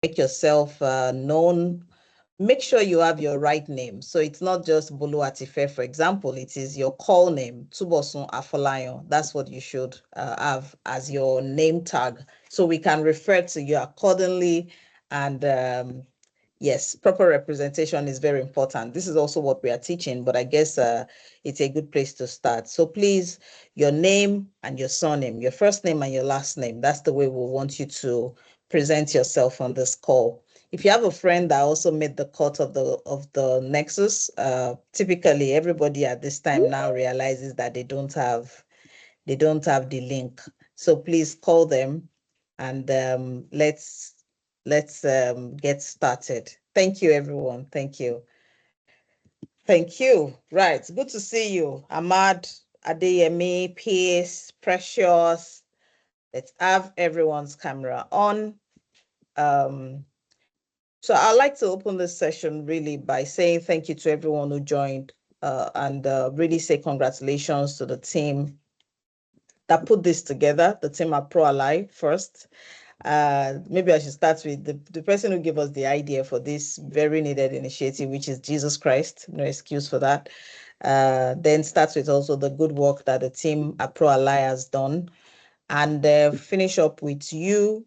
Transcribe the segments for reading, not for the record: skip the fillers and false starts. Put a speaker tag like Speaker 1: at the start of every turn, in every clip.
Speaker 1: make yourself known. Make sure you have your right name. So it's not just Bolu Atife, for example, it is your call name, Tubosun Afolayan. That's what you should have as your name tag. So we can refer to you accordingly. And yes, proper representation is very important. This is also what we are teaching, but I guess it's a good place to start. So please, your name and your surname, your first name and your last name. That's the way we want you to present yourself on this call. If you have a friend that also made the cut of the Nexus, typically everybody at this time now realizes that they don't have the link. So please call them and let's get started. Thank you, everyone. Thank you. Thank you. Right. Good to see you. Ahmad, Adeyemi, Peace, Precious. Let's have everyone's camera on. So I'd like to open this session really by saying thank you to everyone who joined and really say congratulations to the team that put this together, the team at Pro Ally first. Maybe I should start with the person who gave us the idea for this very needed initiative, which is Jesus Christ. No excuse for that. Then starts with also the good work that the team at Pro Ally has done. And finish up with you,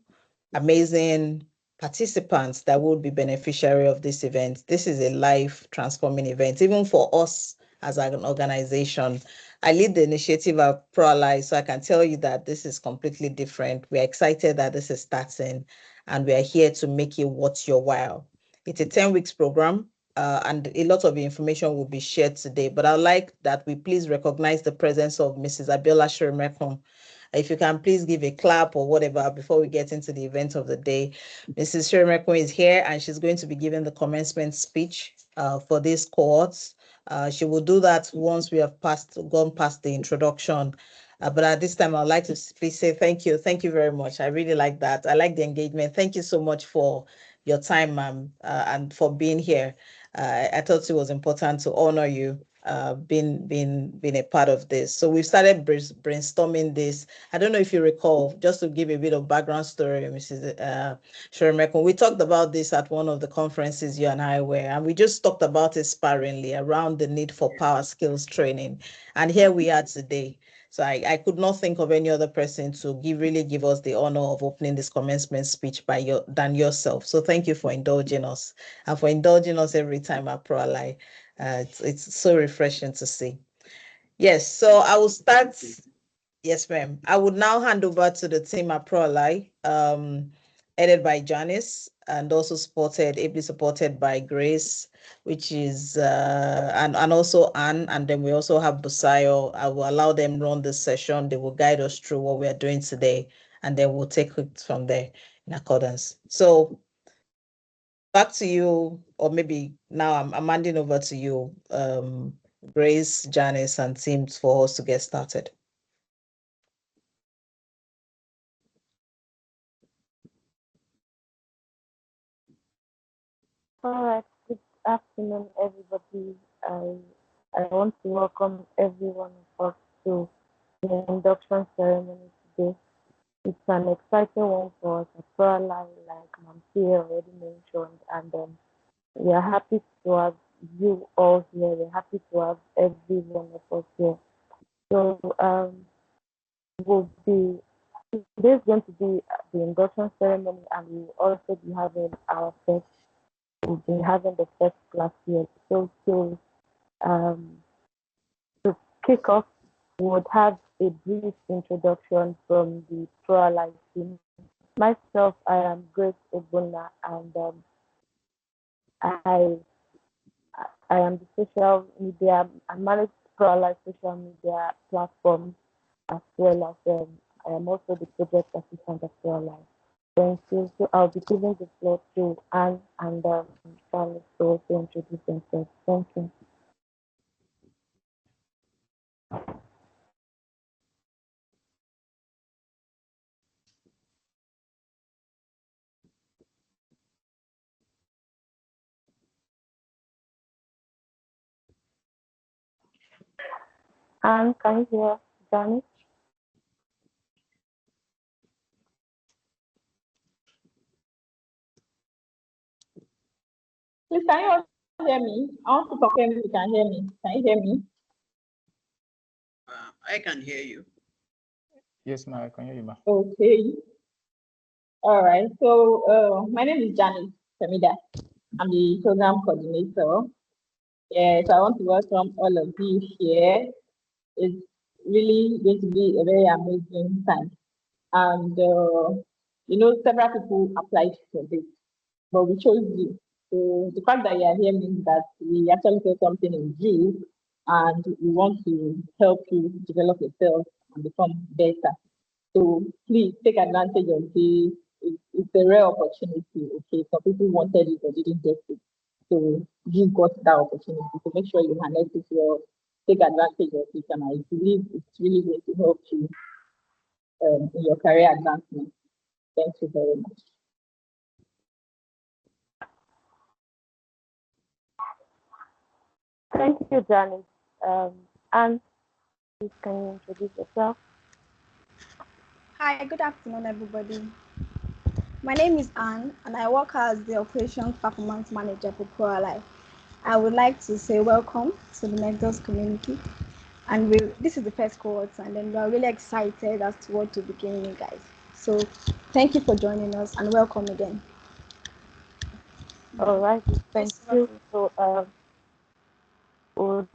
Speaker 1: amazing participants that will be beneficiary of this event. This is a life transforming event, even for us as an organization. I lead the initiative at Pro Ally, so I can tell you that this is completely different. We're excited that this is starting, and we are here to make it worth your while. It's a 10 weeks program, and a lot of information will be shared today, but I'd like that we please recognize the presence of Mrs. Abiola Shiremekun. If you can please give a clap or whatever before we get into the event of the day. Mrs. Shiremekun is here and she's going to be giving the commencement speech for this cohort. She will do that once we have gone past the introduction. But at this time, I'd like to please say thank you. Thank you very much. I really like that. I like the engagement. Thank you so much for your time, ma'am, and for being here. I thought it was important to honor you being a part of this. So we've started brainstorming this. I don't know if you recall, just to give a bit of background story, Mrs. Shiremekun, we talked about this at one of the conferences you and I were, and we just talked about it sparingly around the need for power skills training. And here we are today. So I could not think of any other person to really give us the honor of opening this commencement speech than yourself. So thank you for indulging us and for indulging us every time at Pro Ally. It's so refreshing to see. Yes, so I will start. Yes, ma'am. I would now hand over to the team at Pro Ally, headed by Janice and also ably supported by Grace, which is, and also Anne. And then we also have Busayo. I will allow them run this session. They will guide us through what we are doing today, and then we'll take it from there in accordance. So back to you, or maybe now I'm handing over to you, Grace, Janice, and teams for us to get started.
Speaker 2: All right, good afternoon, everybody. I want to welcome everyone of us to the induction ceremony today. It's an exciting one for us at Pro Ally, like Mamsi already mentioned, and we are happy to have you all here. We're happy to have every one of us here. So we'll be today's going to be the induction ceremony, and we'll also be having our first. We'll be having the first class here. So um, to kick off, we would have a brief introduction from the Pro Ally team. Myself, I am Grace Obuna, and I I am the social media. I manage Pro Ally social media platforms as well as I am also the project assistant at Pro Ally. Thank you. So I'll be giving the floor to Anne and Charles to also introduce themselves. Thank you. Anne, can you hear Janice?
Speaker 3: Please, can you all hear me? I want to confirm if you can hear me. Can you hear me?
Speaker 4: I can hear you.
Speaker 5: Yes, ma'am, I can hear you, ma'am.
Speaker 3: Okay. All right. So my name is Janice Semida. I'm the program coordinator. Yeah, so I want to welcome all of you here. It's really going to be a very amazing time. And several people applied for this, but we chose you. So the fact that you are here means that we actually saw something in you, and we want to help you develop yourself and become better. So please take advantage of this. It's a rare opportunity. Okay, some people wanted it but didn't get it. So you got that opportunity. So make sure you harness it well, take advantage of it, and I believe it's really going to help you in your career advancement. Thank you very much.
Speaker 2: Thank you, Janice. And please, can you introduce yourself?
Speaker 6: Hi, good afternoon, everybody. My name is Anne, and I work as the Operations Performance Manager for ProAlive. I would like to say welcome to the Mentors community. And this is the first cohort, and then we are really excited as to what to be giving you guys. So thank you for joining us, and welcome again.
Speaker 2: All right, thank you. So would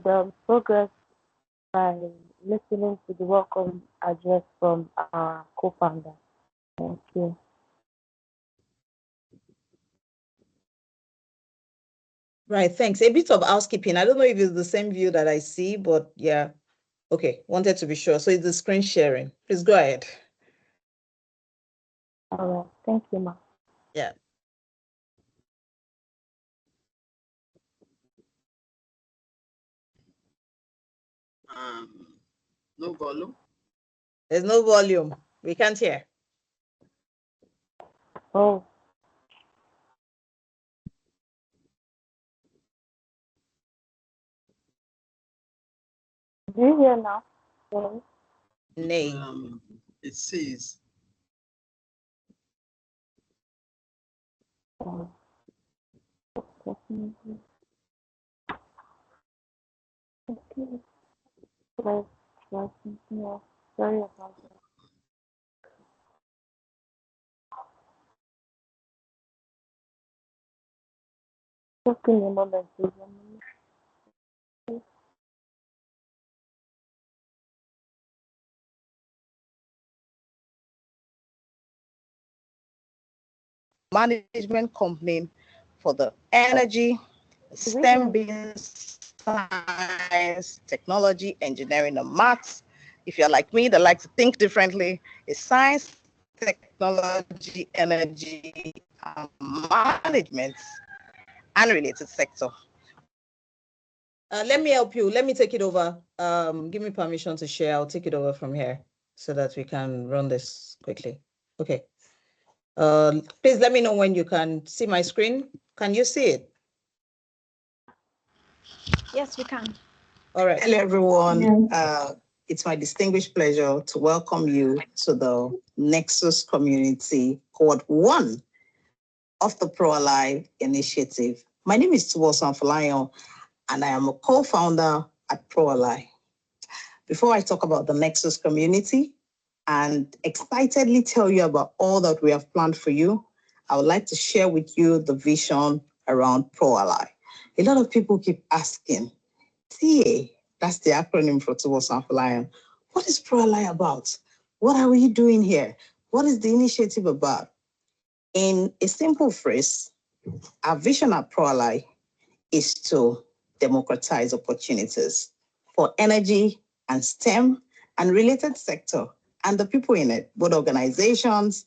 Speaker 2: progress by listening to the welcome address from our co-founder. Thank you.
Speaker 1: Right, thanks. A bit of housekeeping. I don't know if it's the same view that I see, but yeah. Okay, wanted to be sure. So it's the screen sharing. Please go ahead.
Speaker 2: All right, thank you, ma'am.
Speaker 1: Yeah.
Speaker 4: No volume.
Speaker 1: There's no volume. We can't hear.
Speaker 2: Oh. Do you hear now? Sorry.
Speaker 1: Nay.
Speaker 4: It says.
Speaker 2: Definitely. Okay. Let's try something else. Sorry about that. Just give me a moment, please.
Speaker 1: Management company for the energy, STEM being science, technology, engineering, and maths. If you're like me that likes to think differently, it's science, technology, energy, management, and related sector. Let me help you. Let me take it over. Give me permission to share. I'll take it over from here so that we can run this quickly. Okay. Please let me know when you can see my screen. Can you see it?
Speaker 6: Yes, we can.
Speaker 1: All right. Hello, everyone. It's my distinguished pleasure to welcome you to the Nexus community, Cohort 1 of the ProAlive initiative. My name is Tuwo Sanfolayan, and I am a co-founder at ProAlive. Before I talk about the Nexus community and excitedly tell you about all that we have planned for you, I would like to share with you the vision around ProAlive. A lot of people keep asking, TA, that's the acronym for Tuwo Sanfolayan. What is ProAlive about? What are we doing here? What is the initiative about? In a simple phrase, our vision at ProAlive is to democratize opportunities for energy and STEM and related sector and the people in it, both organizations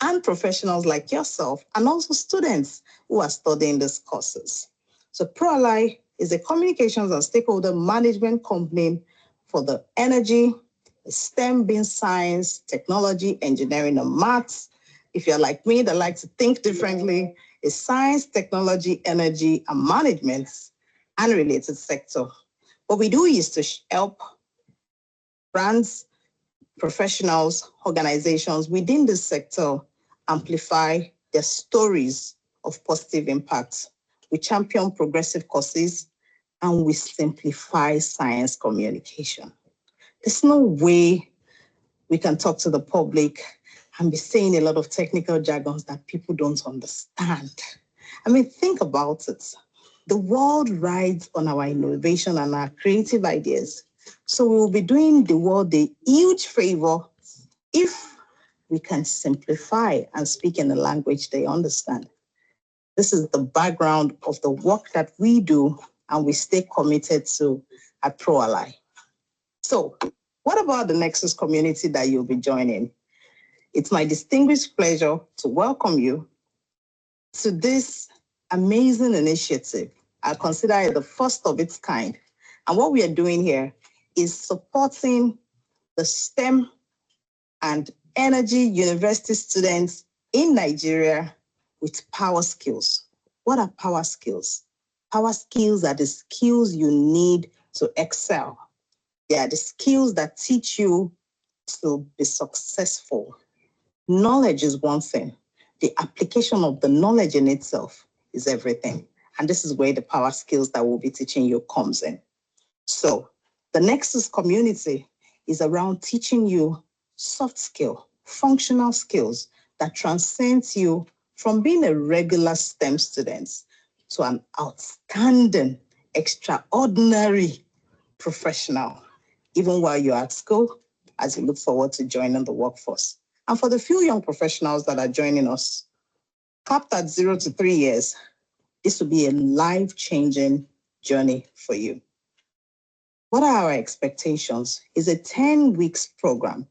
Speaker 1: and professionals like yourself, and also students who are studying these courses. So ProAlive is a communications and stakeholder management company for the energy, STEM being science, technology, engineering, and maths. If you're like me that likes to think differently, it's science, technology, energy, and management and related sector. What we do is to help brands, professionals, organizations within this sector amplify their stories of positive impact we champion progressive courses, and we simplify science communication. There's no way we can talk to the public and be saying a lot of technical jargons that people don't understand. I mean, think about it. The world rides on our innovation and our creative ideas. So we will be doing the world a huge favor if we can simplify and speak in a language they understand. This is the background of the work that we do and we stay committed to at ProAlly. So what about the Nexus community that you'll be joining? It's my distinguished pleasure to welcome you to this amazing initiative. I consider it the first of its kind. And what we are doing here is supporting the STEM and energy university students in Nigeria with power skills. What are power skills? Power skills are the skills you need to excel. They are the skills that teach you to be successful. Knowledge is one thing. The application of the knowledge in itself is everything. And this is where the power skills that we'll be teaching you comes in. So the Nexus community is around teaching you soft skill, functional skills that transcends you from being a regular STEM student to an outstanding, extraordinary professional, even while you're at school, as you look forward to joining the workforce. And for the few young professionals that are joining us, capped at 0 to 3 years, this will be a life-changing journey for you. What are our expectations? It's a 10 weeks program.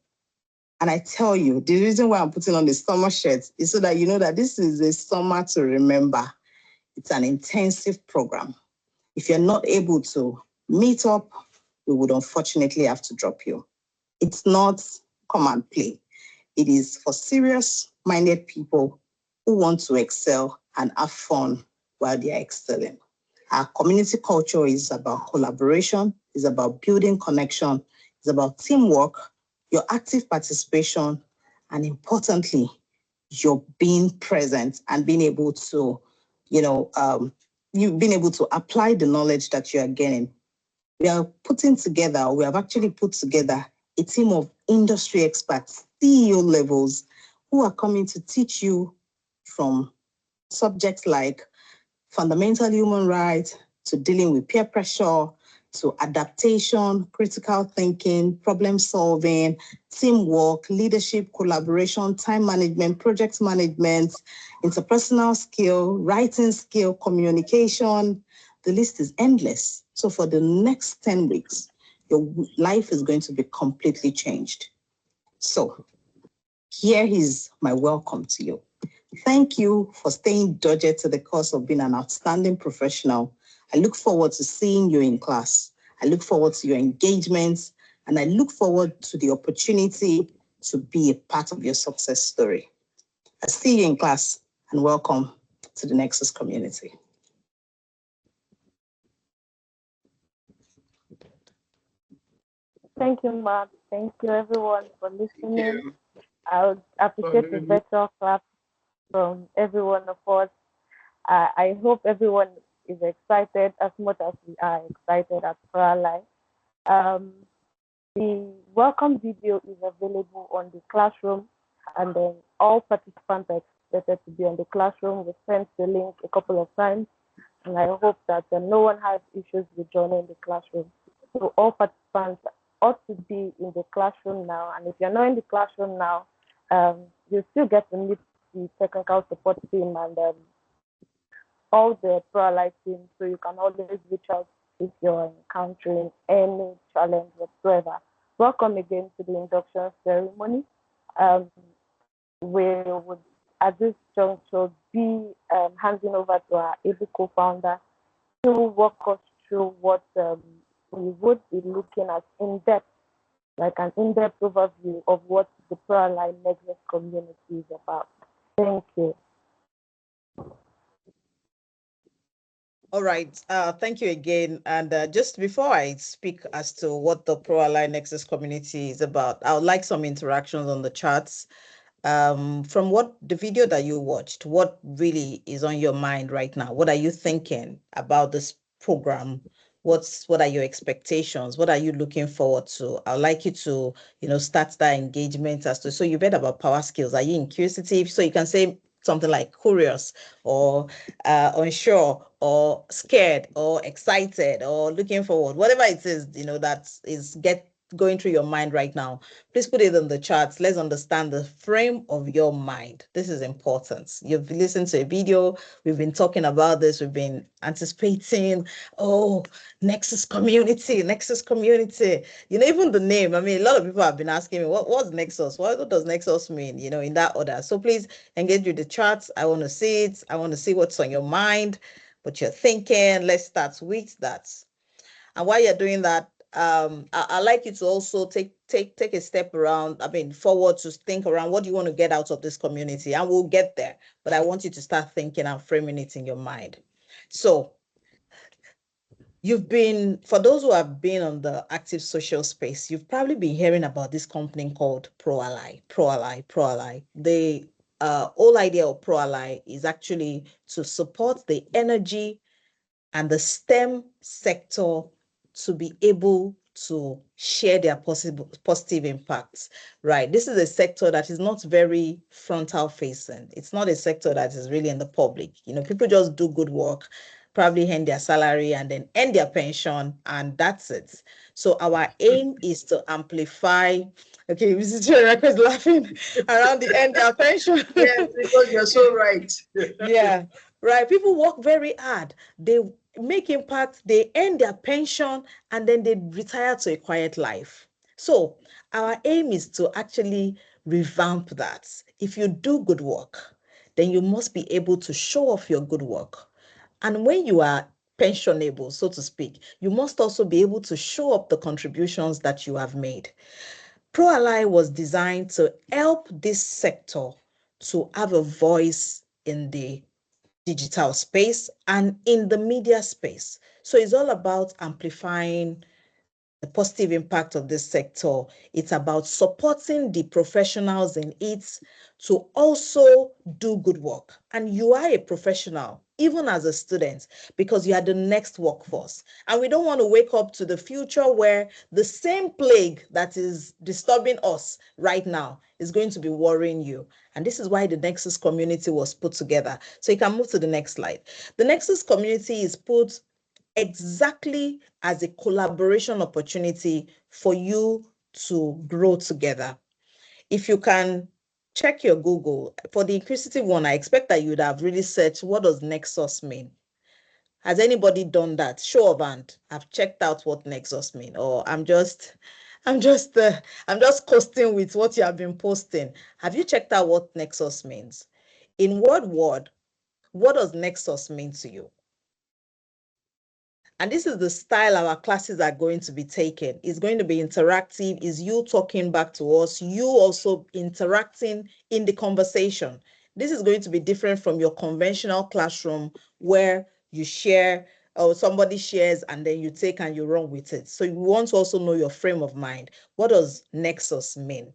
Speaker 1: And I tell you, the reason why I'm putting on the summer shirt is so that you know that this is a summer to remember. It's an intensive program. If you're not able to meet up, we would unfortunately have to drop you. It's not come and play. It is for serious-minded people who want to excel and have fun while they are excelling. Our community culture is about collaboration, is about building connection, is about teamwork, your active participation, and importantly, your being present and being able to, you've been able to apply the knowledge that you are gaining. We have actually put together a team of industry experts, CEO levels, who are coming to teach you from subjects like fundamental human rights, to dealing with peer pressure, to adaptation, critical thinking, problem solving, teamwork, leadership, collaboration, time management, project management, interpersonal skill, writing skill, communication. The list is endless. So for the next 10 weeks, your life is going to be completely changed. So here is my welcome to you. Thank you for staying dogged to the course of being an outstanding professional. I look forward to seeing you in class. I look forward to your engagements, and I look forward to the opportunity to be a part of your success story. I see you in class, and welcome to the Nexus community.
Speaker 2: Thank you, Matt. Thank you, everyone, for listening.
Speaker 4: you.
Speaker 2: I would appreciate a virtual clap from every one of us. I hope everyone is excited as much as we are excited at ProAlly. The welcome video is available on the classroom, and then all participants are expected to be on the classroom. We sent the link a couple of times, and I hope that no one has issues with joining the classroom. So all participants ought to be in the classroom now, and if you're not in the classroom now, you still get to meet the technical support team and all the ProAlly team, so you can always reach out if you're encountering any challenge whatsoever. Welcome again to the induction ceremony. We would, at this juncture, be handing over to our able co-founder to walk us through what we would be looking at in-depth, like an in-depth overview of what the ProAlly Nexus community is about. Thank you.
Speaker 1: All right, thank you again. And just before I speak as to what the ProAlly Nexus community is about, I would like some interactions on the chats. from what the video that you watched, what really is on your mind right now? What are you thinking about this program? What are your expectations? What are you looking forward to? I'd like you to, start that engagement as to, so you read about power skills. Are you inquisitive? So you can say something like curious or unsure or scared or excited or looking forward, whatever it is, that is going through your mind right now. Please put it in the charts. Let's understand the frame of your mind. This is important. You've listened to a video. We've been talking about this. We've been anticipating, oh, Nexus community, Nexus community. Even the name. I mean, a lot of people have been asking me, what's Nexus? What does Nexus mean? In that order. So please engage with the charts. I want to see it. I want to see what's on your mind, what you're thinking. Let's start with that. And while you're doing that, I like you to also take a step around, forward, to think around what do you want to get out of this community, and we'll get there. But I want you to start thinking and framing it in your mind. So for those who have been on the active social space, you've probably been hearing about this company called ProAlly. The whole idea of ProAlly is actually to support the energy and the STEM sector to be able to share their positive impacts, right? This is a sector that is not very frontal facing. It's not a sector that is really in the public. People just do good work, probably earn their salary and then earn their pension, and that's it. So our aim is to amplify. Okay, Mrs. Cheraka is laughing around the end their pension.
Speaker 4: Yes, because you're so right.
Speaker 1: Yeah, right. People work very hard. They make impact, they earn their pension, and then they retire to a quiet life. So our aim is to actually revamp that. If you do good work, then you must be able to show off your good work. And when you are pensionable, so to speak, you must also be able to show up the contributions that you have made. ProAlly was designed to help this sector to have a voice in the digital space and in the media space. So it's all about amplifying the positive impact of this sector. It's about supporting the professionals in it to also do good work. And you are a professional, even as a student, because you are the next workforce. And we don't want to wake up to the future where the same plague that is disturbing us right now is going to be worrying you. And this is why the Nexus community was put together. So you can move to the next slide. The Nexus community is put exactly as a collaboration opportunity for you to grow together. If you can check your Google, for the inquisitive one, I expect that you would have really searched, what does Nexus mean? Has anybody done that? Show of hand. I've checked out what Nexus mean, or I'm just coasting with what you have been posting. Have you checked out what Nexus means? In what word, what does Nexus mean to you? And this is the style our classes are going to be taken. It's going to be interactive. Is you talking back to us, you also interacting in the conversation. This is going to be different from your conventional classroom where you share or somebody shares and then you take and you run with it. So you want to also know your frame of mind. What does Nexus mean?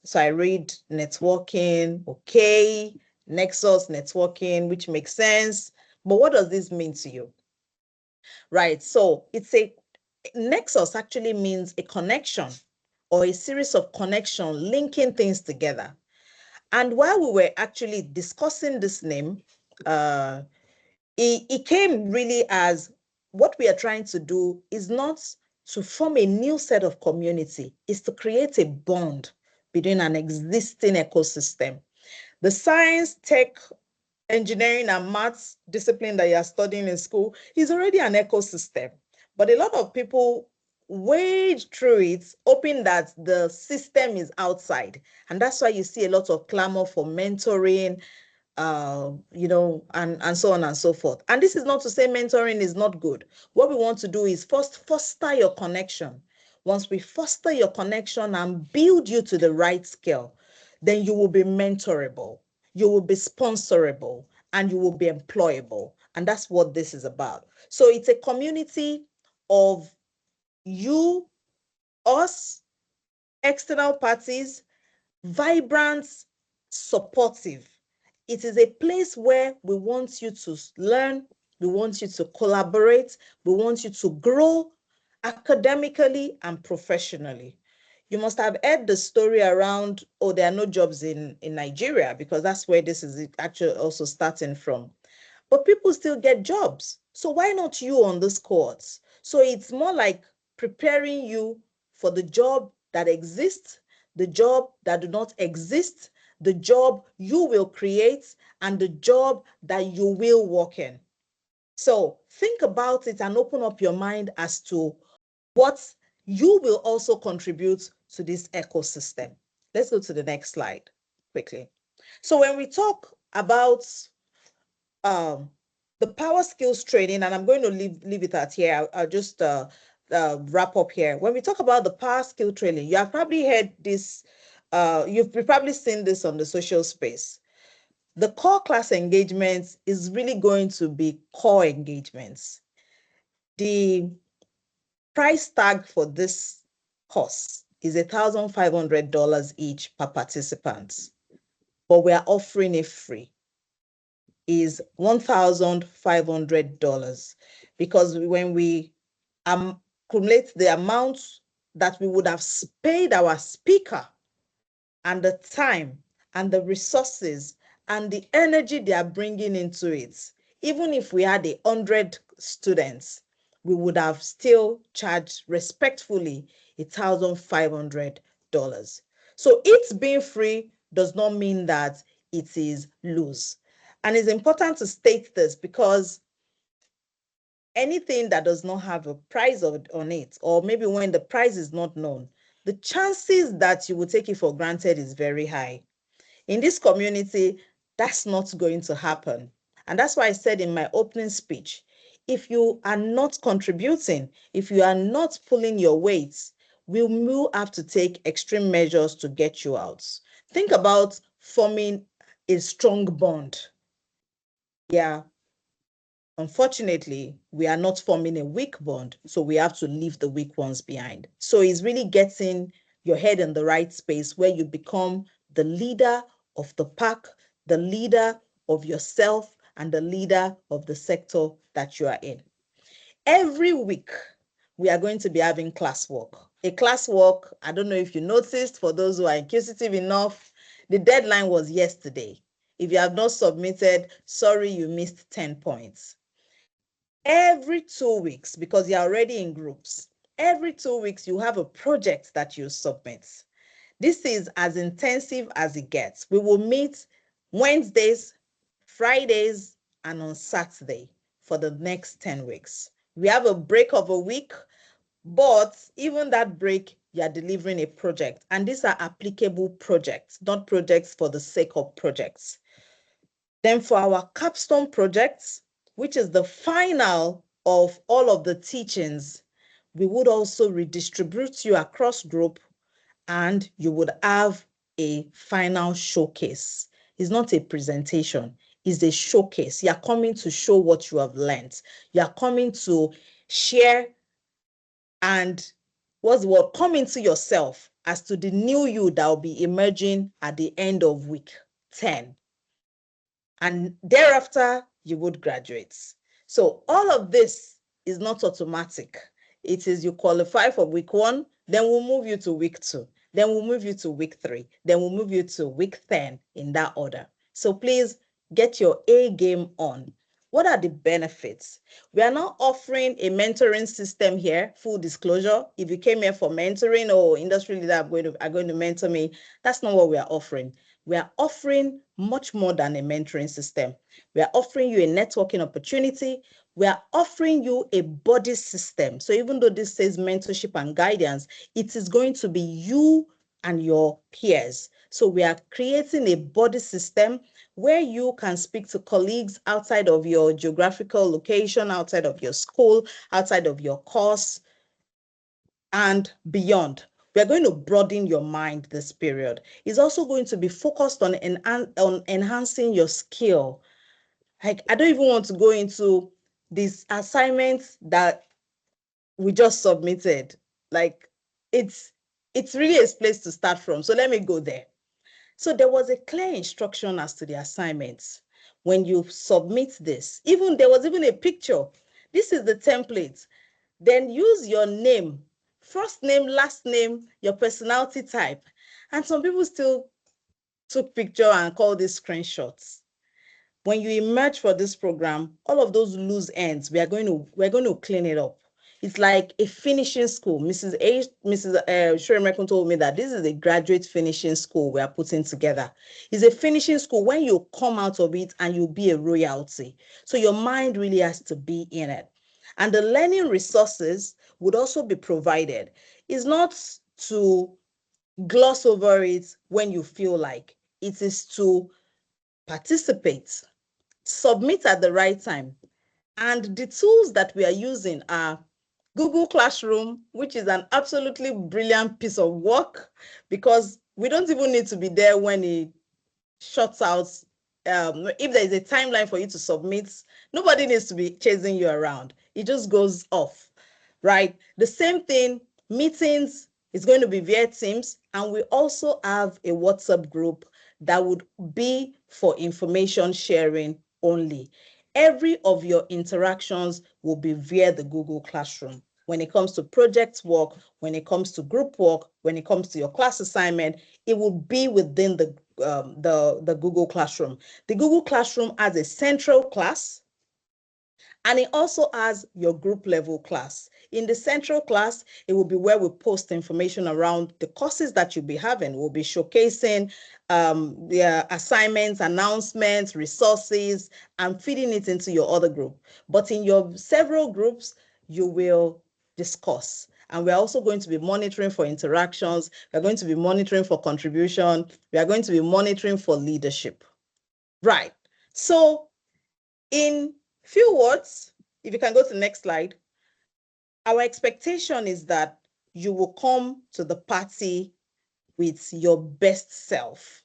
Speaker 1: So I read networking, okay, Nexus, networking, which makes sense. But what does this mean to you? Right. So Nexus actually means a connection or a series of connections linking things together. And while we were actually discussing this name, it came really as what we are trying to do is not to form a new set of community, is to create a bond between an existing ecosystem. The science, tech, engineering and maths discipline that you're studying in school is already an ecosystem. But a lot of people wade through it, hoping that the system is outside. And that's why you see a lot of clamor for mentoring, and so on and so forth. And this is not to say mentoring is not good. What we want to do is first foster your connection. Once we foster your connection and build you to the right scale, then you will be mentorable, you will be sponsorable, and you will be employable. And that's what this is about. So it's a community of you, us, external parties, vibrant supportive. It is a place where we want you to learn, we want you to collaborate, we want you to grow academically and professionally. You must have heard the story around, oh, there are no jobs in Nigeria, because that's where this is actually also starting from. But people still get jobs. So why not you on this cohort? So it's more like preparing you for the job that exists, the job that do not exist, the job you will create, and the job that you will work in. So think about it and open up your mind as to what you will also contribute to this ecosystem. Let's go to the next slide quickly. So when we talk about the power skills training, and I'm going to leave it at here. I'll just wrap up here. When we talk about the power skill training, you have probably heard this, you've probably seen this on the social space. The core class engagements is really going to be core engagements. The price tag for this course is $1,500 each per participant, but we are offering it free. Is $1,500, because when we accumulate the amount that we would have paid our speaker and the time and the resources and the energy they are bringing into it, even if we had 100 students, we would have still charged respectfully $1,500. So it's being free does not mean that it is loose. And it's important to state this because anything that does not have a price on it, or maybe when the price is not known, the chances that you will take it for granted is very high. In this community, that's not going to happen. And that's why I said in my opening speech, if you are not contributing, if you are not pulling your weight, we will have to take extreme measures to get you out. Think about forming a strong bond. Yeah. Unfortunately, we are not forming a weak bond, so we have to leave the weak ones behind. So it's really getting your head in the right space where you become the leader of the pack, the leader of yourself, and the leader of the sector that you are in. Every week, we are going to be having classwork. A classwork, I don't know if you noticed, for those who are inquisitive enough, the deadline was yesterday. If you have not submitted, sorry, you missed 10 points. Every 2 weeks, because you're already in groups, every 2 weeks, you have a project that you submit. This is as intensive as it gets. We will meet Wednesdays, Fridays, and on Saturday for the next 10 weeks. We have a break of a week, but even that break, you're delivering a project. And these are applicable projects, not projects for the sake of projects. Then for our capstone projects, which is the final of all of the teachings, we would also redistribute you across group and you would have a final showcase. It's not a presentation, it's a showcase. You're coming to show what you have learned. You're coming to share and come into yourself as to the new you that will be emerging at the end of week 10. And thereafter, you would graduate. So all of this is not automatic. It is you qualify for week 1, then we'll move you to week 2, then we'll move you to week 3, then we'll move you to week 10 in that order. So please get your A game on. What are the benefits? We are now offering a mentoring system here, full disclosure. If you came here for mentoring or industry leader are going to mentor me, that's not what we are offering. We are offering much more than a mentoring system. We are offering you a networking opportunity. We are offering you a body system. So even though this says mentorship and guidance, it is going to be you and your peers. So we are creating a body system where you can speak to colleagues outside of your geographical location, outside of your school, outside of your course, and beyond. We are going to broaden your mind this period. It's also going to be focused on enhancing your skill. Like, I don't even want to go into these assignments that we just submitted. Like, it's really a place to start from. So let me go there. So there was a clear instruction as to the assignments. When you submit this, there was even a picture. This is the template. Then use your name, first name, last name, your personality type. And some people still took picture and call these screenshots. When you emerge for this program, all of those loose ends, we're going to clean it up. It's like a finishing school. Mrs. Shiremekun told me that this is a graduate finishing school we are putting together. It's a finishing school when you come out of it and you'll be a royalty. So your mind really has to be in it. And the learning resources would also be provided. It's not to gloss over it when you feel like. It is to participate, submit at the right time. And the tools that we are using are Google Classroom, which is an absolutely brilliant piece of work because we don't even need to be there when it shuts out. If there is a timeline for you to submit, nobody needs to be chasing you around. It just goes off, right? The same thing, meetings is going to be via Teams, and we also have a WhatsApp group that would be for information sharing only. Every of your interactions will be via the Google Classroom. When it comes to project work, when it comes to group work, when it comes to your class assignment, it will be within the Google Classroom. The Google Classroom has a central class, and it also has your group level class. In the central class, it will be where we post information around the courses that you'll be having. We'll be showcasing the assignments, announcements, resources, and feeding it into your other group. But in your several groups, you will discuss. And we're also going to be monitoring for interactions. We're going to be monitoring for contribution. We are going to be monitoring for leadership. Right. So in few words, if you can go to the next slide, our expectation is that you will come to the party with your best self.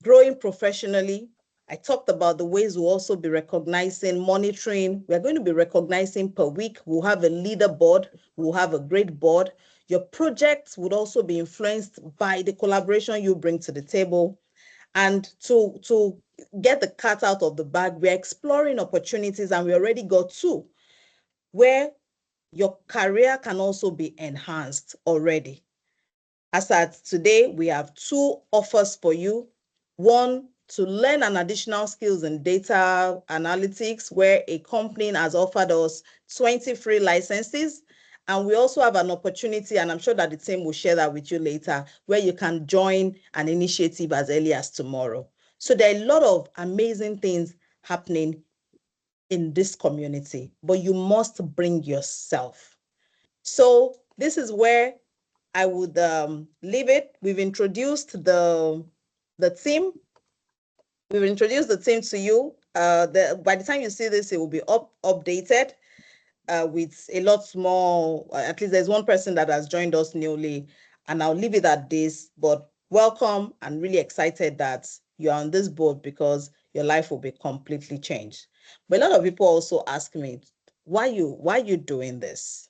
Speaker 1: Growing professionally, I talked about the ways we'll also be recognizing, monitoring. We're going to be recognizing per week. We'll have a leaderboard. We'll have a grade board. Your projects would also be influenced by the collaboration you bring to the table. And to get the cat out of the bag, we're exploring opportunities, and we already got two, where your career can also be enhanced already. As at today, we have two offers for you. One, to learn an additional skills in data analytics, where a company has offered us 20 free licenses. And we also have an opportunity, and I'm sure that the team will share that with you later, where you can join an initiative as early as tomorrow. So there are a lot of amazing things happening in this community, but you must bring yourself. So this is where I would leave it. We've introduced the team. We've introduced the team to you. By the time you see this, it will be updated with a lot more. At least there's one person that has joined us newly, and I'll leave it at this. But welcome, and really excited that you're on this board because your life will be completely changed. But a lot of people also ask me, why you doing this?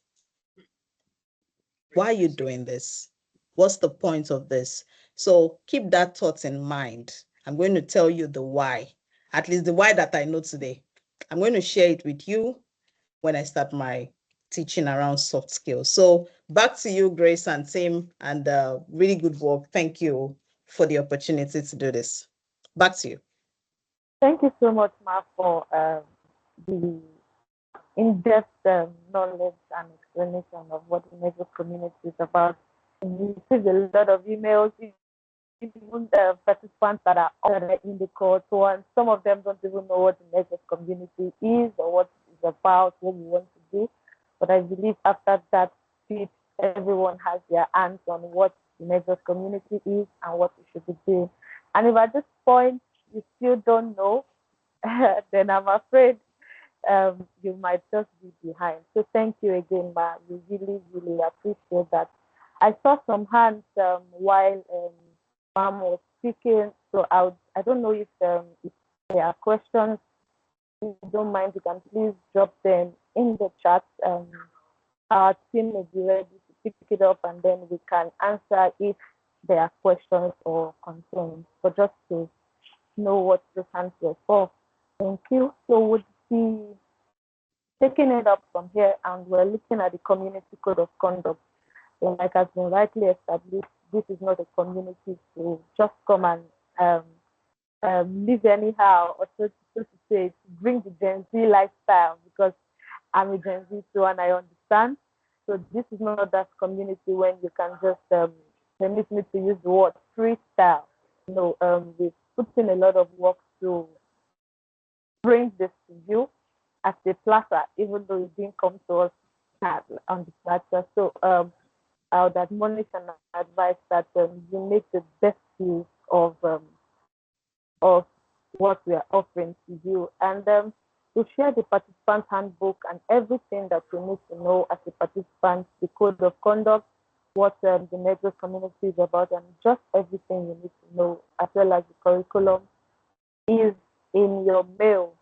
Speaker 1: Why are you doing this? What's the point of this? So keep that thought in mind. I'm going to tell you the why, at least the why that I know today. I'm going to share it with you when I start my teaching around soft skills. So back to you, Grace and Tim, and really good work. Thank you for the opportunity to do this. Back to you.
Speaker 2: Thank you so much, Ma, for the in-depth knowledge and explanation of what the Nexus community is about. We received a lot of emails, even participants that are in the course, and some of them don't even know what the Nexus community is or what it's about, what we want to do. But I believe after that speech, everyone has their hands on what the Nexus community is and what we should be doing. And if at this point you still don't know, then I'm afraid you might just be behind. So thank you again, Ma. We really, really appreciate that. I saw some hands while Mom was speaking, so I don't know if there are questions. If you don't mind, you can please drop them in the chat. Our team will be ready to pick it up, and then we can answer if their questions or concerns, but just to know what those hands were for. Thank you. So we'll be taking it up from here, and we're looking at the community code of conduct. Like has been rightly established, this is not a community to just come and live anyhow, or so to say, to bring the Gen Z lifestyle, because I'm a Gen Z too and I understand. So this is not that community when you can just permit me to use the word freestyle. We've put in a lot of work to bring this to you as a platter, even though it didn't come to us on the platter. So I would admonish and advise that you make the best use of what we are offering to you, and to share the participant handbook and everything that you need to know as a participant, the code of conduct, what the Nexus community is about, and just everything you need to know, as well as the curriculum, is in your mail.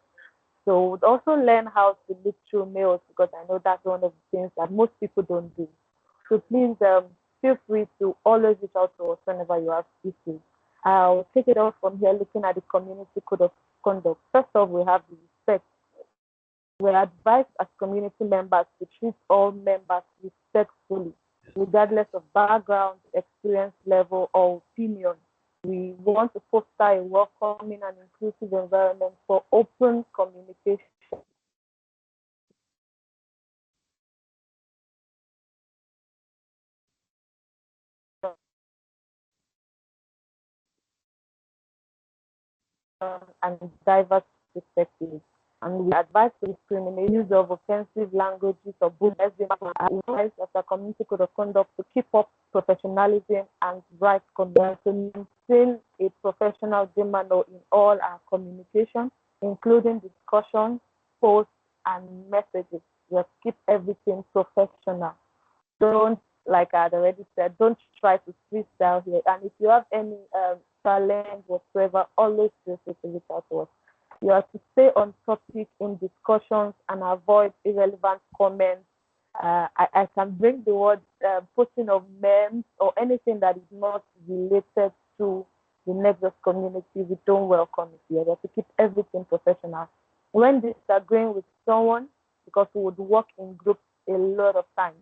Speaker 2: So we'd also learn how to look through mails, because I know that's one of the things that most people don't do. So please feel free to always reach out to us whenever you have issues. I'll take it off from here, looking at the community code of conduct. First off, we have the respect. We're advised as community members to treat all members respectfully, regardless of background, experience level, or opinion. We want to foster a welcoming and inclusive environment for open communication. And diverse perspectives. And we advise to discriminate use of offensive languages or bullying as a community code of conduct to keep up professionalism and right conduct, to maintain a professional demeanor in all our communication, including discussions, posts, and messages. Just keep everything professional. Don't, like I had already said, don't try to freestyle here. And if you have any challenge whatsoever, always feel free to reach out to us. You have to stay on topic in discussions and avoid irrelevant comments. I can bring the word posting of memes or anything that is not related to the Nexus community. We don't welcome it here. We have to keep everything professional. When disagreeing with someone, because we would work in groups a lot of times.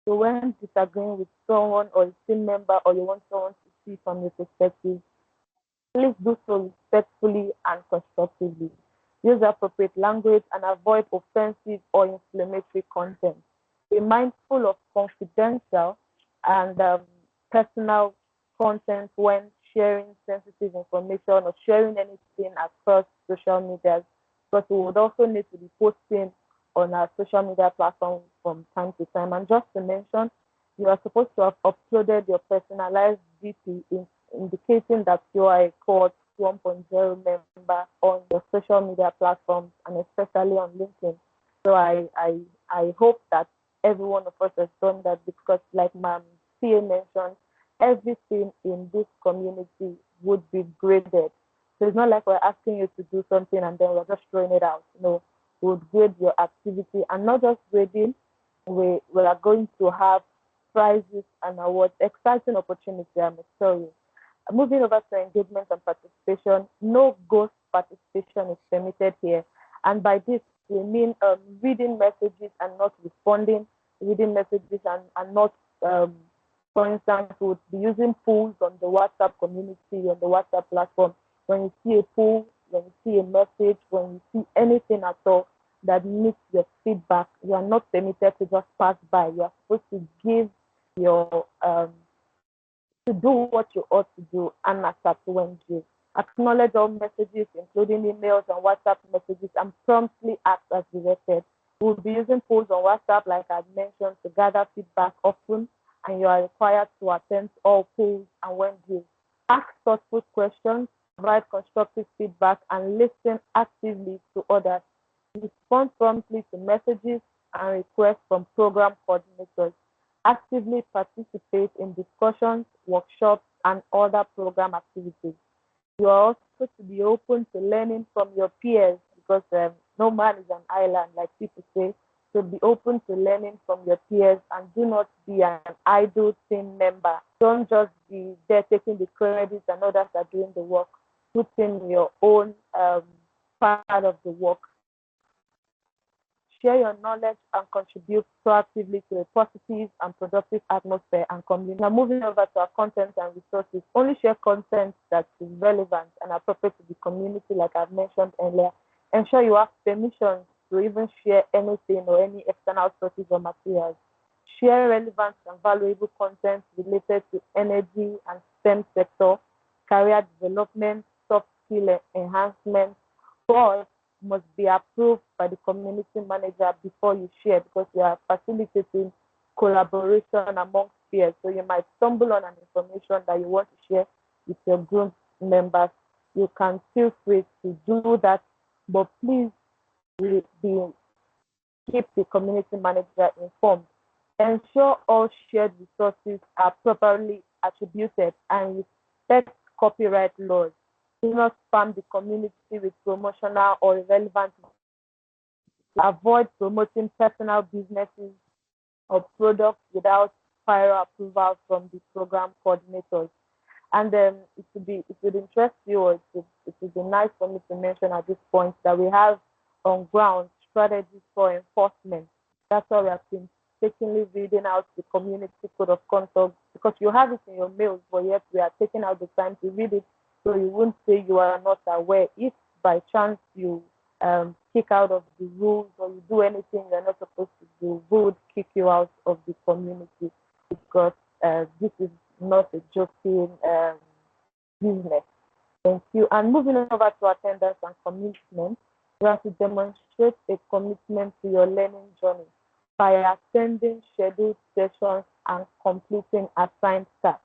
Speaker 2: So when disagreeing with someone or a team member, or you want someone to see from your perspective, please do so respectfully and constructively. Use appropriate language and avoid offensive or inflammatory content. Be mindful of confidential and personal content when sharing sensitive information or sharing anything across social media, because we would also need to be posting on our social media platforms from time to time. And just to mention, you are supposed to have uploaded your personalized DP indicating that you are a Cohort 1.0 member on your social media platforms, and especially on LinkedIn. So I hope that every one of us has done that, because like my CA mentioned, everything in this community would be graded. So it's not like we're asking you to do something and then we're just throwing it out. No, we would grade your activity, and not just grading, we are going to have prizes and awards, exciting opportunity, I must tell you. Moving over to engagement and participation, no ghost participation is permitted here. And by this, we mean reading messages and not responding, reading messages and not, for instance, we would be using polls on the WhatsApp community, on the WhatsApp platform. When you see a poll, when you see a message, when you see anything at all that needs your feedback, you are not permitted to just pass by. You are supposed to give your to do what you ought to do and accept when due. Acknowledge all messages, including emails and WhatsApp messages, and promptly act as directed. We'll be using polls on WhatsApp, like I mentioned, to gather feedback often, and you are required to attend all polls and when due. Ask thoughtful questions, provide constructive feedback, and listen actively to others. Respond promptly to messages and requests from program coordinators. Actively participate in discussions, workshops, and other program activities. You are also to be open to learning from your peers, because no man is an island, like people say. So be open to learning from your peers and do not be an idle team member. Don't just be there taking the credit and others are doing the work. Put in your own part of the work. Share your knowledge and contribute proactively to a positive and productive atmosphere and community. Now, moving over to our content and resources, only share content that is relevant and appropriate to the community, like I've mentioned earlier. Ensure you have permission to even share anything or any external sources or materials. Share relevant and valuable content related to energy and STEM sector, career development, soft skill enhancement, but must be approved by the community manager before you share, because you are facilitating collaboration amongst peers. So you might stumble on an information that you want to share with your group members. You can feel free to do that, but please keep the community manager informed. Ensure all shared resources are properly attributed and respect copyright laws. Do not spam the community with promotional or irrelevant. Avoid promoting personal businesses or products without prior approval from the program coordinators. And then it would interest you, or it would be nice for me to mention at this point that we have on ground strategies for enforcement. That's why we have been taking reading out the community code of conduct, because you have it in your mails, but yet we are taking out the time to read it, so you won't say you are not aware. If by chance you kick out of the rules or you do anything you're not supposed to do, we would kick you out of the community, because this is not a joking business. Thank you. And moving over to attendance and commitment, you have to demonstrate a commitment to your learning journey by attending scheduled sessions and completing assigned tasks.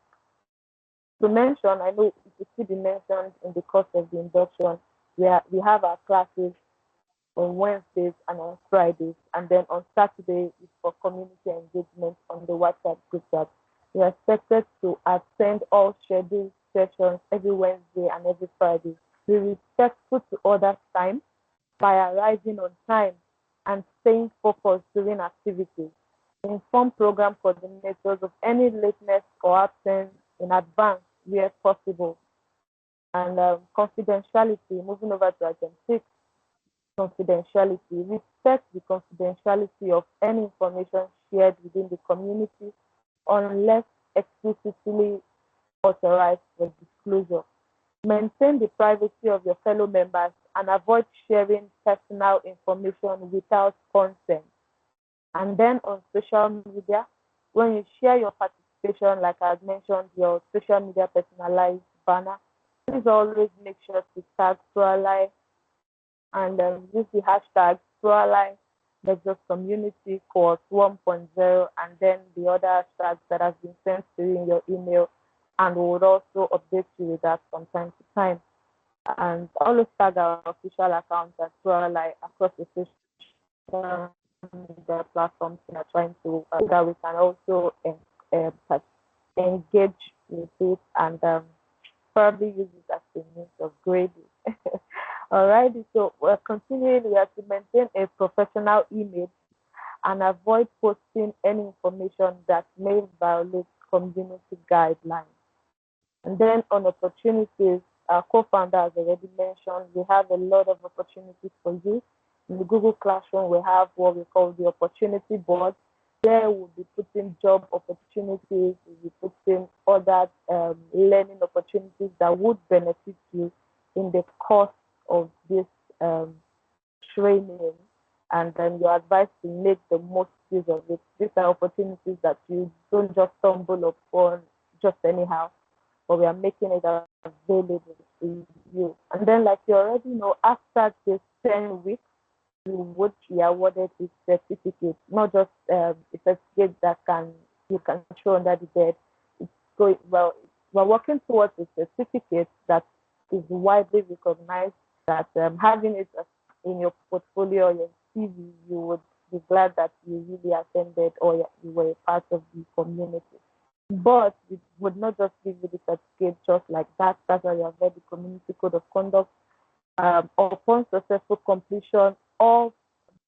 Speaker 2: To mention, I know it will still be mentioned in the course of the induction, where we have our classes on Wednesdays and on Fridays, and then on Saturday is for community engagement on the WhatsApp group chat. We are expected to attend all scheduled sessions every Wednesday and every Friday. Be respectful to others' time by arriving on time and staying focused during activities. Inform program coordinators of any lateness or absence in advance where possible. And confidentiality, moving over to item 6, confidentiality. Respect the confidentiality of any information shared within the community unless explicitly authorized for disclosure. Maintain the privacy of your fellow members and avoid sharing personal information without consent. And then on social media, when you share your participation, like I mentioned, your social media personalized banner, please always make sure to tag ProAlly and use the hashtag ProAlly Nexus Community Cohort 1.0, and then the other hashtags that have been sent to you in your email, and we would also update you with that from time to time. And always tag our official accounts at ProAlly across the social media platforms we are trying to, that we can also engage with it and probably use it as a means of grading. Alrighty, so we're continuing. We have to maintain a professional image and avoid posting any information that may violate community guidelines. And then on opportunities, our co-founder has already mentioned, we have a lot of opportunities for you. In the Google Classroom, we have what we call the opportunity board. There we'll be putting job opportunities, we'll be putting other learning opportunities that would benefit you in the course of this training, and then you're advised to make the most use of it. These are opportunities that you don't just stumble upon just anyhow, but we are making it available to you. And then, like you already know, after this 10 weeks, you would be awarded a certificate, not just a certificate that you can throw under the bed. It's going well. We're working towards a certificate that is widely recognized, that having it in your portfolio or your CV, you would be glad that you really attended or you were a part of the community. But it would not just give you the certificate just like that. That's why you have read the community code of conduct. Upon successful completion of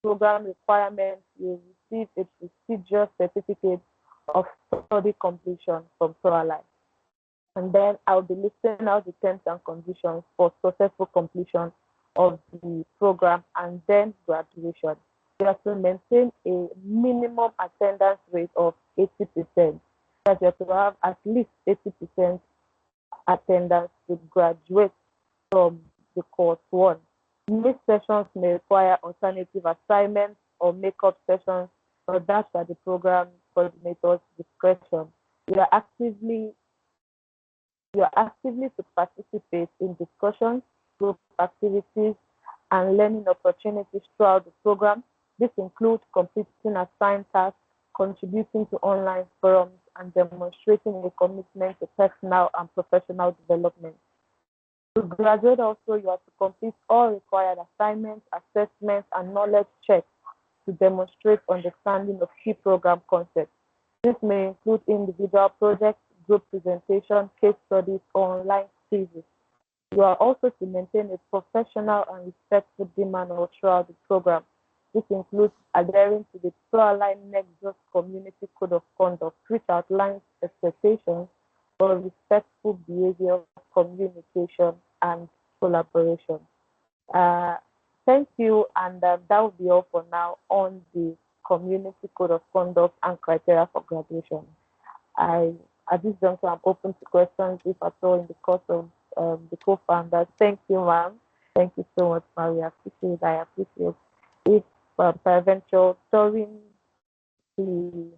Speaker 2: program requirements, you receive a prestigious certificate of study completion from ProAlive. And then I'll be listing out the terms and conditions for successful completion of the program and then graduation. You have to maintain a minimum attendance rate of 80%. That you have to have at least 80% attendance to graduate from the course one. Missed sessions may require alternative assignments or makeup sessions, or that's at the program coordinator's discretion. You are actively to participate in discussions, group activities, and learning opportunities throughout the program. This includes completing assigned tasks, contributing to online forums, and demonstrating a commitment to personal and professional development. To graduate also, you have to complete all required assignments, assessments, and knowledge checks to demonstrate understanding of key program concepts. This may include individual projects, group presentation, case studies, or online quizzes. You are also to maintain a professional and respectful demeanor throughout the program. This includes adhering to the ProAlive Nexus Community Code of Conduct, which outlines expectations for respectful behavior, communication, and collaboration. Thank you, and that will be all for now on the Community Code of Conduct and criteria for graduation. At this juncture, I'm open to questions if at all in the course of the co-founders. Thank you, ma'am. Thank you so much, Maria. I appreciate it. Peradventure, during the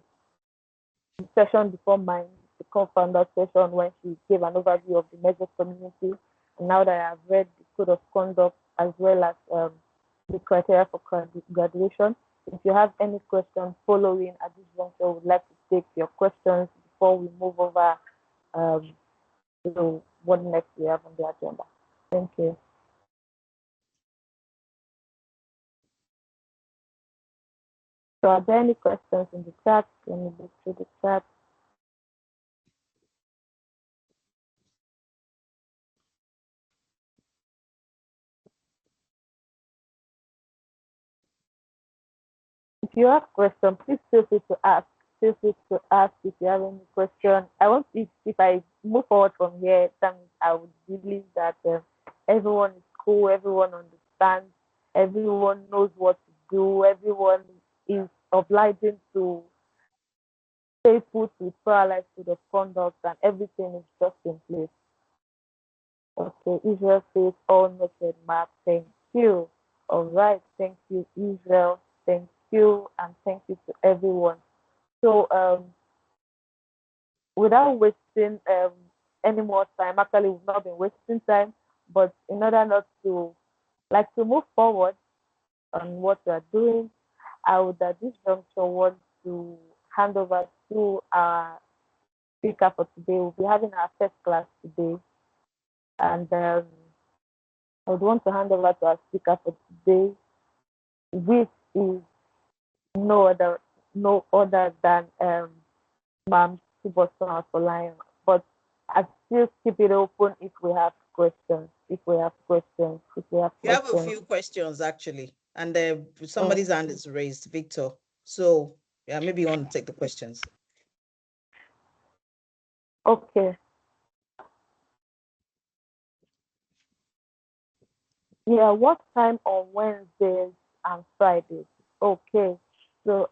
Speaker 2: session before mine, the co-founder session, when she gave an overview of the Nexus community, and now that I have read the code of conduct as well as the criteria for graduation, if you have any questions following at this juncture, would like to take your questions before we move over to what next we have on the agenda. Thank you. So are there any questions in the chat? Let me look through the chat. If you have questions, please feel free to ask. Feel free to ask if you have any question. I want if I move forward from here, then I would believe that everyone is cool, everyone understands, everyone knows what to do, everyone is obliging to stay put with ProAlive code of conduct, and everything is just in place. Okay, Israel says all noted, map. Thank you. All right, thank you, Israel. Thank you, and thank you to everyone. So without wasting any more time, actually we've not been wasting time, but in order not to move forward on what we are doing, I would at this juncture want to hand over to our speaker for today. We'll be having our first class today, and I would want to hand over to our speaker for today, which is no other than Ma'am Subosona for Lion. But I still keep it open if we have questions.
Speaker 1: You have a few questions actually, and somebody's hand is raised, Victor. So yeah, maybe you want to take the questions.
Speaker 2: Okay. Yeah, what time on Wednesdays and Fridays? Okay. So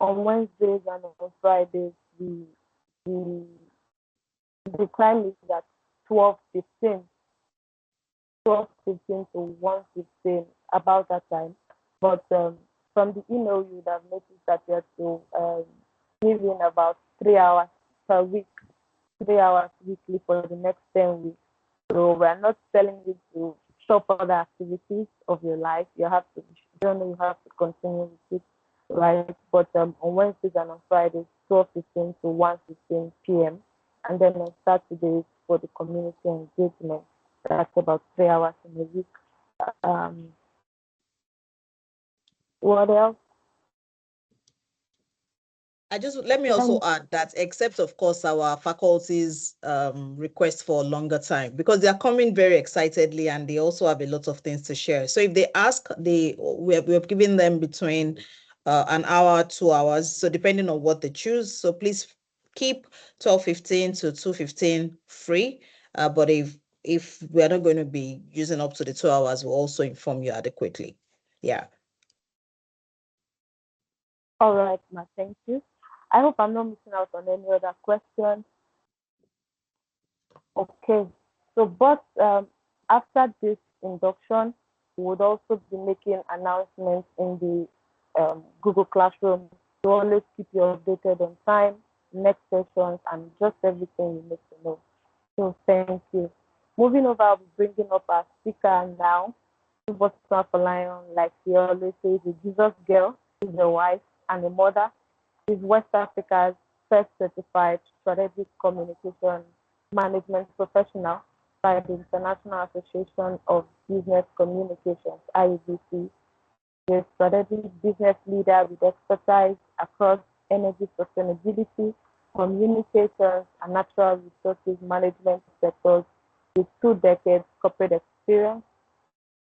Speaker 2: on Wednesdays and on Fridays, the time is at 12:15 to 1:15, about that time. But from the email, you would have noticed that you have to give in about 3 hours per week, 3 hours weekly for the next 10 weeks. So we're not telling you to stop other activities of your life. You have to continue with it, right? But on Wednesdays and on Fridays, 12:15 to 1:15 p.m. And then on Saturdays for the community engagement, that's about 3 hours in a week. What else?
Speaker 1: Let me also add that, except of course our faculty's request for a longer time, because they are coming very excitedly and they also have a lot of things to share. So if they ask, we have given them between an hour, 2 hours. So depending on what they choose. So please keep 12:15 to 2:15 free. But if we are not going to be using up to the 2 hours, we'll also inform you adequately. Yeah.
Speaker 2: All right, ma. Thank you. I hope I'm not missing out on any other questions. Okay. So, but after this induction, we would also be making announcements in the Google Classroom to always keep you updated on time, next sessions, and just everything you need to know. So, thank you. Moving over, I'll be bringing up our speaker now. Bottom for Lion, like she always says, a Jesus girl, she's a wife and a mother. She's West Africa's first certified strategic communication management professional by the International Association of Business Communications, IABC. She's a strategic business leader with expertise across energy sustainability, communications, and natural resources management sectors with 2 decades corporate experience.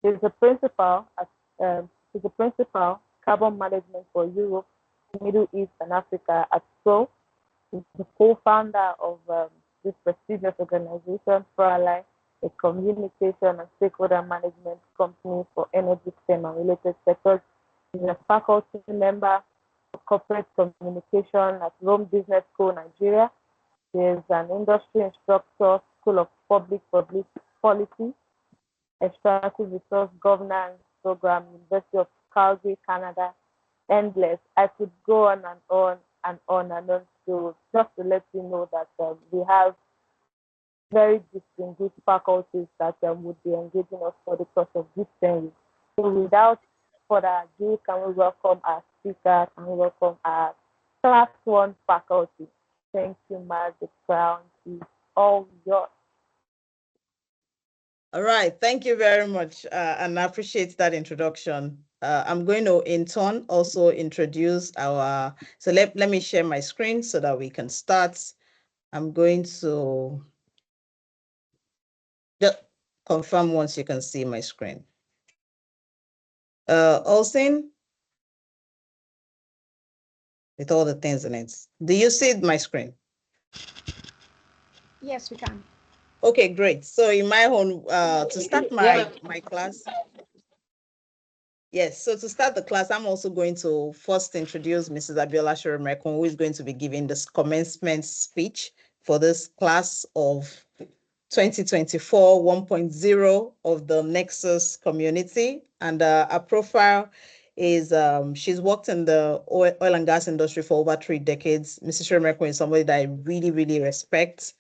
Speaker 2: She's a principal at she's a principal carbon management for Europe, Middle East, and Africa at Pro. She's the co-founder of this prestigious organization, ProAlly, a communication and stakeholder management company for energy, STEM, and related sectors. She's a faculty member of corporate communication at Rome Business School, Nigeria. She is an industry instructor, School of Public Policy, Extractive Resource Governance Program, University of Calgary, Canada. Endless. I could go on and on and on and on. So just to let you know that we have very distinguished faculties that would be engaging us for the course of this 10 weeks. So without further ado, can we welcome our speaker and welcome our Class 1 faculty. Thank you, Mark. The crown is all yours.
Speaker 1: All right, thank you very much, and I appreciate that introduction. I'm going to, in turn, also introduce our, so let me share my screen so that we can start. I'm going to just confirm once you can see my screen. Olsen, with all the things in it. Do you see my screen?
Speaker 6: Yes, we can.
Speaker 1: Okay, great. So in my own, to start my class, yes, so to start the class, I'm also going to first introduce Mrs. Abiola Shoremekun, who is going to be giving this commencement speech for this class of 2024 1.0 of the Nexus community. And her profile is, she's worked in the oil and gas industry for over 3 decades. Mrs. Shoremekun is somebody that I really, really respect.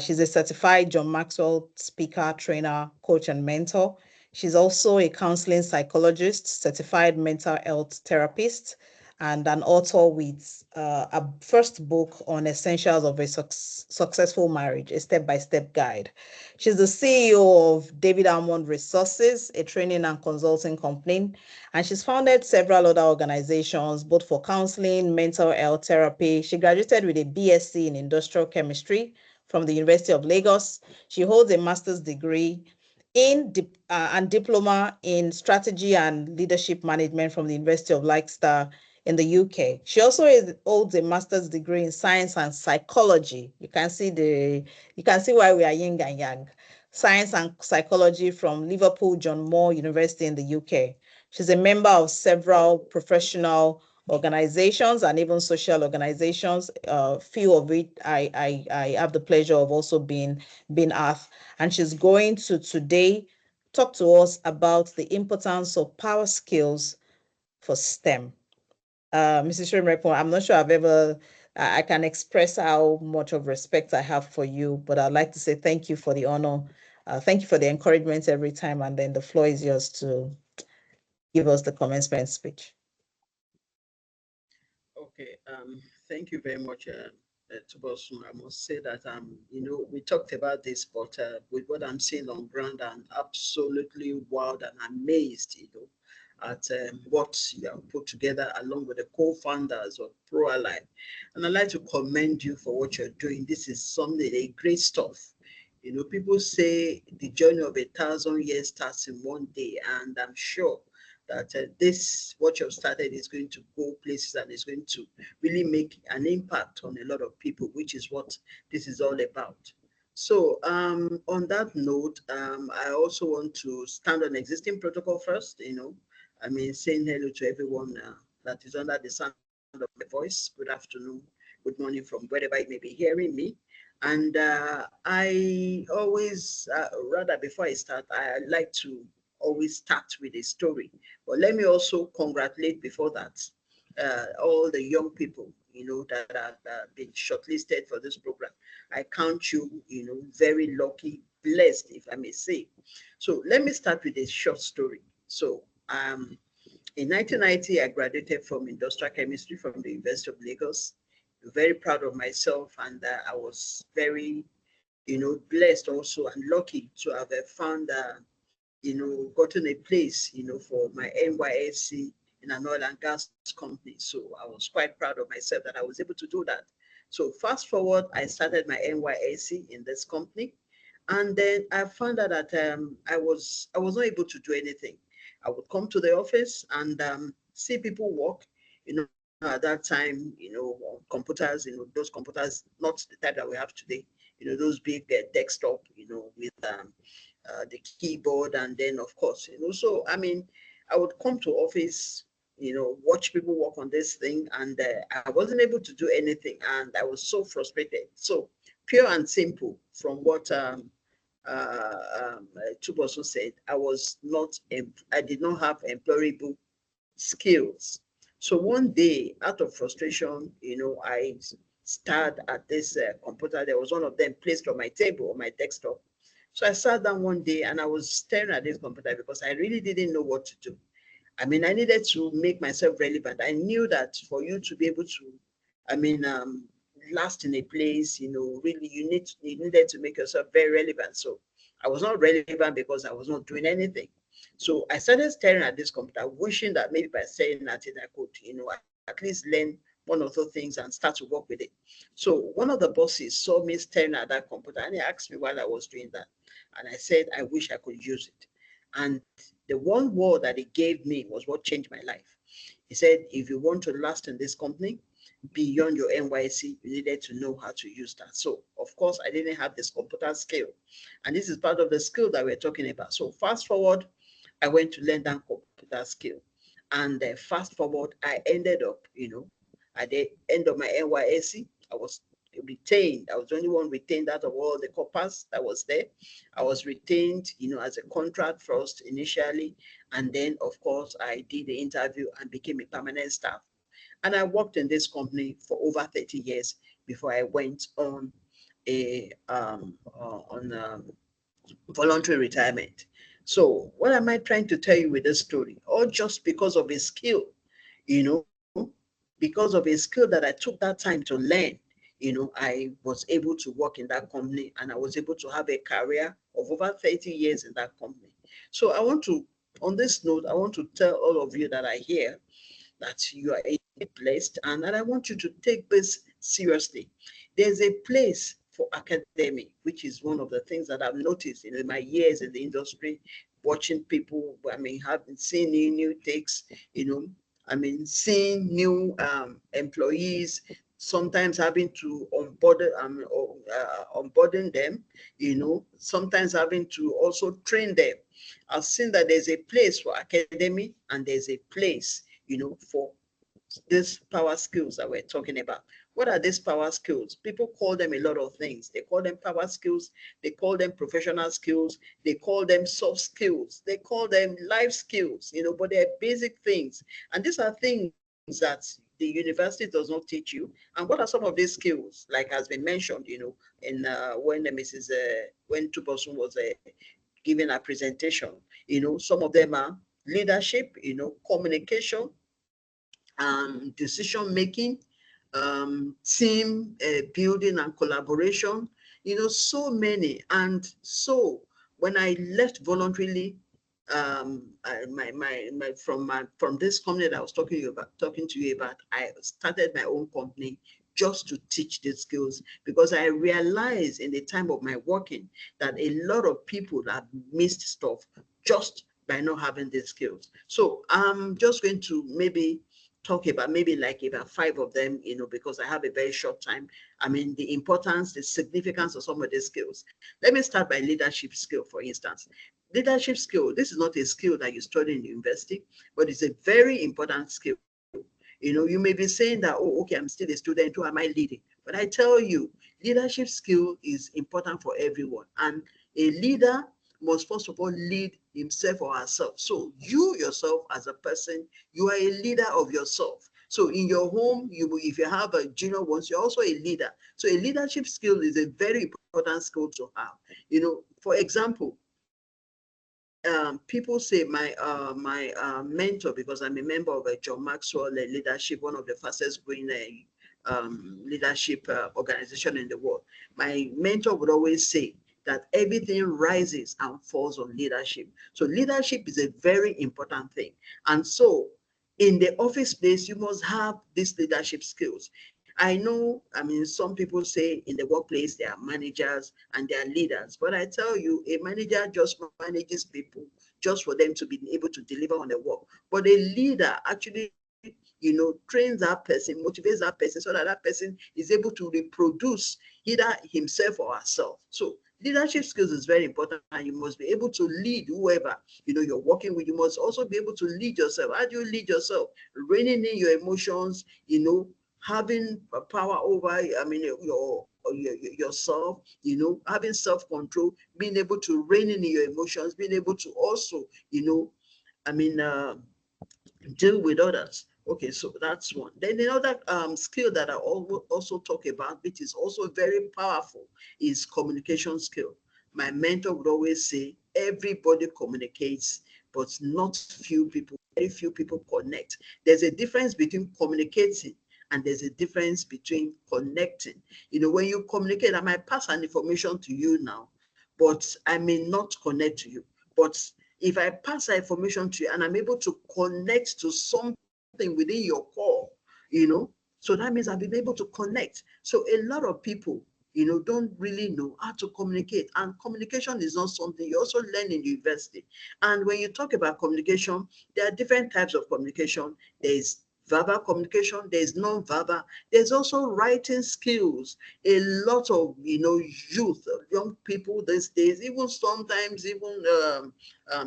Speaker 1: She's a certified John Maxwell speaker, trainer, coach, and mentor. She's also a counseling psychologist, certified mental health therapist, and an author with a first book on essentials of a successful marriage, a step-by-step guide. She's the CEO of David Almond Resources, a training and consulting company, and she's founded several other organizations, both for counseling, mental health therapy. She graduated with a BSc in industrial chemistry from the University of Lagos. She holds a master's degree and diploma in strategy and leadership management from the University of Leicester in the UK. She also holds a master's degree in science and psychology. You can see why we are yin and yang. Science and psychology from Liverpool John Moore University in the UK. She's a member of several professional organizations and even social organizations. Few of it I have the pleasure of also being at. And she's going to today talk to us about the importance of power skills for STEM. Mrs. Shoremekun, I'm not sure I can express how much of respect I have for you, but I'd like to say thank you for the honor. Thank you for the encouragement every time, and then the floor is yours to give us the commencement speech.
Speaker 4: Okay, thank you very much, Tubosun. I must say that, we talked about this, but with what I'm seeing on ground, I'm absolutely wowed and amazed, at what you have put together along with the co-founders of ProAlly. And I'd like to commend you for what you're doing. This is a great stuff. People say the journey of 1,000 years starts in one day, and I'm sure that this, what you've started, is going to go places and is going to really make an impact on a lot of people, which is what this is all about. So on that note, I also want to stand on existing protocol first, I mean, saying hello to everyone that is under the sound of my voice. Good afternoon, good morning from wherever you may be hearing me. And I always, rather before I start, I like to always start with a story. But let me also congratulate before that all the young people, that have been shortlisted for this program. I count you, very lucky, blessed, if I may say. So let me start with a short story. So in 1990, I graduated from industrial chemistry from the University of Lagos. Very proud of myself, and I was very, blessed also and lucky to have found, gotten a place, for my NYSC in an oil and gas company. So I was quite proud of myself that I was able to do that. So fast forward, I started my NYSC in this company, and then I found out that I was not able to do anything. I would come to the office and see people work, at that time, computers, those computers, not the type that we have today, those big desktop, with the keyboard, and then of course, so I mean, I would come to office, watch people work on this thing, and I wasn't able to do anything, and I was so frustrated. So pure and simple, from what Tuboso said, I did not have employable skills. So one day, out of frustration, I started at this computer. There was one of them placed on my table, on my desktop. So I sat down one day and I was staring at this computer because I really didn't know what to do. I mean, I needed to make myself relevant. I knew that for you to be able to, I mean, last in a place, really you needed to make yourself very relevant. So I was not relevant because I was not doing anything. So I started staring at this computer, wishing that maybe by staring at it, I could, at least learn one or two things and start to work with it. So one of the bosses saw me staring at that computer and he asked me why I was doing that. And I said, I wish I could use it. And the one word that he gave me was what changed my life. He said, if you want to last in this company, beyond your NYC, you needed to know how to use that. So, of course, I didn't have this computer skill. And this is part of the skill that we're talking about. So, fast forward, I went to learn that computer skill. And fast forward, I ended up, at the end of my NYSC, I was retained. I was the only one retained out of all the corpus that was there. I was retained, as a contract first initially. And then, of course, I did the interview and became a permanent staff. And I worked in this company for over 30 years before I went on a voluntary retirement. So what am I trying to tell you with this story? All just because of a skill, you know, because of a skill that I took that time to learn, I was able to work in that company and I was able to have a career of over 30 years in that company. So on this note, I want to tell all of you that are here that you are blessed and that I want you to take this seriously. There's a place for academy, which is one of the things that I've noticed in my years in the industry, watching people, having seen new takes, seeing new employees, sometimes having to onboarding them, sometimes having to also train them. I've seen that there's a place for academy and there's a place, for these power skills that we're talking about. What are these power skills? People call them a lot of things. They call them power skills. They call them professional skills. They call them soft skills. They call them life skills, but they're basic things. And these are things that the university does not teach you. And what are some of these skills? Like has been mentioned, in when when Tubosun was giving a presentation, some of them are leadership, communication, decision making, team building and collaboration, so many. And so when I left voluntarily, from this company that I was talking to you about, I started my own company just to teach these skills, because I realized in the time of my working that a lot of people have missed stuff just by not having these skills. So I'm just going to maybe talk about maybe like about 5 of them, because I have a very short time. I mean, the importance, the significance of some of these skills. Let me start by leadership skill, for instance. Leadership skill, this is not a skill that you study in university, but it's a very important skill. You may be saying that, oh, okay, I'm still a student, who am I leading? But I tell you, leadership skill is important for everyone. And a leader must first of all lead himself or herself. So you yourself as a person, you are a leader of yourself. So in your home, if you have a junior ones, you're also a leader. So a leadership skill is a very important skill to have. For example, people say my mentor, because I'm a member of a John Maxwell leadership, one of the fastest growing leadership organization in the world. My mentor would always say that everything rises and falls on leadership. So leadership is a very important thing. And so in the office place, you must have these leadership skills. I know, I mean, some people say in the workplace, they are managers and they are leaders. But I tell you, a manager just manages people just for them to be able to deliver on the work. But a leader actually, trains that person, motivates that person so that that person is able to reproduce either himself or herself. So leadership skills is very important, and you must be able to lead whoever you're working with. You must also be able to lead yourself. How do you lead yourself? Reining in your emotions, having power over, I mean, yourself, having self-control, being able to rein in your emotions, being able to also, I mean, deal with others. Okay, so that's one. Then another skill that I also talk about, which is also very powerful, is communication skill. My mentor would always say, everybody communicates, but very few people connect. There's a difference between communicating and there's a difference between connecting. When you communicate, I might pass an information to you now, but I may not connect to you. But if I pass that information to you and I'm able to connect to something within your core, so that means I've been able to connect. So a lot of people, don't really know how to communicate. And communication is not something you also learn in university. And when you talk about communication, there are different types of communication. There's verbal communication, there's non-verbal, there's also writing skills. A lot of youth, young people these days, even sometimes even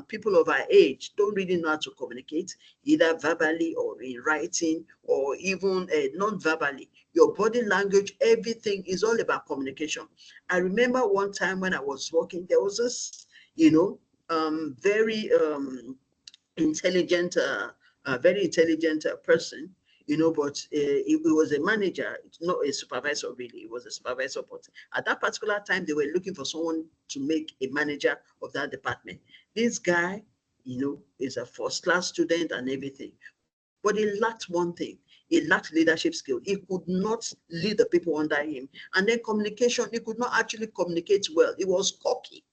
Speaker 4: people of our age, don't really know how to communicate, either verbally or in writing or even non-verbally. Your body language, everything is all about communication. I remember one time when I was working, there was this very intelligent, very intelligent person, but it was a manager, not a supervisor really. It was a supervisor, but at that particular time, they were looking for someone to make a manager of that department. This guy, is a first-class student and everything, but he lacked one thing. He lacked leadership skill. He could not lead the people under him. And then communication, he could not actually communicate well. He was cocky.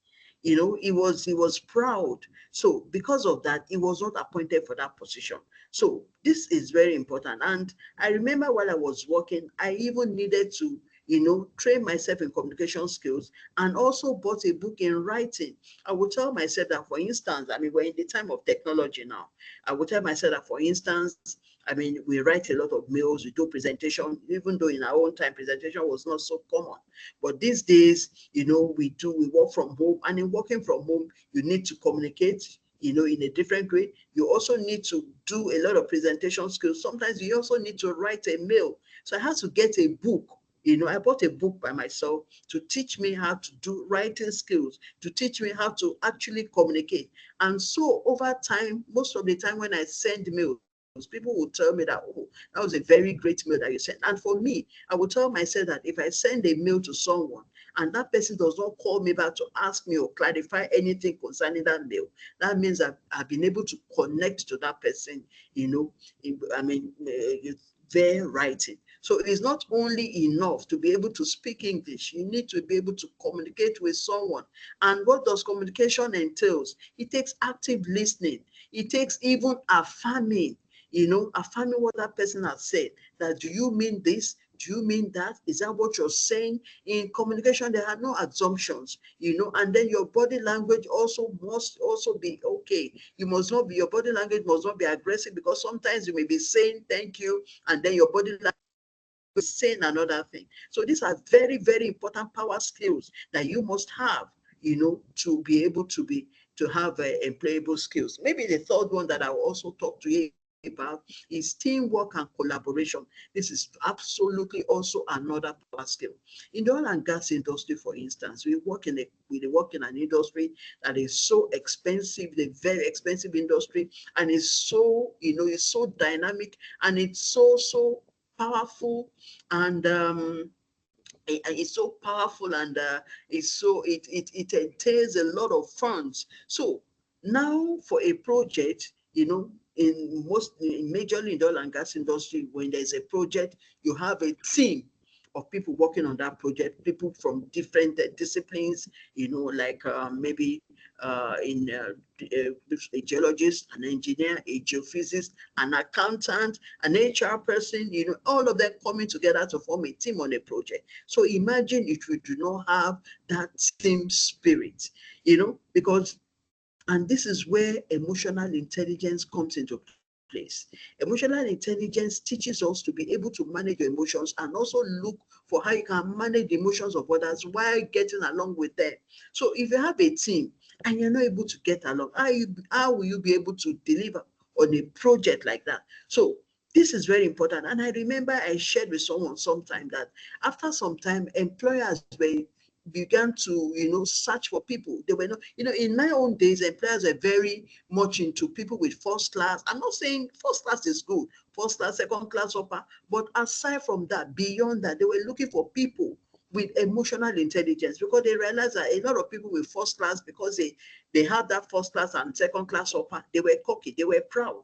Speaker 4: He was proud. So because of that, he was not appointed for that position. So this is very important. And I remember while I was working, I even needed to, train myself in communication skills, and also bought a book in writing. I would tell myself that, for instance, I mean, we're in the time of technology now. I would tell myself that, for instance, I mean, we write a lot of mails, we do presentation, even though in our own time, presentation was not so common. But these days, we work from home, and in working from home, you need to communicate, in a different way. You also need to do a lot of presentation skills. Sometimes you also need to write a mail. So I had to get a book. I bought a book by myself to teach me how to do writing skills, to teach me how to actually communicate. And so over time, most of the time when I send mails, people will tell me that, oh, that was a very great mail that you sent. And for me, I would tell myself that if I send a mail to someone and that person does not call me back to ask me or clarify anything concerning that mail, that means I've been able to connect to that person, their writing. So it's not only enough to be able to speak English, you need to be able to communicate with someone. And what does communication entails? It takes active listening. It takes even affirming, affirming what that person has said. That, do you mean this? Do you mean that? Is that what you're saying? In communication, there are no assumptions, you know, and then your body language also must also be okay. You must not be, your body language must not be aggressive, because sometimes you may be saying thank you, and then your body language is saying another thing. So these are very, very important power skills that you must have, you know, to be able to have employable skills. Maybe the third one that I will also talk to you about is teamwork and collaboration. This is absolutely also another power skill. In the oil and gas industry, for instance, we work in an industry that is so expensive, a very expensive industry, and it's so, you know, it's so dynamic, and it's so powerful, and it's so powerful, and it entails a lot of funds. So now for a project, you know, majorly in the oil and gas industry, when there's a project, you have a team of people working on that project, people from different disciplines, you know, like maybe a geologist, an engineer, a geophysicist, an accountant, an HR person, you know, all of them coming together to form a team on a project. So imagine if we do not have that team spirit, you know, because, and this is where emotional intelligence comes into place. Emotional intelligence teaches us to be able to manage your emotions, and also look for how you can manage the emotions of others while getting along with them. So if you have a team and you're not able to get along, how will you be able to deliver on a project like that? So this is very important. And I remember I shared with someone sometime that after some time, employers began to, you know, search for people. They were not, you know, in my own days, employers are very much into people with first class. I'm not saying first class is good, first class, second class, upper, but aside from that, beyond that, they were looking for people with emotional intelligence, because they realized that a lot of people with first class, because they had that first class and second class upper, they were cocky, they were proud,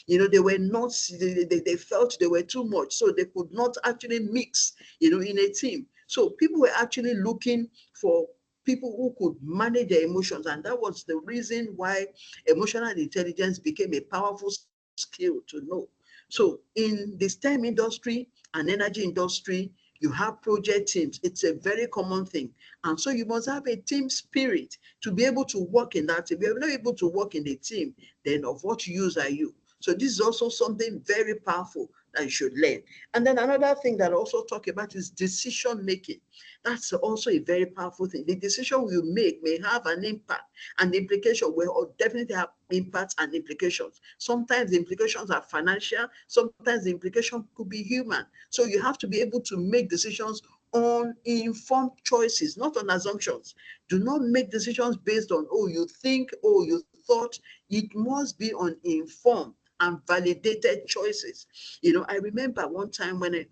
Speaker 4: you know, they were not, they felt they were too much, so they could not actually mix, you know, in a team. So people were actually looking for people who could manage their emotions, and that was the reason why emotional intelligence became a powerful skill to know. So in the STEM industry and energy industry, you have project teams. It's a very common thing. And so you must have a team spirit to be able to work in that. If you're not able to work in the team, then of what use are you? So this is also something very powerful that you should learn. And then another thing that I also talk about is decision making. That's also a very powerful thing. The decision you make may have an impact, and the implication will definitely have impacts and implications. Sometimes the implications are financial, sometimes the implication could be human. So you have to be able to make decisions on informed choices, not on assumptions. Do not make decisions based on, oh, you think, oh, you thought. It must be on informed and validated choices. You know, I remember one time when I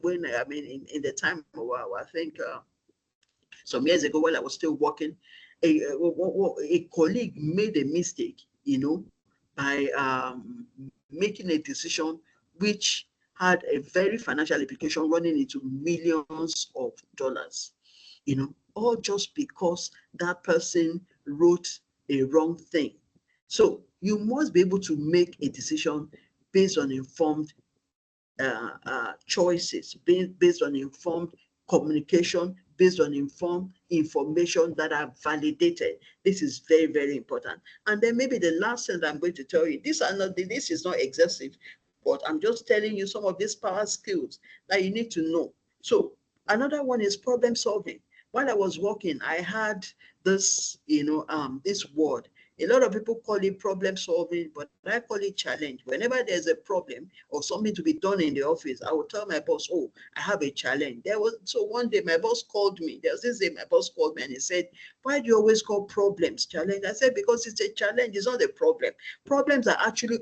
Speaker 4: mean, in the time, I think some years ago, while I was still working, a colleague made a mistake, you know, by making a decision which had a very financial implication, running into millions of dollars, you know, all just because that person wrote a wrong thing. So you must be able to make a decision based on informed choices, based on informed communication, based on informed information that are validated. This is very, very important. And then maybe the last thing that I'm going to tell you, this is not excessive, but I'm just telling you some of these power skills that you need to know. So another one is problem solving. While I was working, I had this, you know, this word. A lot of people call it problem solving, but I call it challenge. Whenever there's a problem or something to be done in the office, I will tell my boss, oh, I have a challenge. So one day my boss called me. There was this day my boss called me and he said, why do you always call problems challenge? I said, because it's a challenge, it's not a problem. Problems are actually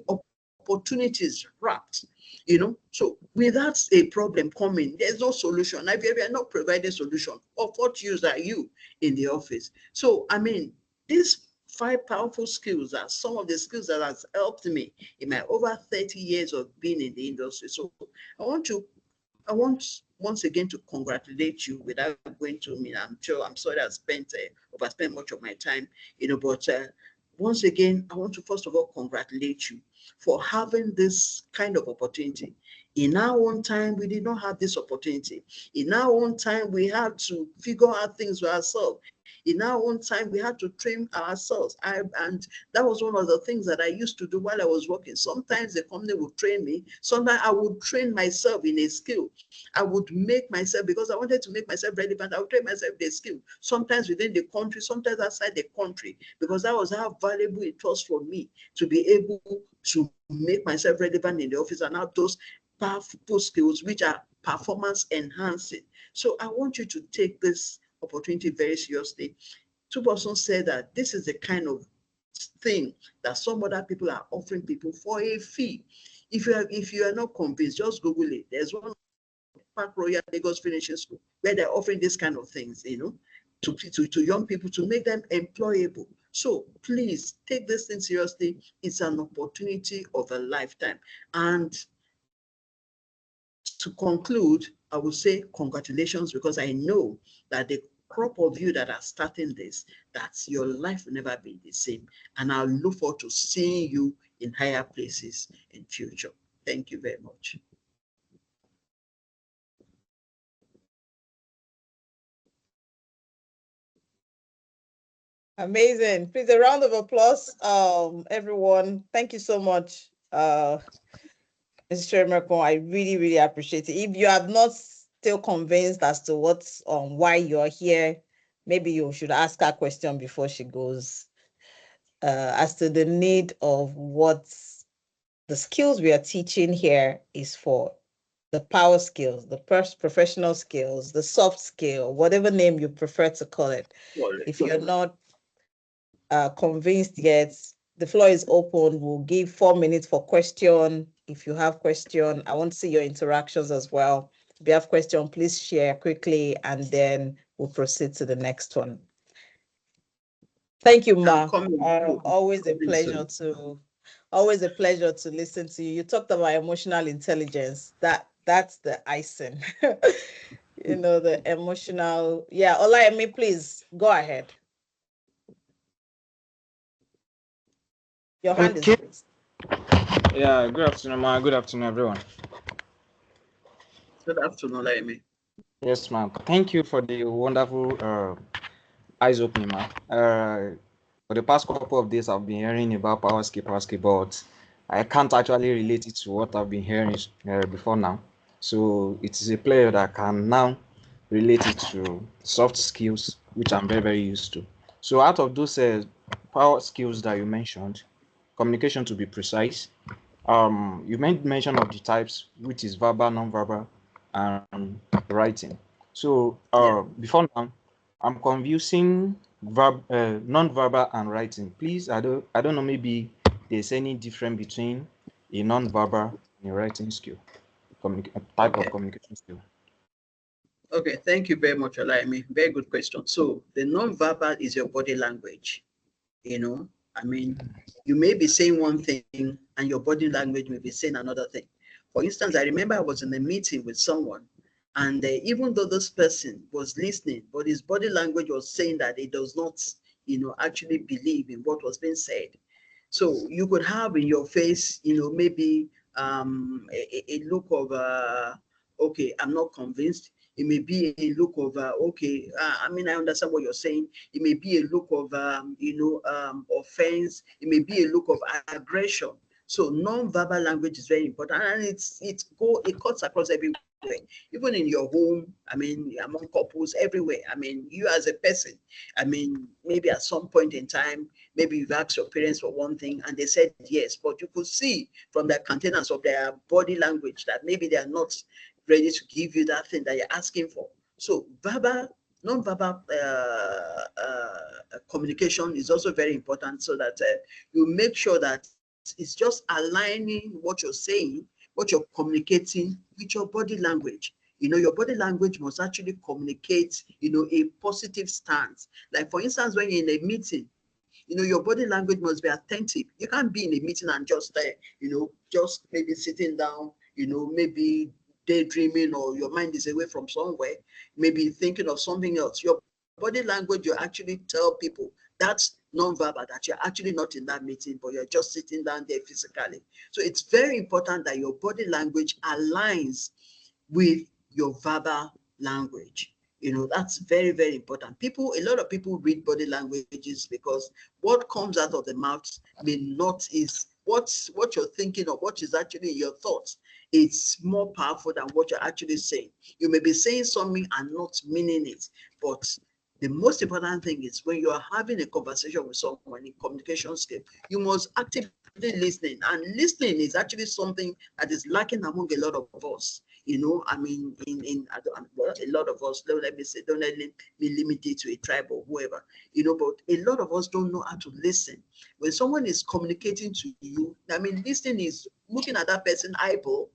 Speaker 4: opportunities wrapped. You know, so without a problem coming, there's no solution. If you are not providing solution, of what use are you in the office? So, I mean, these 5 powerful skills are some of the skills that has helped me in my over 30 years of being in the industry. So I want once again to congratulate you without going to me. I'm sorry I overspent much of my time, you know, but once again, I want to first of all congratulate you for having this kind of opportunity. In our own time, we did not have this opportunity. In our own time, we had to figure out things for ourselves. In our own time, we had to train ourselves. And that was one of the things that I used to do while I was working. Sometimes the company would train me. Sometimes I would train myself in a skill. I would make myself, because I wanted to make myself relevant, I would train myself in a skill. Sometimes within the country, sometimes outside the country, because that was how valuable it was for me to be able to make myself relevant in the office and have those powerful skills which are performance enhancing. So I want you to take this opportunity very seriously. Two persons said that this is the kind of thing that some other people are offering people for a fee. If you are not convinced, just Google it. There's one Park Royal Lagos Finishing School where they're offering this kind of things, to young people to make them employable. So please take this thing seriously. It's an opportunity of a lifetime. And to conclude, I will say congratulations, because I know that the crop of you that are starting this, that your life will never be the same. And I'll look forward to seeing you in higher places in future. Thank you very much.
Speaker 1: Amazing. Please, a round of applause, everyone. Thank you so much, Mr. Merkel. I really, really appreciate it. If you are not still convinced as to what's why you're here, maybe you should ask her question before she goes, as to the need of what the skills we are teaching here is for. The power skills, the professional skills, the soft skill, whatever name you prefer to call it. If you're not convinced yet, the floor is open. We'll give 4 minutes for question. If you have question, I want to see your interactions as well. If you have question, please share quickly, and then we'll proceed to the next one. Thank you, Ma. Always a pleasure to listen to you. You talked about emotional intelligence. That's the icing. The emotional. Yeah, Olayemi, please go ahead. Your hand is raised.
Speaker 5: Yeah, good afternoon, ma. Good afternoon, everyone.
Speaker 4: Good afternoon, Olayemi.
Speaker 5: Yes, ma'am. Thank you for the wonderful eyes opening, ma. For the past couple of days, I've been hearing about power skill, but I can't actually relate it to what I've been hearing before now. So it is a player that can now relate it to soft skills, which I'm very, very used to. So out of those power skills that you mentioned, communication to be precise, you made mention of the types, which is verbal, non-verbal, and writing. So before now, I'm confusing non-verbal and writing. Please, I don't know, maybe there's any difference between a non-verbal and a writing skill, type of communication skill.
Speaker 4: Okay, thank you very much, Olayemi. Very good question. So the non-verbal is your body language. You may be saying one thing and your body language may be saying another thing. For instance, I remember I was in a meeting with someone, and even though this person was listening, but his body language was saying that he does not, actually believe in what was being said. So you could have in your face, maybe a look of, okay, I'm not convinced. It may be a look of, okay, I understand what you're saying. It may be a look of, offense. It may be a look of aggression. So non-verbal language is very important, and it cuts across everywhere, even in your home. Among couples, everywhere. You as a person. Maybe at some point in time, maybe you've asked your parents for one thing and they said yes, but you could see from the containers of their body language that maybe they are not ready to give you that thing that you're asking for. So non-verbal communication is also very important, so that you make sure that it's just aligning what you're saying, what you're communicating with your body language. Your body language must actually communicate, a positive stance. Like, for instance, when you're in a meeting, your body language must be attentive. You can't be in a meeting and just just maybe sitting down, maybe daydreaming, or your mind is away from somewhere, maybe thinking of something else. Your body language, you actually tell people that's non-verbal, that you're actually not in that meeting, but you're just sitting down there physically. So it's very important that your body language aligns with your verbal language. That's very, very important. A lot of people read body languages because what comes out of the mouth may not is what you're thinking of, what is actually your thoughts. It's more powerful than what you're actually saying. You may be saying something and not meaning it, but the most important thing is when you are having a conversation with someone in communication skill, you must actively listening. And listening is actually something that is lacking among a lot of us. I mean, a lot of us, let me say, don't let me limit it to a tribe or whoever, but a lot of us don't know how to listen. When someone is communicating to you, I mean, listening is looking at that person eyeball,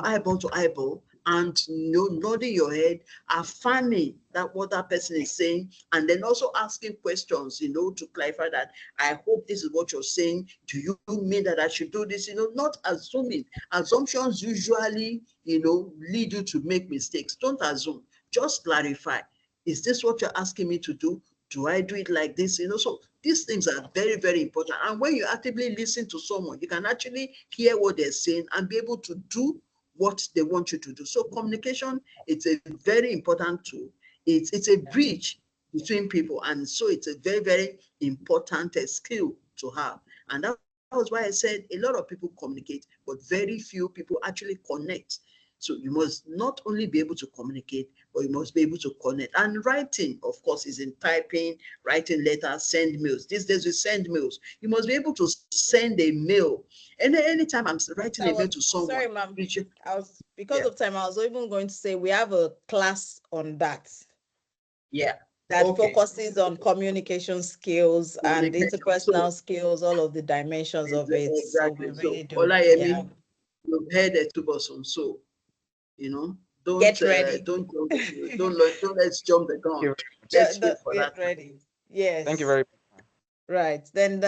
Speaker 4: eyeball to eyeball, and nodding your head, affirming that what that person is saying, and then also asking questions, to clarify that. I hope this is what you're saying. Do you mean that I should do this? Not assuming. Assumptions usually, lead you to make mistakes. Don't assume. Just clarify. Is this what you're asking me to do? Do I do it like this? So these things are very, very important. And when you actively listen to someone, you can actually hear what they're saying and be able to do what they want you to do. So communication, it's a very important tool. It's a bridge between people, and so it's a very, very important skill to have. And that was why I said a lot of people communicate, but very few people actually connect. So you must not only be able to communicate, but you must be able to connect. And writing, of course, is in typing, writing letters, send mails. These days we send mails. You must be able to send a mail. And anytime I'm writing a mail to someone.
Speaker 1: Sorry, ma'am. Because of time, I was even going to say we have a class on that.
Speaker 4: Yeah.
Speaker 1: That focuses on communication skills and interpersonal skills, all of the dimensions of it.
Speaker 4: Exactly.
Speaker 1: So we really do.
Speaker 4: You've heard it to us on, so don't
Speaker 1: get ready.
Speaker 4: Don't let's jump the gun. Let's wait for
Speaker 1: get
Speaker 4: that.
Speaker 1: Ready. Yes.
Speaker 5: Thank you very much.
Speaker 1: Right. Then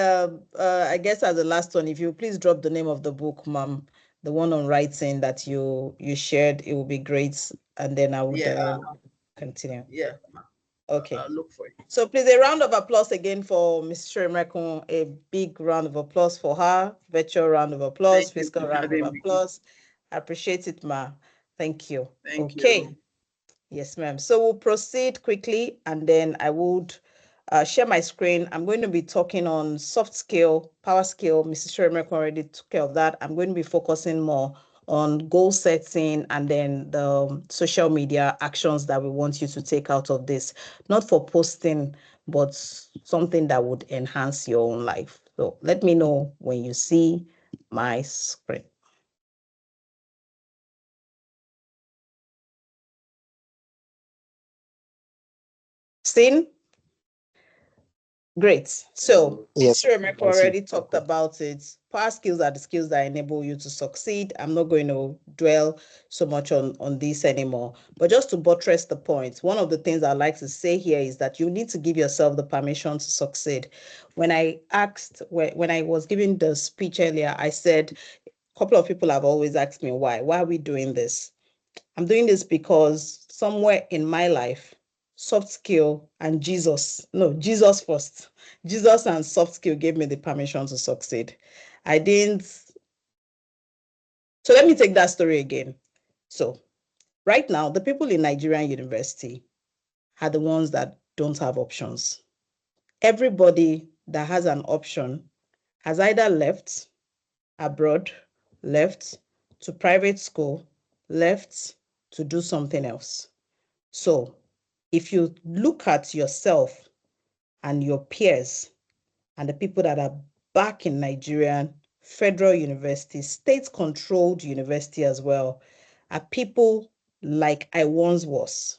Speaker 1: I guess as the last one, if you please drop the name of the book, ma'am, the one on writing that you shared, it would be great. And then I would continue.
Speaker 4: Yeah.
Speaker 1: Okay.
Speaker 4: I'll look for it.
Speaker 1: So please, a round of applause again for Ms. Shiremekun. A big round of applause for her. Virtual round of applause. Physical round of applause. I appreciate it, ma. Thank you.
Speaker 4: Thank you.
Speaker 1: Yes, ma'am. So we'll proceed quickly, and then I would share my screen. I'm going to be talking on soft skill, power skill. Mrs. Shiremekun already took care of that. I'm going to be focusing more on goal setting and then the social media actions that we want you to take out of this, not for posting, but something that would enhance your own life. So let me know when you see my screen. Seen? Great. So,
Speaker 5: yes,
Speaker 1: Mr. already talked about it. Power skills are the skills that enable you to succeed. I'm not going to dwell so much on this anymore. But just to buttress the point, one of the things I like to say here is that you need to give yourself the permission to succeed. When I was giving the speech earlier, I said, a couple of people have always asked me why. Why are we doing this? I'm doing this because somewhere in my life, soft skill and Jesus first. Jesus and soft skill gave me the permission to succeed. I didn't. So let me take that story again. So right now, the people in Nigerian university are the ones that don't have options. Everybody that has an option has either left abroad, left to private school, left to do something else. So if you look at yourself and your peers and the people that are back in Nigerian federal university, state-controlled university as well, are people like I once was.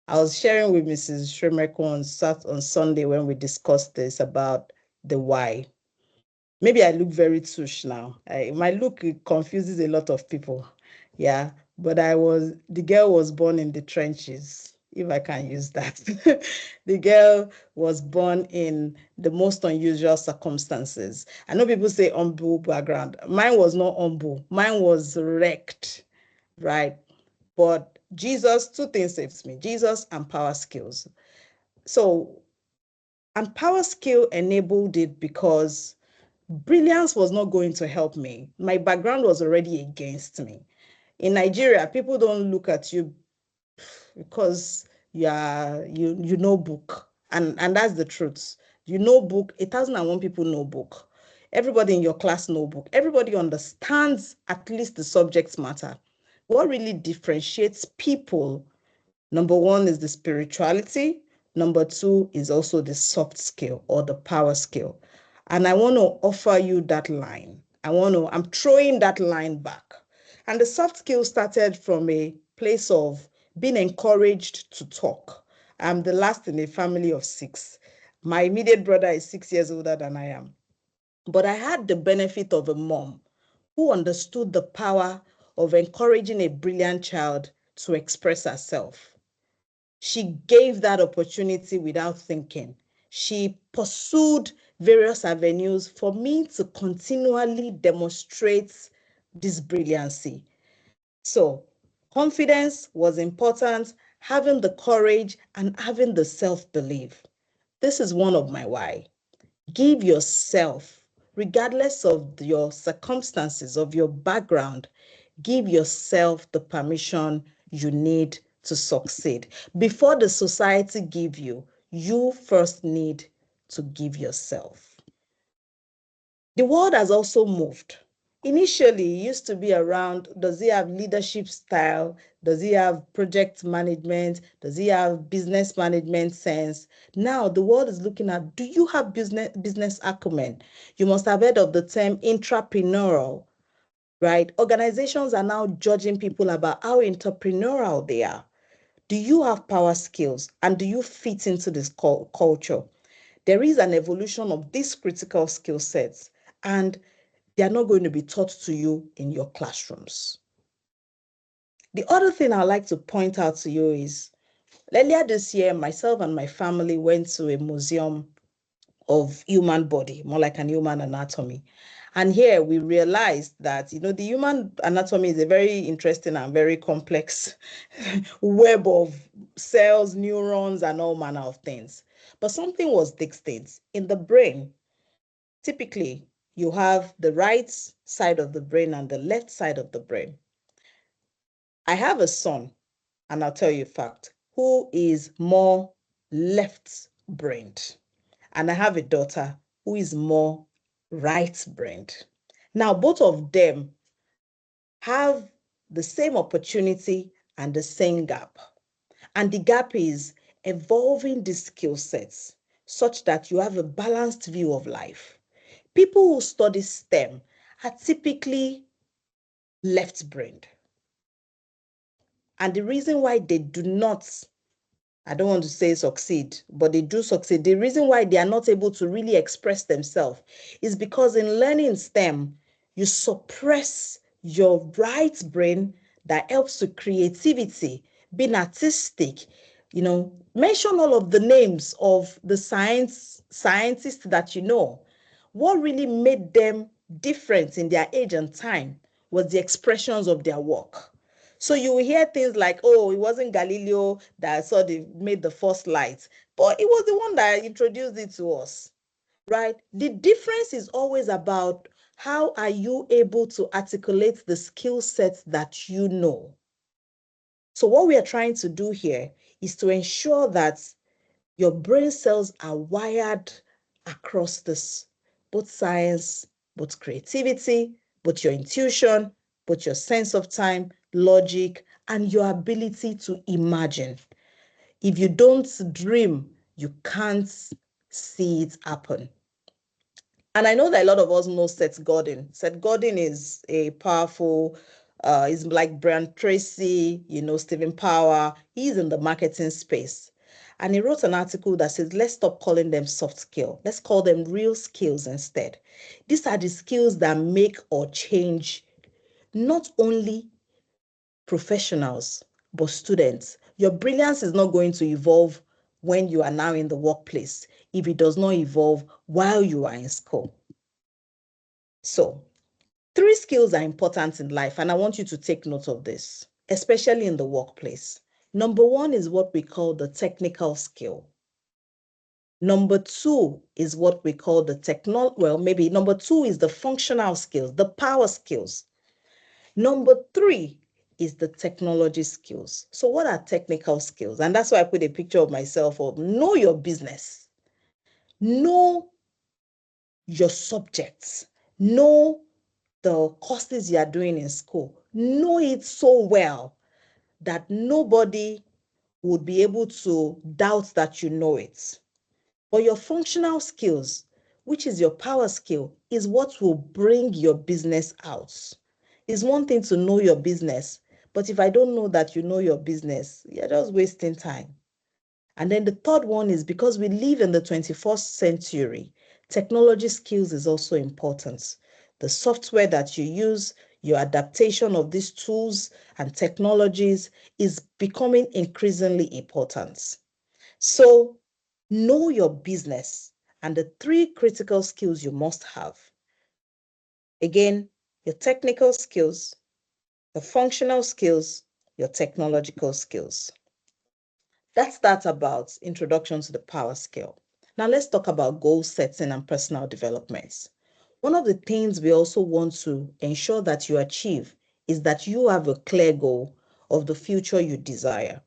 Speaker 1: I was sharing with Mrs. Shiremekun on Sunday when we discussed this about the why. Maybe I look very tush now. My look confuses a lot of people. Yeah, but the girl was born in the trenches, if I can use that. The girl was born in the most unusual circumstances. I know people say humble background. Mine was not humble. Mine was wrecked, right? But Jesus, two things saved me, Jesus and power skills. So And power skill enabled it because brilliance was not going to help me. My background was already against me. In Nigeria, people don't look at you because you know book. And that's the truth. You know book. 1,001 people know book. Everybody in your class know book. Everybody understands at least the subject matter. What really differentiates people, number one, is the spirituality. Number two is also the soft skill or the power skill. And I want to offer you that line. I'm throwing that line back. And the soft skill started from a place of being encouraged to talk. I'm the last in a family of 6. My immediate brother is 6 years older than I am. But I had the benefit of a mom who understood the power of encouraging a brilliant child to express herself. She gave that opportunity without thinking. She pursued various avenues for me to continually demonstrate this brilliancy. So, confidence was important, having the courage and having the self-belief. This is one of my why. Give yourself, regardless of your circumstances, of your background, give yourself the permission you need to succeed. Before the society give you, you first need to give yourself. The world has also moved. Initially, it used to be around, does he have leadership style? Does he have project management? Does he have business management sense? Now, the world is looking at, do you have business acumen? You must have heard of the term intrapreneurial, right? Organizations are now judging people about how entrepreneurial they are. Do you have power skills? And do you fit into this culture? There is an evolution of these critical skill sets, and they are not going to be taught to you in your classrooms. The other thing I'd like to point out to you is, earlier this year, myself and my family went to a museum of human body, more like an human anatomy. And here we realized that, the human anatomy is a very interesting and very complex web of cells, neurons, and all manner of things. But something was distinct. In the brain, typically, you have the right side of the brain and the left side of the brain. I have a son, and I'll tell you a fact, who is more left-brained. And I have a daughter who is more right-brained. Now, both of them have the same opportunity and the same gap. And the gap is evolving the skill sets such that you have a balanced view of life. People who study STEM are typically left-brained. And the reason why they do not, I don't want to say succeed, but they do succeed. The reason why they are not able to really express themselves is because in learning STEM, you suppress your right brain that helps with creativity, being artistic. Mention all of the names of the scientists that you know. What really made them different in their age and time was the expressions of their work. So you will hear things like, oh, it wasn't Galileo that made the first light, but it was the one that introduced it to us, right? The difference is always about how are you able to articulate the skill sets that you know. So what we are trying to do here is to ensure that your brain cells are wired across this, both science, both creativity, both your intuition, both your sense of time, logic, and your ability to imagine. If you don't dream, you can't see it happen. And I know that a lot of us know Seth Godin. Seth Godin is a powerful, he's like Brian Tracy, Stephen Power. He's in the marketing space. And he wrote an article that says, let's stop calling them soft skills. Let's call them real skills instead. These are the skills that make or change not only professionals, but students. Your brilliance is not going to evolve when you are now in the workplace if it does not evolve while you are in school. So, 3 skills are important in life, and I want you to take note of this, especially in the workplace. Number 1 is what we call the technical skill. Number 2 is what we call the maybe number 2 is the functional skills, the power skills. Number 3 is the technology skills. So what are technical skills? And that's why I put a picture of myself of know your business, know your subjects, know the courses you are doing in school, know it so well that nobody would be able to doubt that you know it. But your functional skills, which is your power skill, is what will bring your business out. It's one thing to know your business, but if I don't know that you know your business, you're just wasting time. And then the third one is because we live in the 21st century, technology skills is also important. The software that you use, your adaptation of these tools and technologies is becoming increasingly important. So know your business and the 3 critical skills you must have. Again, your technical skills, the functional skills, your technological skills. That's that about introduction to the power skill. Now let's talk about goal setting and personal development. One of the things we also want to ensure that you achieve is that you have a clear goal of the future you desire.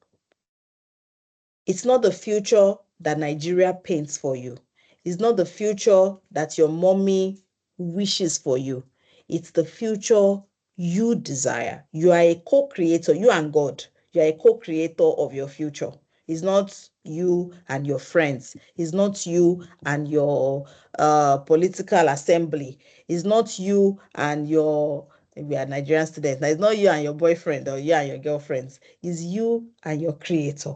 Speaker 1: It's not the future that Nigeria paints for you. It's not the future that your mommy wishes for you. It's the future you desire. You are a co-creator, you and God. You are a co-creator of your future. It's not you and your friends. It's not you and your political assembly. It's not you and your, we are Nigerian students. It's not you and your boyfriend or you and your girlfriends. It's you and your creator.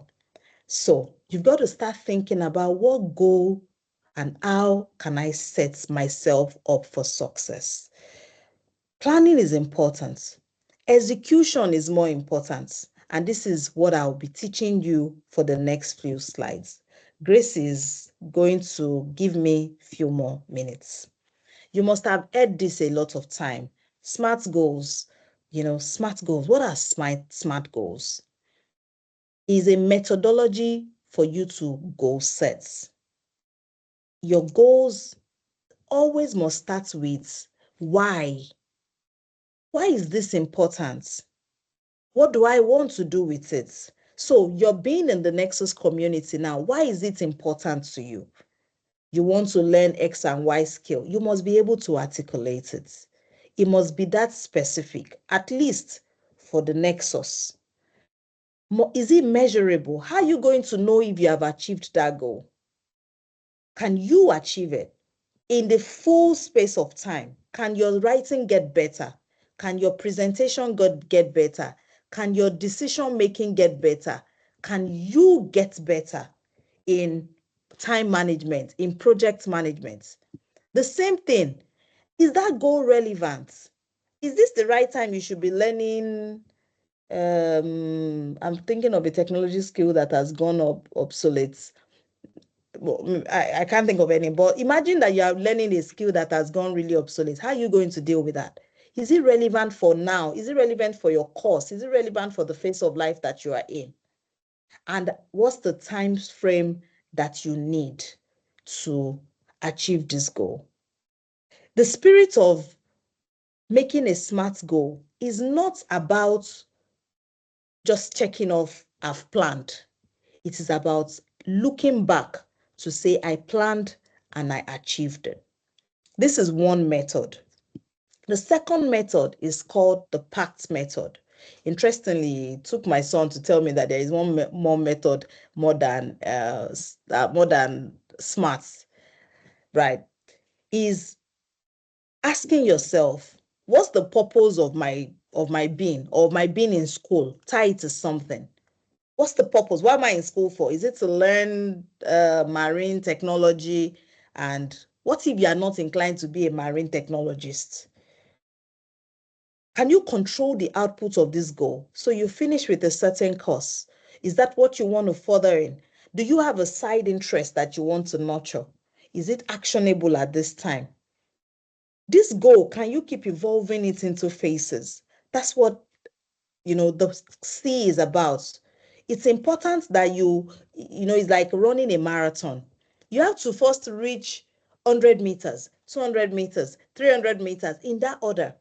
Speaker 1: So you've got to start thinking about what goal and how can I set myself up for success. Planning is important. Execution is more important. And this is what I'll be teaching you for the next few slides. Grace is going to give me a few more minutes. You must have heard this a lot of time. Smart goals, smart goals. What are smart goals? Is a methodology for you to goal set. Your goals always must start with why. Why is this important? What do I want to do with it? So you're being in the Nexus community now. Why is it important to you? You want to learn X and Y skill. You must be able to articulate it. It must be that specific, at least for the Nexus. Is it measurable? How are you going to know if you have achieved that goal? Can you achieve it in the full space of time? Can your writing get better? Can your presentation get better? Can your decision making get better? Can you get better in time management, in project management? The same thing. Is that goal relevant? Is this the right time you should be learning? I'm thinking of a technology skill that has gone obsolete. Well, I can't think of any, but imagine that you are learning a skill that has gone really obsolete. How are you going to deal with that? Is it relevant for now? Is it relevant for your course? Is it relevant for the phase of life that you are in? And what's the time frame that you need to achieve this goal? The spirit of making a smart goal is not about just checking off, I've planned. It is about looking back to say, I planned and I achieved it. This is one method. The second method is called the PACT method. Interestingly, it took my son to tell me that there is one more method more than SMART, right? Is asking yourself, what's the purpose of my being, or my being in school? Tie it to something. What's the purpose? What am I in school for? Is it to learn marine technology? And what if you are not inclined to be a marine technologist? Can you control the output of this goal? So you finish with a certain course. Is that what you want to further in? Do you have a side interest that you want to nurture? Is it actionable at this time? This goal, can you keep evolving it into phases? That's what the C is about. It's important that it's like running a marathon. You have to first reach 100 meters, 200 meters, 300 meters in that order.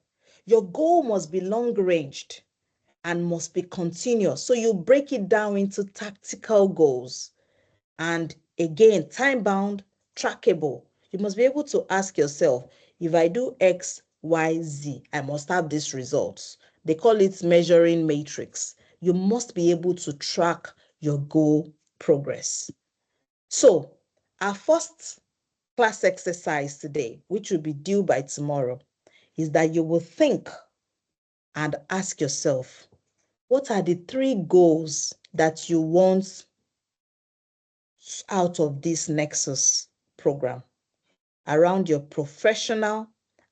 Speaker 1: Your goal must be long-ranged and must be continuous. So you break it down into tactical goals. And again, time-bound, trackable. You must be able to ask yourself, if I do X, Y, Z, I must have these results. They call it measuring matrix. You must be able to track your goal progress. So our first class exercise today, which will be due by tomorrow, is that you will think and ask yourself, what are the 3 goals that you want out of this Nexus program around your professional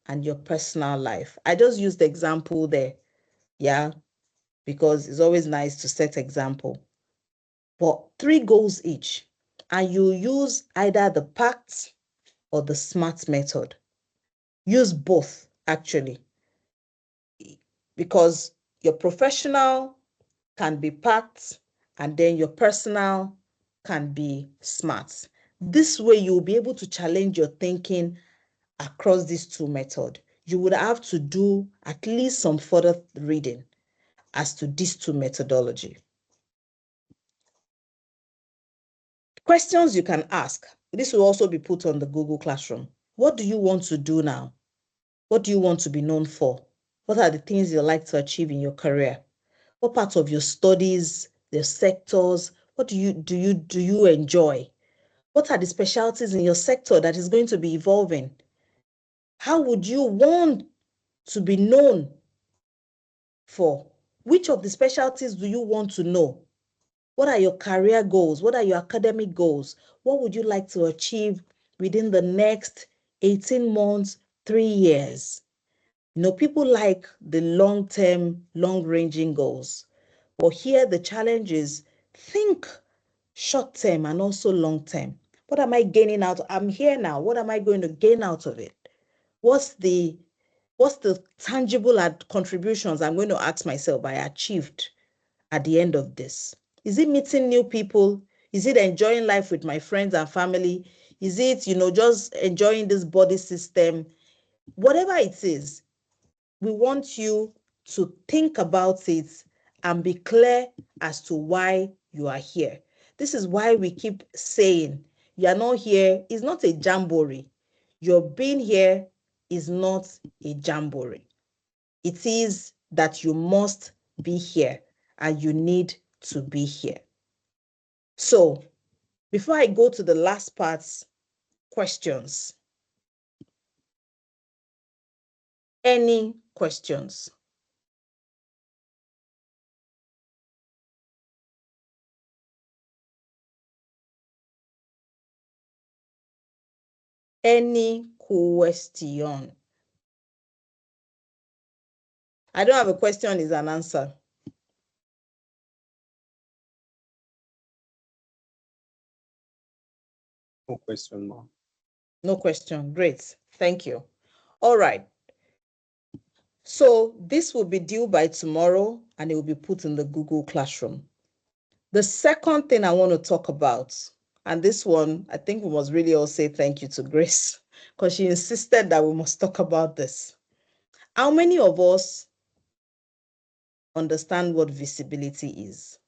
Speaker 1: and your personal life? I just used the example there, yeah, because it's always nice to set example. But 3 goals each, and you use either the PACT or the SMART method. Use both, actually, because your professional can be PACT and then your personal can be SMART. This way, you'll be able to challenge your thinking across these 2 methods. You would have to do at least some further reading as to these 2 methodology. Questions you can ask. This will also be put on the Google Classroom. What do you want to do now? What do you want to be known for? What are the things you'd like to achieve in your career? What parts of your studies, the sectors, what do you enjoy? What are the specialties in your sector that is going to be evolving? How would you want to be known for? Which of the specialties do you want to know? What are your career goals? What are your academic goals? What would you like to achieve within the next 18 months, 3 years? People like the long-term, long-ranging goals. But here the challenge is think short-term and also long-term. What am I gaining out? I'm here now. What am I going to gain out of it? What's the tangible contributions I'm going to ask myself I achieved at the end of this? Is it meeting new people? Is it enjoying life with my friends and family? Is it, just enjoying this body system? Whatever it is, we want you to think about it and be clear as to why you are here. This is why we keep saying you are not here. It's not a jamboree. Your being here is not a jamboree. It is that you must be here and you need to be here. So before I go to the last parts, questions. Any questions? Any question? I don't have a question, is an answer.
Speaker 7: No question, ma'am.
Speaker 1: No question. Great. Thank you. All right. So this will be due by tomorrow and it will be put in the Google Classroom. The second thing I want to talk about, and this one, I think we must really all say thank you to Grace because she insisted that we must talk about this. How many of us understand what visibility is?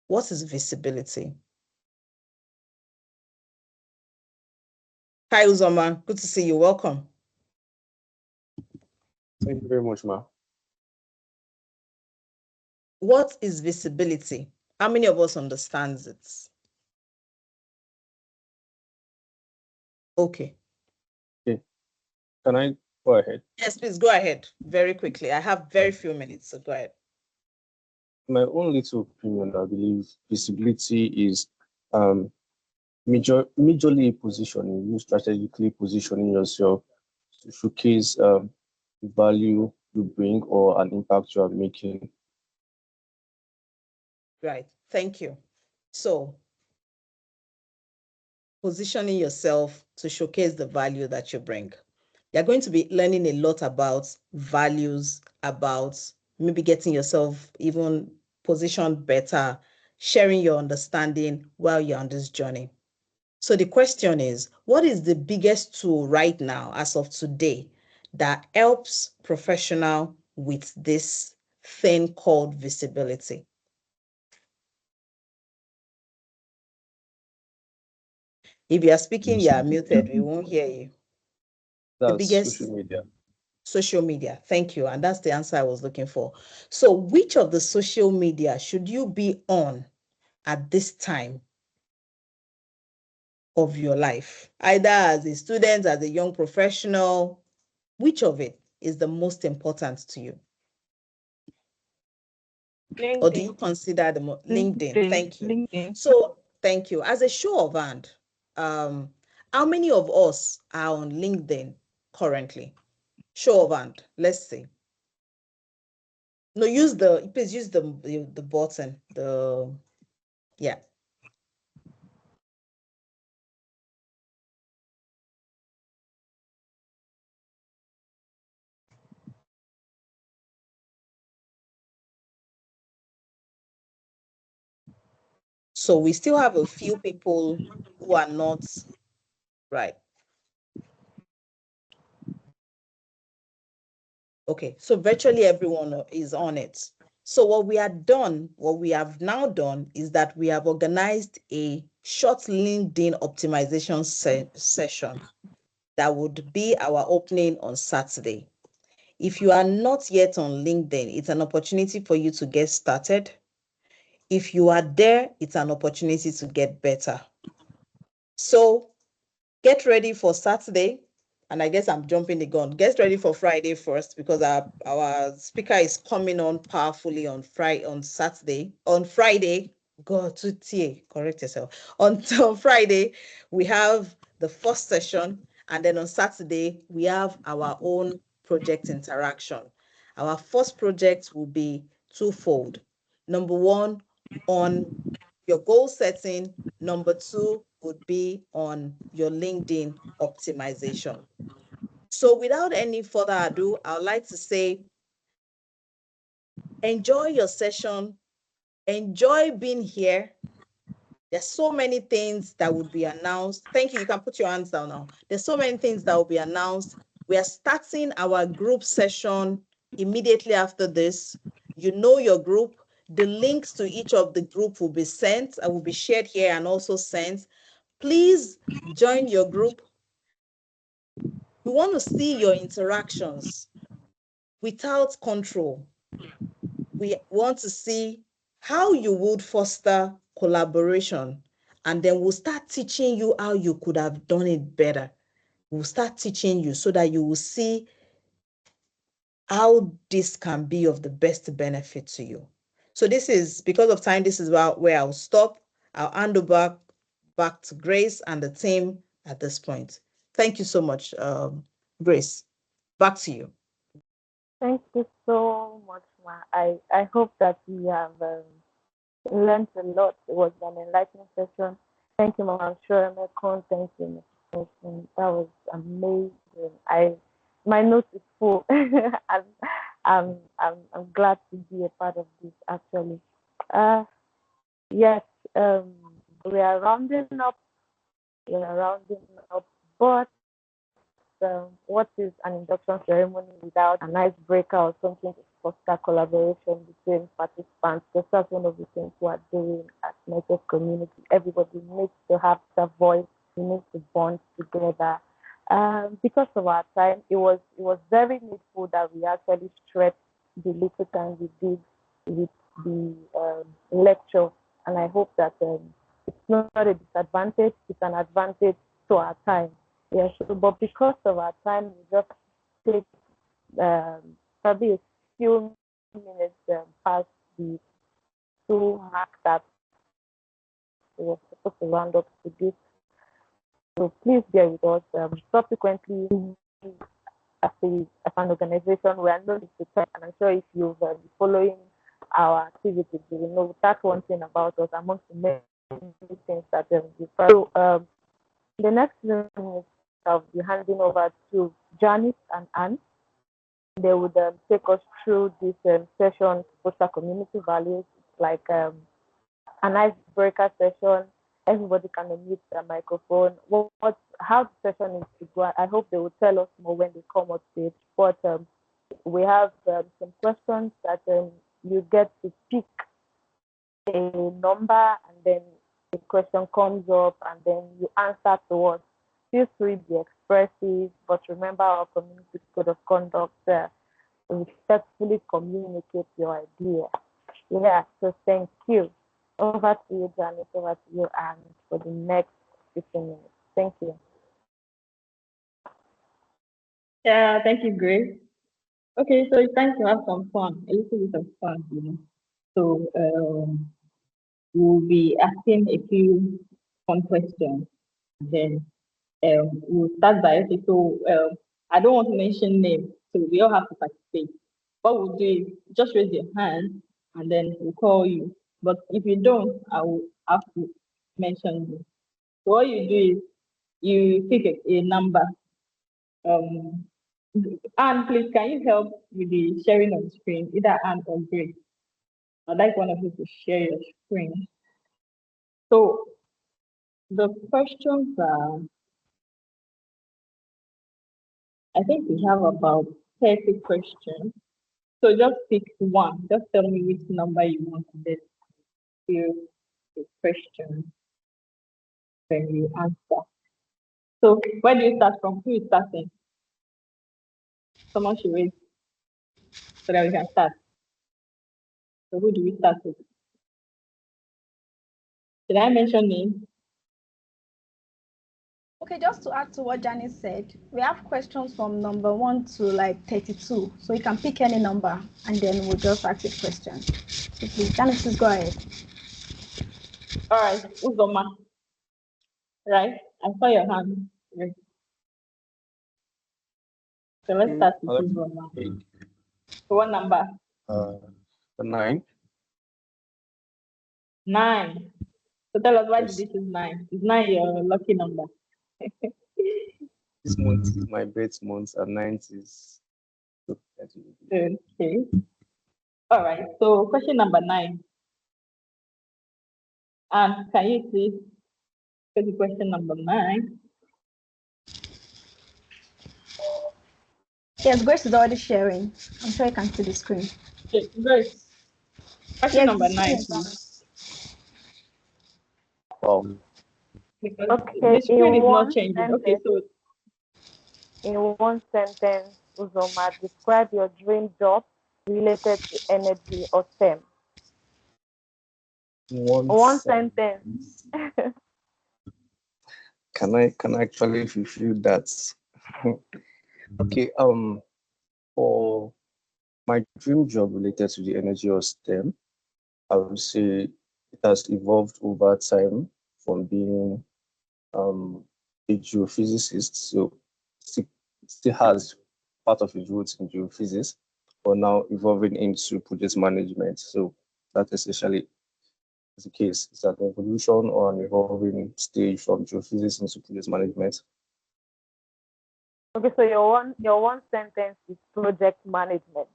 Speaker 1: What is visibility? Hi, Uzoma. Good to see you. Welcome.
Speaker 7: Thank you very much, ma'am.
Speaker 1: What is visibility? How many of us understands it? Okay.
Speaker 7: Okay. Can I go ahead?
Speaker 1: Yes, please go ahead very quickly. I have very few minutes, so go ahead.
Speaker 7: My own little opinion, I believe visibility is majorly positioning, you strategically positioning yourself to showcase the value you bring or an impact you are making.
Speaker 1: Right. Thank you. So, positioning yourself to showcase the value that you bring. You're going to be learning a lot about values, about maybe getting yourself even positioned better, sharing your understanding while you're on this journey. So the question is, what is the biggest tool right now, as of today, that helps professional with this thing called visibility? If you are speaking, you are muted. We won't hear you. The
Speaker 7: That's
Speaker 1: biggest
Speaker 7: social media.
Speaker 1: social media. Thank you. And that's the answer I was looking for. So which of the social media should you be on at this time of your life? Either as a student, as a young professional, which of it is the most important to you? Or do you consider the LinkedIn? Thank you.
Speaker 3: LinkedIn.
Speaker 1: So thank you. As a show of hand, how many of us are on LinkedIn currently? Show of hand. Let's see. No, please use the button. Yeah. So we still have a few people who are not right. Okay, so virtually everyone is on it. So what we have now done is that we have organized a short LinkedIn optimization session that would be our opening on Saturday. If you are not yet on LinkedIn, it's an opportunity for you to get started. If you are there, it's an opportunity to get better. So get ready for Saturday. And I guess I'm jumping the gun. Get ready for Friday first, because our speaker is coming on powerfully on Saturday. On Friday, God, to correct yourself. On Friday, we have the first session, and then on Saturday, we have our own project interaction. Our first project will be twofold. Number one, on your goal setting. Number two would be on your LinkedIn optimization. So without any further ado, I would like to say, enjoy your session, enjoy being here. There's so many things that would be announced. Thank you. You can put your hands down now. There's so many things that will be announced. We are starting our group session immediately after this. You know your group. The links to each of the group will be sent. I will be shared here and also sent. Please join your group. We want to see your interactions without control. We want to see how you would foster collaboration, and then we'll start teaching you how you could have done it better. We'll start teaching you so that you will see how this can be of the best benefit to you. So this is, because of time, this is where I'll stop. I'll hand over back to Grace and the team at this point. Thank you so much, Grace. Back to you.
Speaker 2: Thank you so much, Ma. I hope that we have learned a lot. It was an enlightening session. Thank you, Ma. I'm sure Mekon. Thank you, Mr. That was amazing. My notes is full. I'm glad to be a part of this actually. Yes, we are rounding up. We are rounding up, but what is an induction ceremony without an icebreaker or something to foster collaboration between participants? Because that's one of the things we are doing at Nexus community. Everybody needs to have a voice. We need to bond together. Because of our time, it was very needful that we actually stretched the little time we did with the lecture, and I hope that it's not a disadvantage; it's an advantage to our time. Yes, but because of our time, we just take probably a few minutes past the 2 mark that we were supposed to round up to this. So please bear with us. Subsequently, as an organization, we are known to tech, and I'm sure if you've been following our activities, you will know that's one thing about us amongst the many things that we do. So the next thing is I'll be handing over to Janice and Anne. They would take us through this session, foster community values, like an icebreaker session, everybody can unmute their microphone. How the session is to go. I hope they will tell us more when they come on stage. But we have some questions that you get to pick a number, and then the question comes up, and then you answer to us. Feel free to be expressive, but remember our community code of conduct. Respectfully communicate your idea. Yeah, so thank you. Over to you, Janet. Over to you, Anne, for the next 15 minutes. Thank you.
Speaker 3: Yeah, thank you, Grace. Okay, so it's time to have some fun, a little bit of fun, you know. So we'll be asking a few fun questions. Then we'll start by, okay, so I don't want to mention names, so we all have to participate. What we'll do is just raise your hand and then we'll call you. But if you don't, I will have to mention you. So what you do is you pick a number. Anne, please, can you help with the sharing of the screen, either Anne or Grace? I'd like one of you to share your screen. So the questions are, I think we have about 30 questions. So just pick one. Just tell me which number you want to get to the question when you answer. So where do you start from? Who is starting? Someone should wait so that we can start. So who do we start with? Did I mention names?
Speaker 6: Okay, just to add to what Janice said, we have questions from number 1 to like 32. So you can pick any number and then we'll just ask a question. So please, Janice, please go ahead.
Speaker 3: All right, Uzoma. Right? I saw your hand. Right. So let's start with Uzoma. So what number?
Speaker 7: 9.
Speaker 3: 9. So tell us why
Speaker 7: Yes.
Speaker 3: this is 9. Is 9 your lucky number?
Speaker 7: This month is my birth month, and 9 is.
Speaker 3: Okay. All right. So question number 9. And can you please go to question number 9?
Speaker 6: Yes, Grace is already sharing. I'm sure you can see the screen.
Speaker 3: Okay, Grace. Question
Speaker 6: Yes,
Speaker 3: number
Speaker 6: the
Speaker 3: 9,
Speaker 6: screen is
Speaker 3: please. Because
Speaker 2: Okay,
Speaker 3: the screen is not
Speaker 2: one
Speaker 3: changing. Okay,
Speaker 2: sentence,
Speaker 3: so
Speaker 2: in one sentence, Uzoma, describe your dream job related to energy or STEM. One sentence.
Speaker 7: Can I actually fulfill that? Okay. For my dream job related to the energy or STEM, I would say it has evolved over time from being a geophysicist, so still has part of its roots in geophysics, but now evolving into project management. So that essentially is the case. It's an evolution or an evolving stage from geophysics into project management.
Speaker 2: Okay, so your one sentence is project management.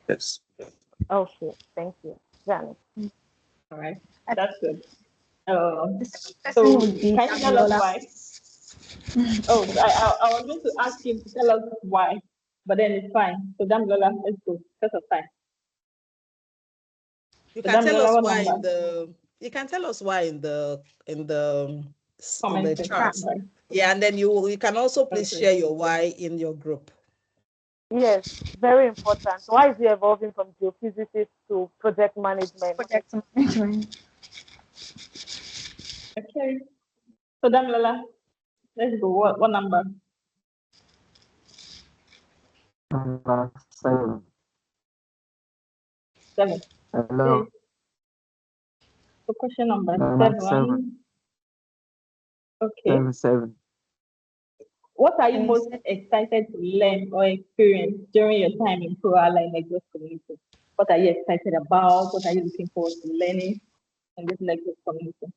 Speaker 7: Yes.
Speaker 2: Okay, thank you, Janet.
Speaker 3: all right, that's good.
Speaker 6: This
Speaker 3: So
Speaker 6: person would be
Speaker 3: can you tell us
Speaker 6: Damilola.
Speaker 3: why? Oh, I was going to ask him to tell us why, but then it's fine. So Damilola, let's go. Because of time.
Speaker 1: You
Speaker 3: So
Speaker 1: can tell
Speaker 3: Damilola,
Speaker 1: us
Speaker 3: what
Speaker 1: why
Speaker 3: number?
Speaker 1: in the you can tell us why in the
Speaker 3: Comment section,
Speaker 1: chart.
Speaker 3: right?
Speaker 1: Yeah, and then you can also please
Speaker 3: Okay.
Speaker 1: share your why in your group.
Speaker 2: Yes, very important. Why is it evolving from geophysicists to project management?
Speaker 6: Project management.
Speaker 3: Okay. So Damilola, let's go. What number?
Speaker 8: Number 7.
Speaker 3: 7.
Speaker 8: Hello.
Speaker 3: Okay. So question number
Speaker 8: Number
Speaker 3: 7.
Speaker 8: 7.
Speaker 3: Okay.
Speaker 8: 7.
Speaker 3: What are you most excited to learn or experience during your time in Pro-Ally Nexus community? What are you excited about? What are you looking forward to learning in this Nexus community?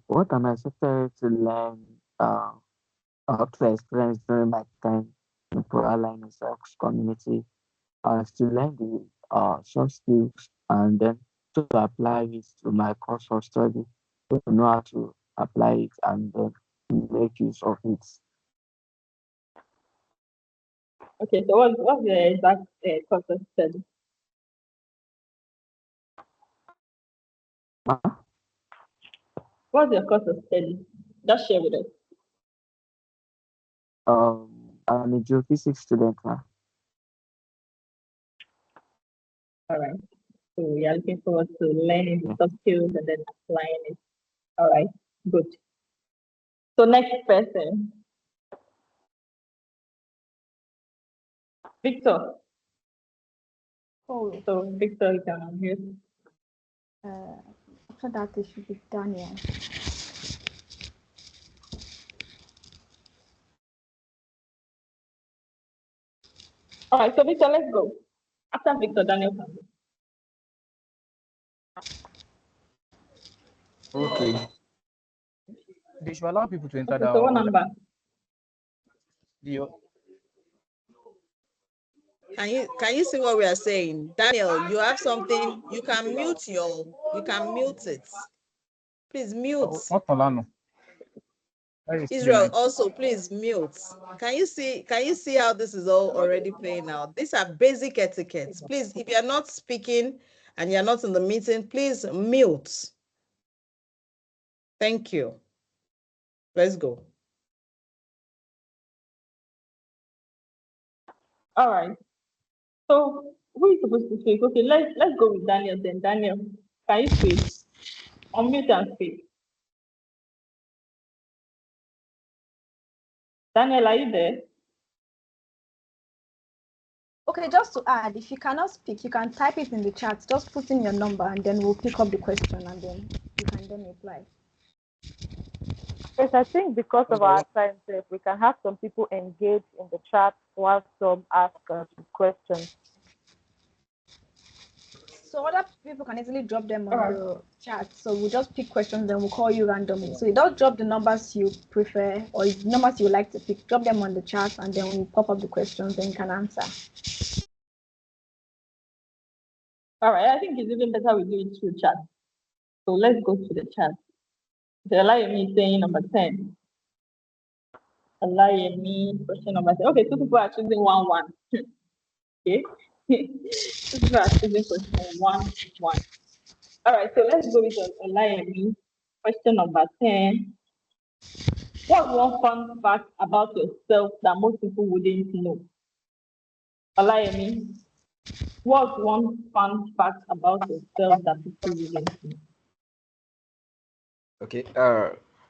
Speaker 8: What am I excited to learn or to experience during my time in Pro Alliance community? To learn soft skills, and then to apply it to my course of study, to know how to apply it and then make use of it.
Speaker 3: Okay, so what's the exact course of study?
Speaker 8: Huh?
Speaker 3: What's your course of study? Just share with us.
Speaker 8: I'm a geophysics student now.
Speaker 3: All right. So we are looking forward to learning the soft skills and then applying it. All right. Good. So next person, Victor.
Speaker 6: Oh,
Speaker 3: So Victor, you can unmute.
Speaker 6: after that, it should be Daniel.
Speaker 3: All right. So Victor, let's go. After Victor, Daniel can go.
Speaker 5: Okay.
Speaker 9: They should allow people to enter
Speaker 3: Okay.
Speaker 9: that
Speaker 3: So what
Speaker 9: order.
Speaker 3: number?
Speaker 9: The-
Speaker 1: Can you see what we are saying? Daniel, you have something, you can mute it. Please mute.
Speaker 9: What Tolano? That is
Speaker 1: Israel,
Speaker 9: 39.
Speaker 1: also please mute. Can you see how this is all already playing out? These are basic etiquettes. Please, if you're not speaking and you're not in the meeting, please mute. Thank you. Let's go.
Speaker 3: All right. So who is supposed to speak? Okay, let's go with Daniel then. Daniel, can you speak? Unmute and speak. Daniel, are you there?
Speaker 6: Okay, just to add, if you cannot speak, you can type it in the chat. Just put in your number and then we'll pick up the question and then you can then reply.
Speaker 2: Yes, I think because of our time, we can have some people engage in the chat while some ask questions.
Speaker 6: So other people can easily drop them on the chat. So we'll just pick questions, then we'll call you randomly. So you don't drop the numbers you prefer or the numbers you would like to pick. Drop them on the chat, and then we'll pop up the questions, then you can answer.
Speaker 3: All right, I think it's even better we do it through chat. So let's go to the chat. Delayemi is saying number 10. Delayemi, question number 10. Okay, two people are choosing 1-1. Okay. Two people are choosing question 1-1. All right, so let's go with Delayemi. Question number 10. What's one fun fact about yourself that most people wouldn't know? Delayemi, what's one fun fact about yourself that people wouldn't know?
Speaker 5: Okay.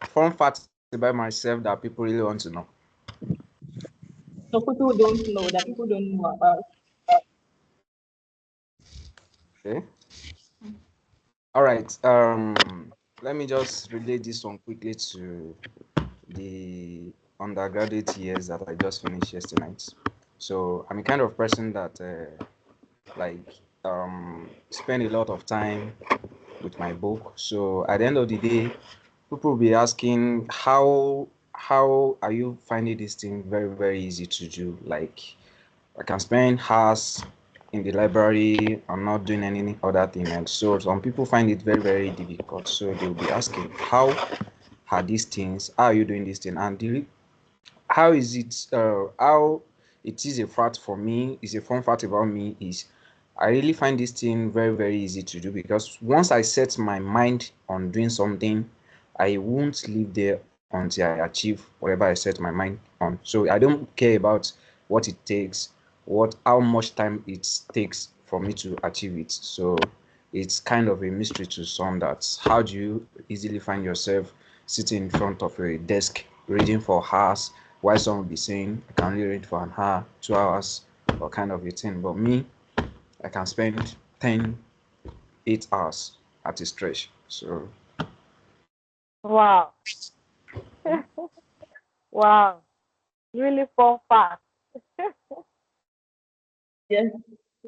Speaker 5: Fun fact about myself that people really want to know.
Speaker 3: So people don't know that people don't know about.
Speaker 5: Okay. All right. Let me just relate this one quickly to the undergraduate years that I just finished yesterday night. So I'm a kind of person that spend a lot of time with my book. So at the end of the day, people will be asking how are you finding this thing very, very easy to do? Like I can spend hours in the library. I'm not doing any other thing. And so some people find it very, very difficult. So they'll be asking, how are these things? How are you doing this thing? And how is it? How it is a fact for me? Is a fun fact about me is I really find this thing very, very easy to do because once I set my mind on doing something, I won't leave there until I achieve whatever I set my mind on. So I don't care about what it takes, how much time it takes for me to achieve it. So it's kind of a mystery to some that how do you easily find yourself sitting in front of a desk reading for hours while some will be saying I can only read for an hour, 2 hours, or kind of a thing. But me, I can spend 10, 8 hours at a stretch. So
Speaker 2: Wow. Wow. Really fun fact.
Speaker 3: Yes,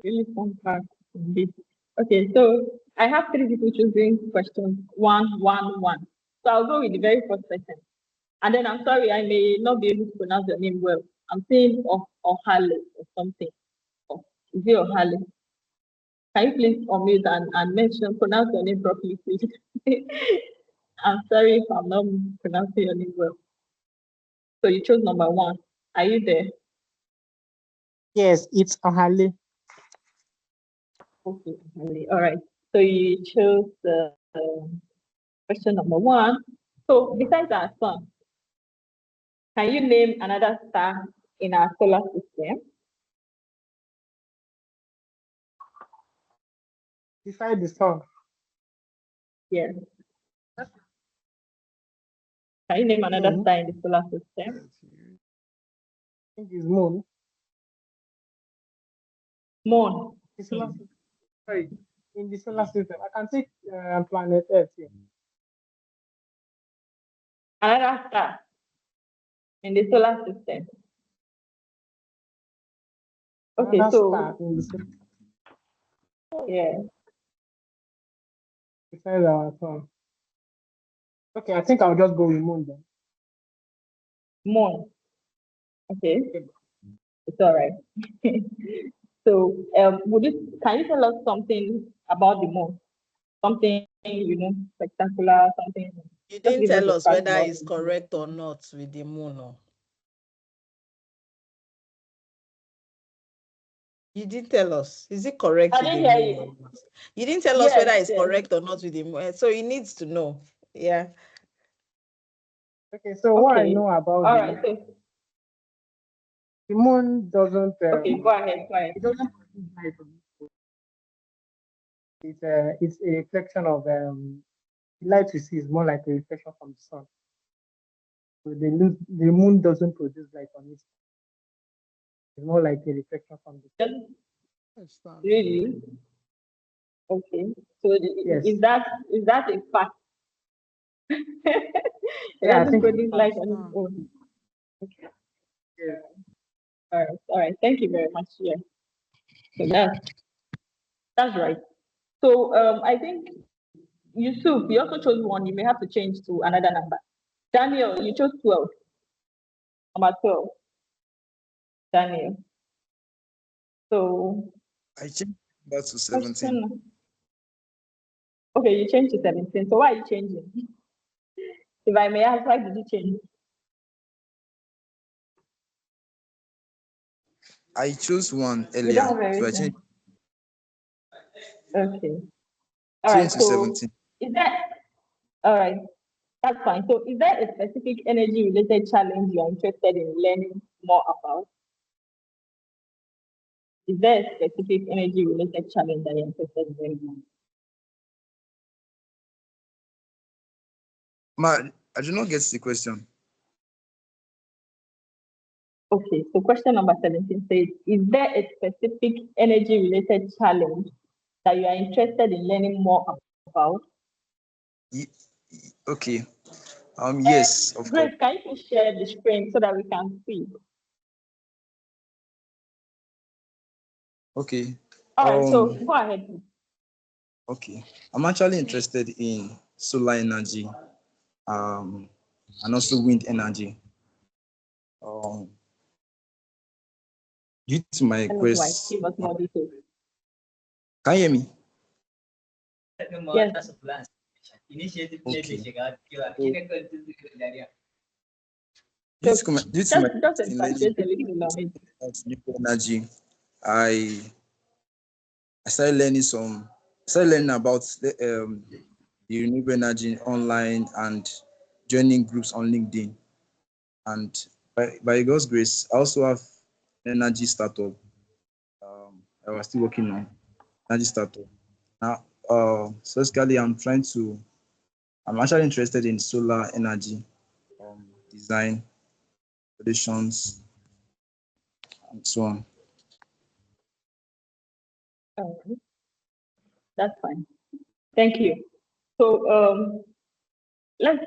Speaker 3: really fun fact indeed. Okay, so I have three people choosing questions 1-1-1. So I'll go with the very first person. And then I'm sorry, I may not be able to pronounce your name well. I'm saying Ohale or something. Is it Ohale? Can you please unmute and mention, pronounce your name properly, please? I'm sorry if I'm not pronouncing your name well. So you chose number 1. Are you there?
Speaker 9: Yes, it's Ohale.
Speaker 3: Okay, all right. So you chose the question number 1. So besides our sun, can you name another star in our solar system?
Speaker 9: Beside the sun.
Speaker 3: Yes. Can you name another
Speaker 9: Moon.
Speaker 3: star in the solar system?
Speaker 9: I think it's moon.
Speaker 3: Moon.
Speaker 9: The solar system. Sorry, in the solar system. I can take planet Earth here.
Speaker 3: Another star in the solar system. Okay,
Speaker 9: Another
Speaker 3: so
Speaker 9: star in the solar
Speaker 3: yeah,
Speaker 9: beside our sun. Okay, I think I'll just go with moon then.
Speaker 3: moon. Okay, it's all right. So, can you tell us something about the moon? Something, spectacular, something.
Speaker 1: You
Speaker 3: Just
Speaker 1: didn't
Speaker 3: give us
Speaker 1: tell
Speaker 3: a
Speaker 1: us
Speaker 3: fact
Speaker 1: whether
Speaker 3: about
Speaker 1: it's
Speaker 3: the moon.
Speaker 1: correct or not with the moon. No. You didn't tell us. Is it correct
Speaker 3: I
Speaker 1: with the
Speaker 3: didn't hear
Speaker 1: moon or
Speaker 3: you.
Speaker 1: not? You didn't tell us
Speaker 3: Yes,
Speaker 1: whether it's
Speaker 3: yes.
Speaker 1: correct or not with the moon. So he needs to know. Yeah.
Speaker 9: Okay, so what I
Speaker 3: Okay.
Speaker 9: know about
Speaker 3: All
Speaker 9: the
Speaker 3: right.
Speaker 9: moon,
Speaker 3: So,
Speaker 9: the moon doesn't
Speaker 3: okay, go ahead. Go ahead.
Speaker 9: it doesn't produce light on its own. It's a reflection of the light we see is more like a reflection from the sun. So the moon doesn't produce light on its own. It's more like a reflection from the sun.
Speaker 3: Really? Okay. So
Speaker 9: Yes.
Speaker 3: is that a fact? It
Speaker 9: Yeah, I
Speaker 3: doesn't
Speaker 9: think
Speaker 3: produce light on its own. Okay.
Speaker 9: yes.
Speaker 3: All right. Thank you very much. Yeah. So that's right. So I think Yusuf, you also chose 1. You may have to change to another number. Daniel, you chose 12. Number 12. Daniel. So
Speaker 5: I changed that to 17.
Speaker 3: question. Okay, you changed to 17. So why are you changing? If I may ask, why did you change?
Speaker 5: I chose 1
Speaker 3: You don't
Speaker 5: earlier,
Speaker 3: have a
Speaker 5: so I
Speaker 3: reason.
Speaker 5: changed,
Speaker 3: Okay. All right.
Speaker 5: changed to
Speaker 3: So
Speaker 5: 17.
Speaker 3: is that all right? That's fine. So is there a specific energy related challenge you are interested in learning more about? Is there a specific energy related challenge that you're interested in learning more?
Speaker 5: I do not get the question.
Speaker 3: Okay, so question number 17 says, is there a specific energy related challenge that you are interested in learning more about?
Speaker 5: Okay. Yes, of course.
Speaker 3: Grace, can you please share the screen so that we can see?
Speaker 5: Okay.
Speaker 3: All right, so go ahead.
Speaker 5: Okay. I'm actually interested in solar energy, and also wind energy. Due to my
Speaker 3: Tell us why.
Speaker 5: quest,
Speaker 3: Give us more details.
Speaker 5: can you hear me?
Speaker 3: Yes. So
Speaker 5: Due to my
Speaker 3: just
Speaker 5: quest in learning
Speaker 3: expatiate a little on it.
Speaker 5: about nuclear energy, I started learning about the renewable energy online and joining groups on LinkedIn. And by God's grace, I also have an energy startup. I was still working on energy startup. Now, so basically, I'm actually interested in solar energy, design, solutions, and so on.
Speaker 3: That's fine. Thank you. So let's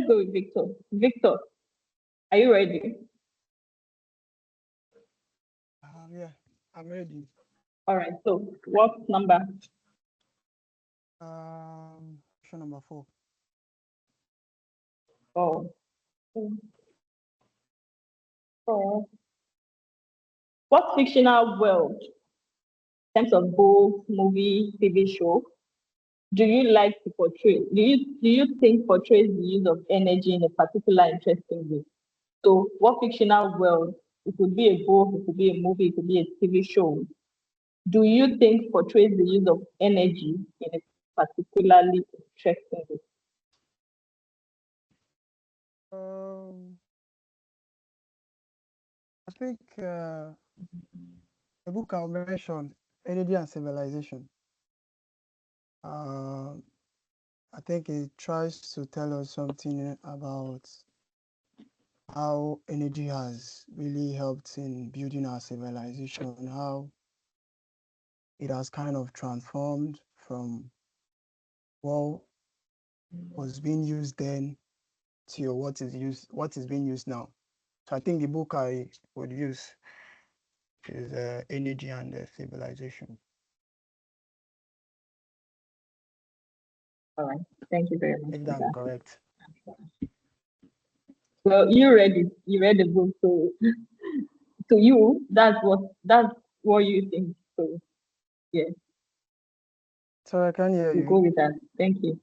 Speaker 3: go with Victor. Victor, are you ready?
Speaker 9: Yeah, I'm ready.
Speaker 3: All right. So what number?
Speaker 9: Question number 4.
Speaker 3: Oh. Oh. What fictional world terms of book, movie, TV show, do you like to portray? Do you think portrays the use of energy in a particular interesting way? So, what fictional world? It could be a book, it could be a movie, it could be a TV show. Do you think portrays the use of energy in a particularly interesting way?
Speaker 10: I think the book I mentioned, Energy and Civilization. I think it tries to tell us something about how energy has really helped in building our civilization, how it has kind of transformed from what was being used then to what is being used now. So I think the book I would use is Energy and Civilization.
Speaker 3: All right. Thank you very much.
Speaker 10: If
Speaker 3: for
Speaker 10: I'm
Speaker 3: that.
Speaker 10: correct.
Speaker 3: Well, you read it. You read the book, so to you, that's what you think. So yeah,
Speaker 10: So I can hear
Speaker 3: we'll go
Speaker 10: you.
Speaker 3: with that. Thank you.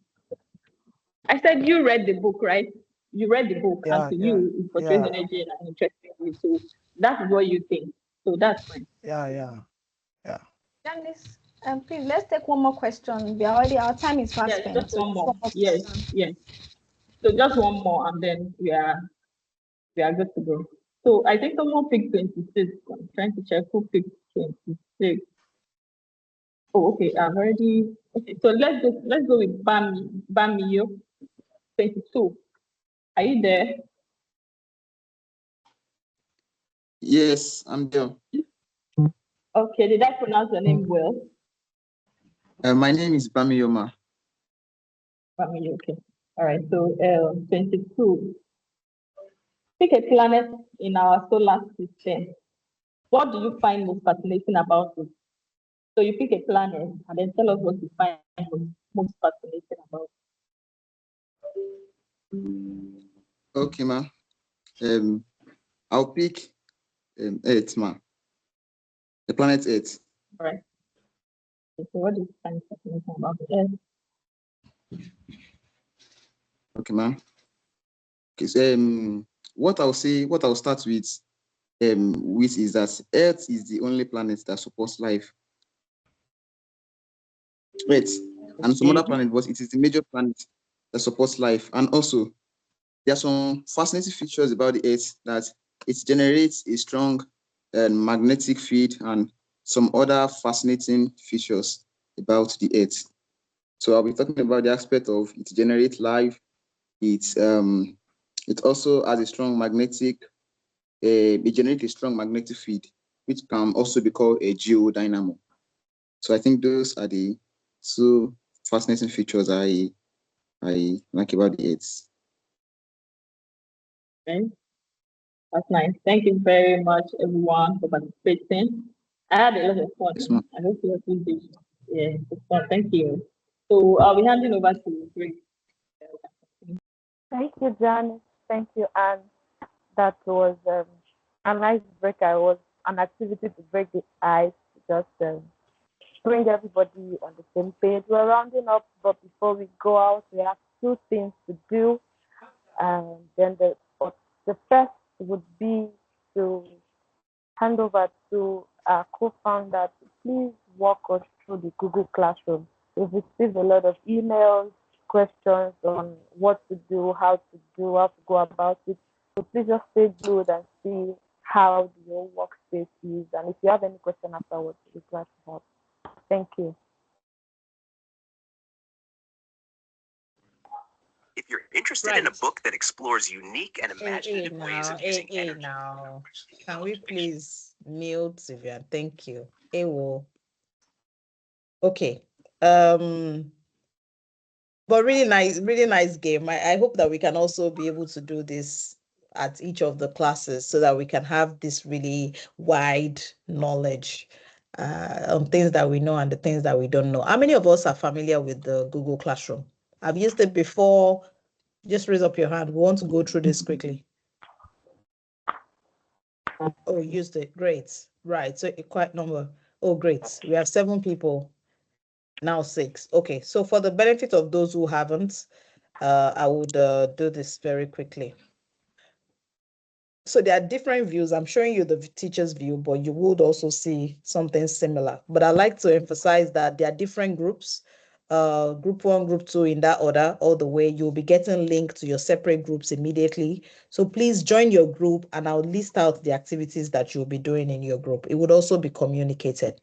Speaker 3: I said you read the book, right? You read the book, and
Speaker 10: Yeah,
Speaker 3: to
Speaker 10: yeah,
Speaker 3: you, it portrays
Speaker 10: yeah,
Speaker 3: energy in an interesting way. So that is what you think. So that's fine.
Speaker 10: yeah.
Speaker 6: Janice, please let's take one more question. We are already, our time is fast
Speaker 3: Yes,
Speaker 6: spent.
Speaker 3: just
Speaker 6: So
Speaker 3: one
Speaker 6: just
Speaker 3: more.
Speaker 6: one more
Speaker 3: Yes,
Speaker 6: question.
Speaker 3: yes. So just one more, and then we are good to go. So I think someone picked 26. I'm trying to check who picked 26. Oh, okay. I've already. Okay, so let's go with Bamiyo 22. Are you there?
Speaker 5: Yes, I'm there.
Speaker 3: Okay, did I pronounce your name well?
Speaker 5: My name is Bamiyoma.
Speaker 3: Bamiyo, okay. All right. So 22. Pick a planet in our solar system. What do you find most fascinating about it? So you pick a planet and then tell us what you find most fascinating about it.
Speaker 5: Okay, ma. I'll pick Earth, ma. The planet Earth.
Speaker 3: All right. So what do you find fascinating about the Earth?
Speaker 5: Okay, ma. Okay, so what I'll start with is that Earth is the only planet that supports life. Earth and some other planet, but it is the major planet that supports life. And also, there are some fascinating features about the Earth that it generates a strong magnetic field and some other fascinating features about the Earth. So I'll be talking about the aspect of it generates life. It also has a strong it generates a strong magnetic field, which can also be called a geodynamo. So I think those are the two fascinating features I like about the Earth.
Speaker 3: Okay. That's nice. Thank you very much, everyone, for participating. I had a lot of fun.
Speaker 5: Yes,
Speaker 3: I hope you have been. Yeah, it's fun. Thank you. So I'll be handing over to Grace.
Speaker 2: Thank you, Janice. Thank you, Anne. That was a nice breaker. It was an activity to break the ice, just bring everybody on the same page. We're rounding up, but before we go out, we have two things to do. And then the first would be to hand over to our co-founder to please walk us through the Google Classroom. We've received a lot of emails, questions on what to do, how to go about it. So please just stay glued and see how the whole workspace is. And if you have any question afterwards, we'll be glad to help. Thank you.
Speaker 11: If you're interested in a book that explores unique and imaginative ways of using energy.
Speaker 1: Now, can we please mute Vivian? Thank you. Ewo. Okay. But really nice game. I hope that we can also be able to do this at each of the classes so that we can have this really wide knowledge on things that we know and the things that we don't know. How many of us are familiar with the Google Classroom? I've used it before. Just raise up your hand. We want to go through this quickly. Oh, used it. Great. Right. So a quite number. Oh, great. We have 7 people, now 6. Okay, so for the benefit of those who haven't, I would do this very quickly. So there are different views. I'm showing you the teacher's view, but you would also see something similar. But I like to emphasize that there are different groups, group 1, group 2 in that order, all the way. You'll be getting linked to your separate groups immediately. So please join your group and I'll list out the activities that you'll be doing in your group. It would also be communicated.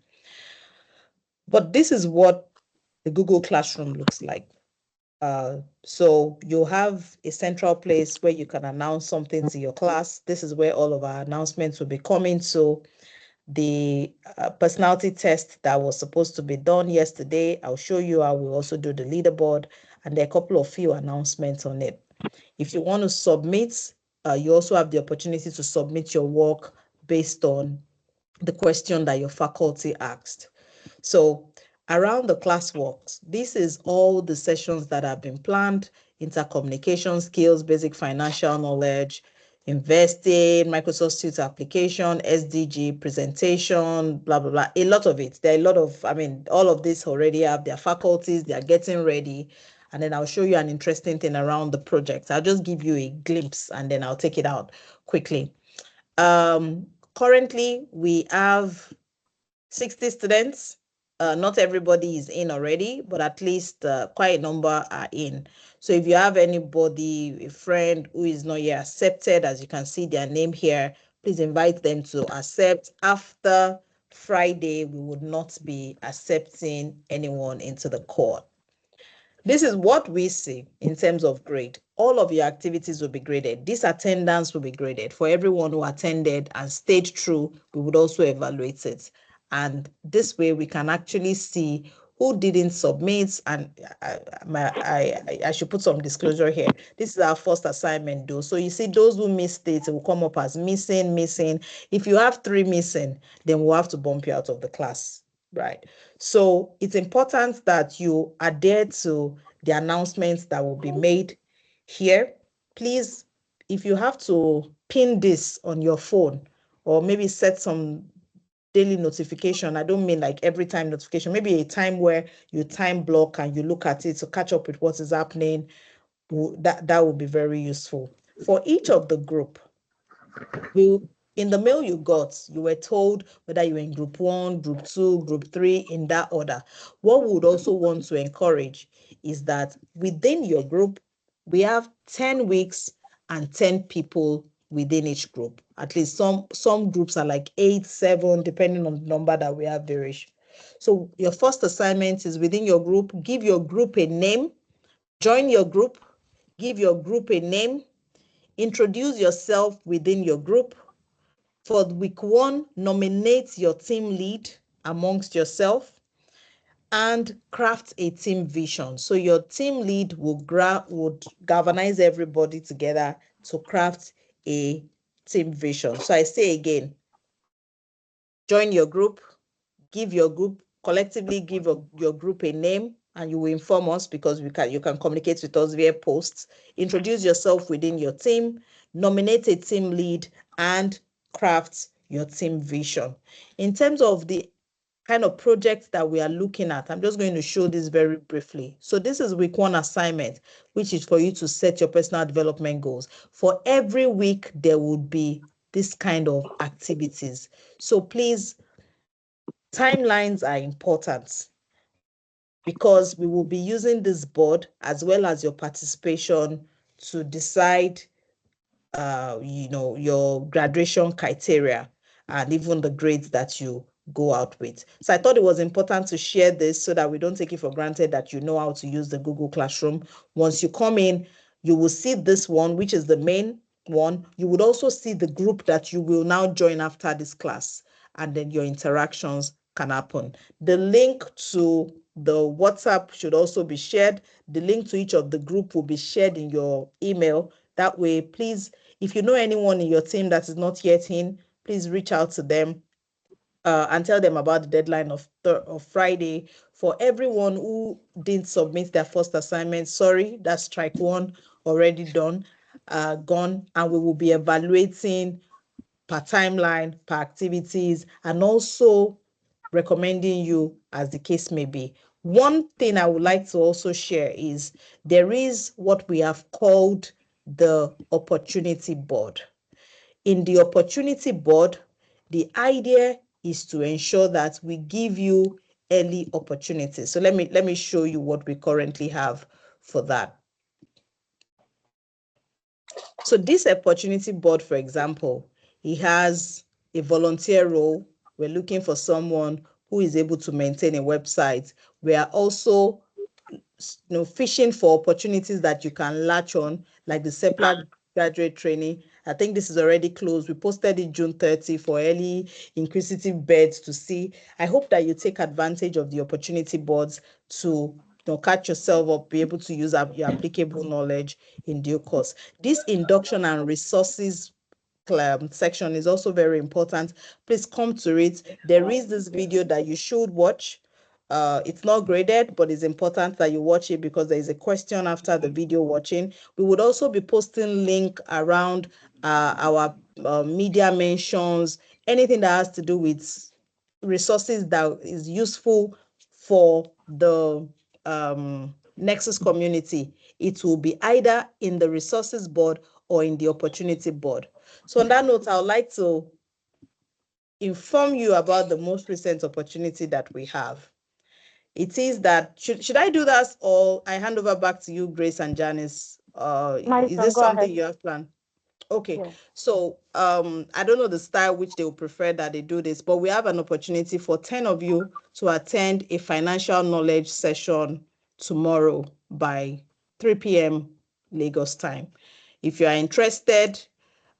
Speaker 1: But this is what the Google Classroom looks like. So you'll have a central place where you can announce something to your class. This is where all of our announcements will be coming. So the personality test that was supposed to be done yesterday, I'll show you how we'll also do the leaderboard, and there are a couple of few announcements on it. If you want to submit, you also have the opportunity to submit your work based on the question that your faculty asked. So around the classworks, this is all the sessions that have been planned: intercommunication skills, basic financial knowledge, investing, Microsoft Suite application, SDG presentation, blah, blah, blah. A lot of it. There are a lot of, all of this already have their faculties, they are getting ready. And then I'll show you an interesting thing around the project. I'll just give you a glimpse and then I'll take it out quickly. Currently, we have 60 students. Not everybody is in already, but at least quite a number are in. So if you have anybody, a friend who is not yet accepted, as you can see their name here, please invite them to accept. After Friday, we would not be accepting anyone into the cohort. This is what we see in terms of grade. All of your activities will be graded. This attendance will be graded. For everyone who attended and stayed true, we would also evaluate it. And this way we can actually see who didn't submit. And I should put some disclosure here. This is our first assignment though. So you see those who missed it will come up as missing. If you have 3 missing, then we'll have to bump you out of the class. Right. So it's important that you adhere to the announcements that will be made here. Please, if you have to pin this on your phone or maybe set some daily notification, I don't mean like every time notification, maybe a time where you time block and you look at it to catch up with what is happening, that will be very useful. For each of the group, in the mail you got, you were told whether you were in group 1, group 2, group 3, in that order. What we would also want to encourage is that within your group, we have 10 weeks and 10 people within each group. At least some groups are like 8, 7, depending on the number that we have variation. So your first assignment is within your group, give your group a name, join your group, give your group a name, introduce yourself within your group. For week 1, nominate your team lead amongst yourself and craft a team vision. So your team lead would galvanize everybody together to craft a team vision. So I say again, join your group, collectively give your group a name, and you will inform us because you can communicate with us via posts. Introduce yourself within your team, nominate a team lead, and craft your team vision. In terms of the kind of projects that we are looking at, I'm just going to show this very briefly. So this is week 1 assignment, which is for you to set your personal development goals. For every week, there would be this kind of activities. So please, timelines are important because we will be using this board as well as your participation to decide your graduation criteria and even the grades that you go out with. So I thought it was important to share this so that we don't take it for granted that you know how to use the Google Classroom. Once you come in, you will see this one, which is the main one. You would also see the group that you will now join after this class, and then your interactions can happen. The link to the WhatsApp should also be shared. The link to each of the group will be shared in your email. That way, please, if you know anyone in your team that is not yet in, please reach out to them and tell them about the deadline of Friday. For everyone who didn't submit their first assignment, sorry, that's strike 1 already done, gone, and we will be evaluating per timeline, per activities, and also recommending you, as the case may be. One thing I would like to also share is there is what we have called the opportunity board. In the opportunity board, the idea is to ensure that we give you early opportunities. So let me show you what we currently have for that. So this opportunity board, for example, it has a volunteer role. We're looking for someone who is able to maintain a website. We are also fishing for opportunities that you can latch on, like the CEPLA graduate training. I think this is already closed. We posted it June 30 for early inquisitive beds to see. I hope that you take advantage of the opportunity boards to catch yourself up, be able to use your applicable knowledge in due course. This induction and resources section is also very important. Please come to it. There is this video that you should watch. It's not graded, but it's important that you watch it because there is a question after the video watching. We would also be posting link around our media mentions, anything that has to do with resources that is useful for the Nexus community. It will be either in the resources board or in the opportunity board. So on that note, I would like to inform you about the most recent opportunity that we have. It is that, should I do that, or I hand over back to you, Grace and Janice? Is this something you have planned? Okay, yeah. So I don't know the style which they will prefer that they do this, but we have an opportunity for 10 of you to attend a financial knowledge session tomorrow by 3 p.m. Lagos time. If you are interested,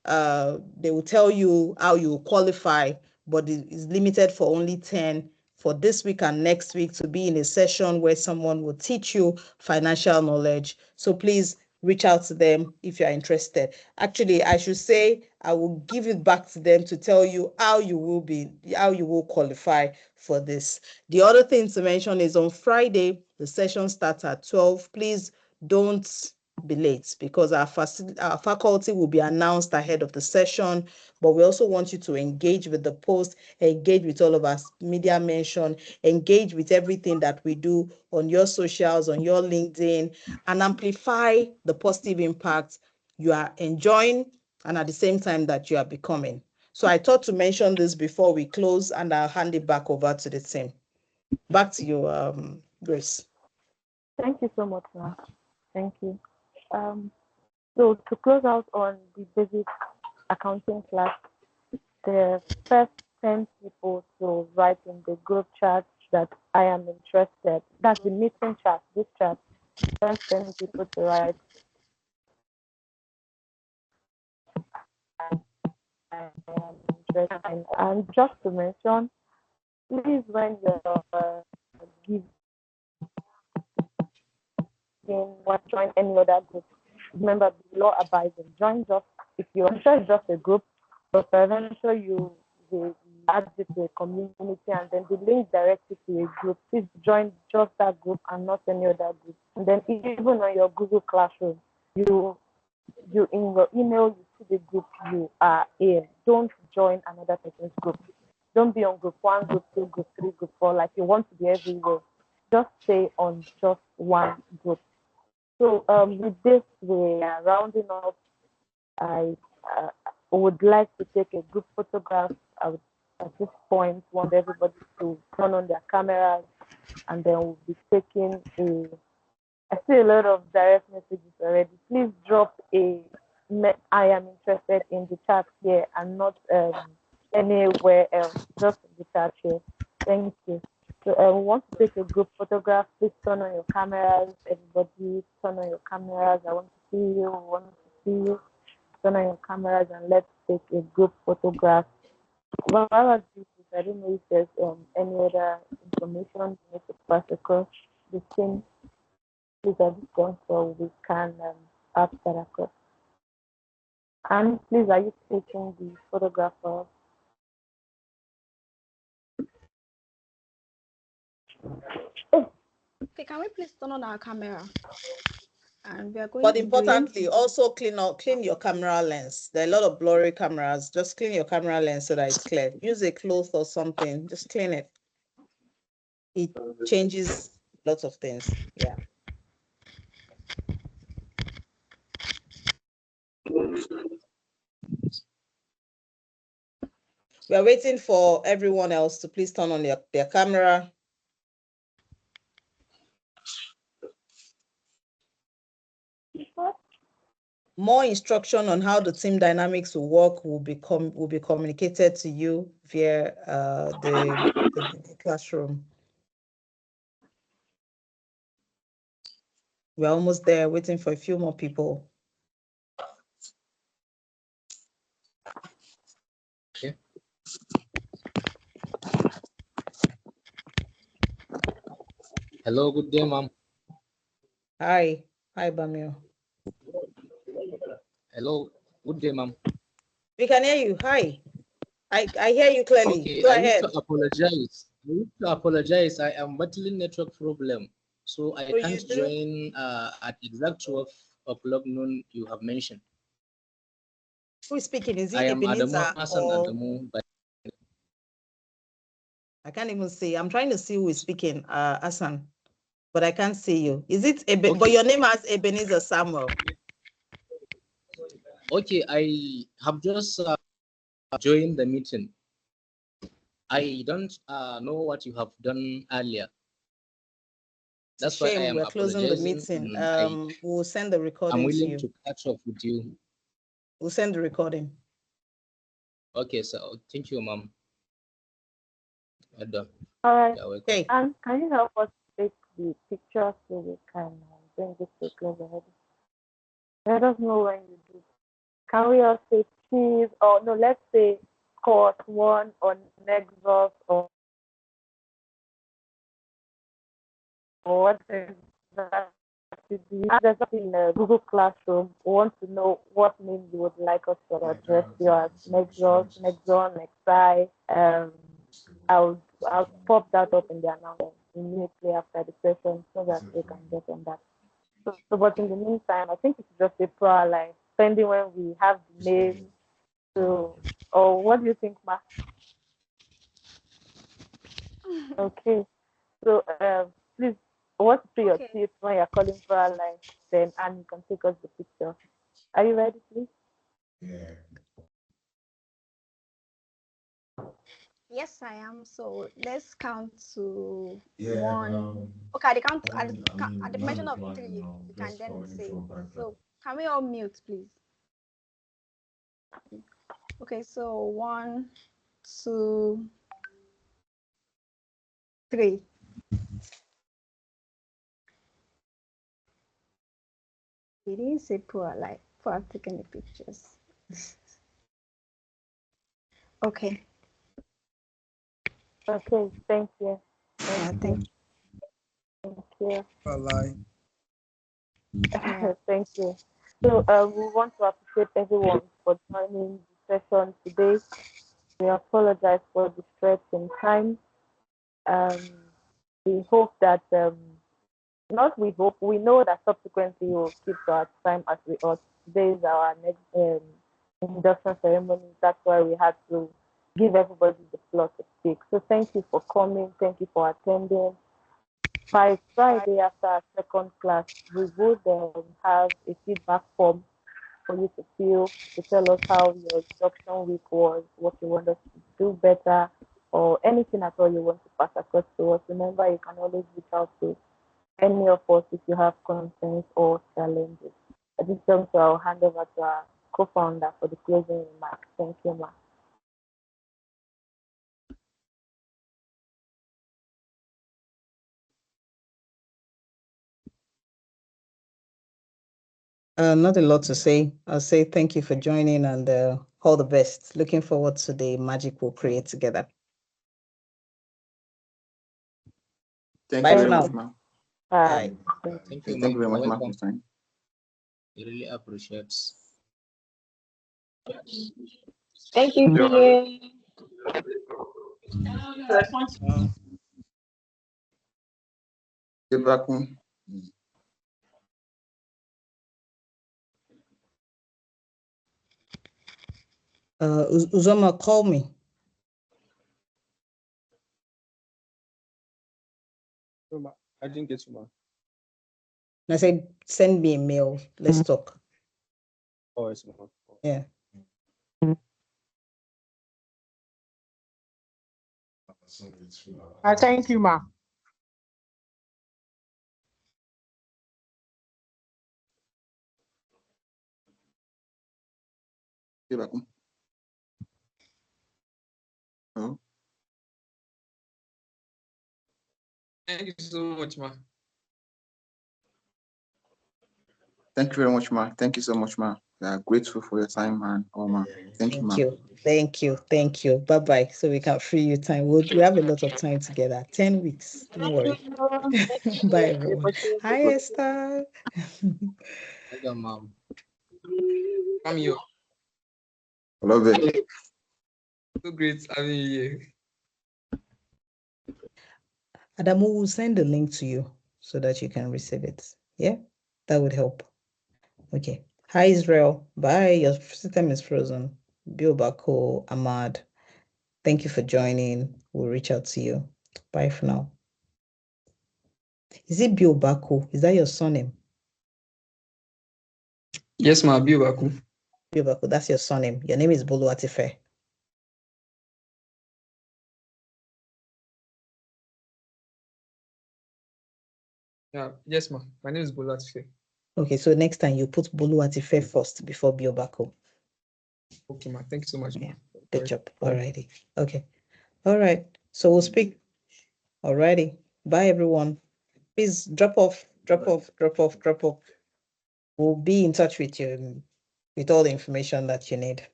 Speaker 1: they will tell you how you qualify, but it is limited for only 10 for this week and next week to be in a session where someone will teach you financial knowledge. So please reach out to them if you are interested. Actually, I should say I will give it back to them to tell you how you will qualify for this. The other thing to mention is on Friday, the session starts at 12. Please don't be late because our faculty will be announced ahead of the session, but we also want you to engage with the post, engage with all of our media mention, engage with everything that we do on your socials, on your LinkedIn, and amplify the positive impact you are enjoying and at the same time that you are becoming. So I thought to mention this before we close, and I'll hand it back over to the team. Back to you, Grace.
Speaker 2: Thank you so much, Ma. Thank you. So to close out on the basic accounting class, the first 10 people to write in the group chat that I am interested, that's the meeting chat, this chat, first 10 people to write I am interested. And just to mention, please when you're giving or join any other group, remember be law abiding. Join just, if you're sure it's just a group, but eventually you add it to a community and then the link directs you to a group. Please join just that group and not any other group. And then even on your Google Classroom, you in your email, you see the group you are in. Don't join another person's group. Don't be on group 1, group 2, group 3, group 4, like you want to be everywhere. Just stay on just one group. So with this, we are rounding up. I would like to take a group photograph. I would, at this point, want everybody to turn on their cameras, and then we'll be taking I see a lot of direct messages already. Please drop I am interested in the chat here and not anywhere else, just in the chat here. Thank you. So we want to take a group photograph. Please turn on your cameras. Everybody turn on your cameras. I want to see you. I want to see you. Turn on your cameras and let's take a group photograph. While I do this, I don't know if there's any other information you need to pass across the scene. Please at this point so we can pass that across. And please, are you taking the photograph of?
Speaker 6: Okay, can we please turn on our camera? And we are going
Speaker 1: But importantly, also clean your camera lens. There are a lot of blurry cameras. Just clean your camera lens so that it's clear. Use a cloth or something. Just clean it. it changes lots of things. Yeah. We are waiting for everyone else to please turn on their camera. More instruction on how the team dynamics will work will be communicated to you via the classroom. We're almost there, waiting for a few more people.
Speaker 12: Okay. Hello, good day, ma'am.
Speaker 1: Hi, Bamio.
Speaker 12: Hello, good day, ma'am.
Speaker 1: We can hear you. Hi. I hear you clearly.
Speaker 12: Okay,
Speaker 1: Go
Speaker 12: I
Speaker 1: ahead.
Speaker 12: need to apologize. I am battling network problem, so I
Speaker 1: So
Speaker 12: can't join at exact 12 o'clock noon you have mentioned.
Speaker 1: Who is speaking? Is
Speaker 12: I
Speaker 1: it
Speaker 12: am
Speaker 1: Ebenezer or...
Speaker 12: Adamu, but
Speaker 1: I can't even see. I'm trying to see who is speaking, Hassan, but I can't see you. Is it
Speaker 12: okay.
Speaker 1: But your name has Ebenezer Samuel.
Speaker 12: Okay, I have just joined the meeting. I don't know what you have done earlier. That's why I am
Speaker 1: We're closing the
Speaker 12: apologizing.
Speaker 1: meeting. We'll send the recording
Speaker 12: I'm
Speaker 1: to
Speaker 12: willing
Speaker 1: you.
Speaker 12: to catch up with you.
Speaker 1: We'll send the recording.
Speaker 12: Okay, so thank you, ma'am.
Speaker 2: All right.
Speaker 12: Okay.
Speaker 2: And can you help us take the picture so we can bring this to a close already? Let us know when you do. Can we all say cheese, or no, let's say Cohort 1 on Nexus or what is that? There's something in a Google Classroom. We want to know what name you would like us to address you as Nexus, Nexon, Nexi. I'll pop that up in the announcement immediately after the session so that they can get on that. So, but in the meantime, I think it's just a pro line, pending when we have the name. So, or what do you think, Ma? Okay. So, please, I want to see your teeth when you're calling for a line, then and you can take us the picture. Are you ready, please?
Speaker 6: Yes, I am. So let's count to one. Okay, at the count at the mention of three, you can then say. So can we all mute, please? Okay, so 1, 2, 3. We didn't say poor, like poor taking the pictures. Okay.
Speaker 2: Okay, thank you.
Speaker 6: Thank you.
Speaker 2: Thank you.
Speaker 10: Bye.
Speaker 2: Thank you. So we want to appreciate everyone for joining the session today. We apologize for the stretch in time. We hope that not we hope, we know that subsequently we'll keep to our time as we ought. Today is our next induction ceremony. That's why we had to give everybody the floor to speak. So thank you for coming. Thank you for attending. By Friday after our second class, we would have a feedback form for you to fill to tell us how your induction week was, what you want us to do better, or anything at all you want to pass across to us. Remember, you can always reach out to any of us if you have concerns or challenges. At this time, so I'll hand over to our co-founder for the closing remarks. Thank you, Ma.
Speaker 1: Not a lot to say. I'll say thank you for joining and all the best. Looking forward to the magic we'll create together.
Speaker 13: Thank you very much, ma'am.
Speaker 2: Bye.
Speaker 12: Thank you,
Speaker 13: Thank you very much,
Speaker 12: welcome.
Speaker 13: ma'am, for time.
Speaker 12: We really appreciate.
Speaker 3: Thank you, dear.
Speaker 13: Get back on.
Speaker 1: Uzoma, call me.
Speaker 7: No, ma. I didn't get you, ma.
Speaker 1: I said, send me a mail. Let's talk.
Speaker 7: Oh, yes, ma.
Speaker 1: Yeah.
Speaker 9: Thank you, ma.
Speaker 13: You're welcome. Oh,
Speaker 5: Thank you so much, ma.
Speaker 13: thank you very much, ma. Thank you so much, ma. We are grateful for your time and all, ma. Thank you, ma.
Speaker 1: Thank you. Bye-bye. So we can free you time. We have a lot of time together. 10 weeks. Don't worry. Bye, everyone. Hi, Esther.
Speaker 12: Hello, mom.
Speaker 5: Come here.
Speaker 13: I love it.
Speaker 5: So great having you here.
Speaker 1: Adamu will send the link to you so that you can receive it. Yeah, that would help. Okay. Hi, Israel. Bye. Your system is frozen. Bill Bako, Ahmad. Thank you for joining. We'll reach out to you. Bye for now. Is it Bill Bako? Is that your surname?
Speaker 5: Yes, ma. Bill Bako.
Speaker 1: Bill Bako, that's your surname. Your name is Bolu Atife.
Speaker 5: Yeah. Yes, ma. My name is Bola Tife.
Speaker 1: Okay, so next time you put Bolu Atife first before Bill Bako.
Speaker 5: Okay, ma. Thank you so much, ma.
Speaker 1: Yeah, good job. Alrighty. Okay. All right. So we'll speak. Alrighty. Bye, everyone. Please drop off. We'll be in touch with you with all the information that you need.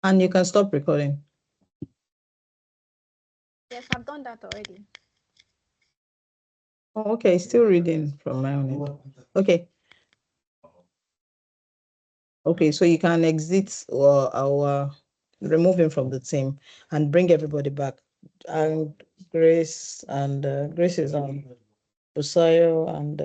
Speaker 1: And you can stop recording.
Speaker 6: Yes, I've done that already.
Speaker 1: Oh, okay, still reading from my own end. Okay. Okay, so you can exit our remove him from the team and bring everybody back. And Grace is on Busayo and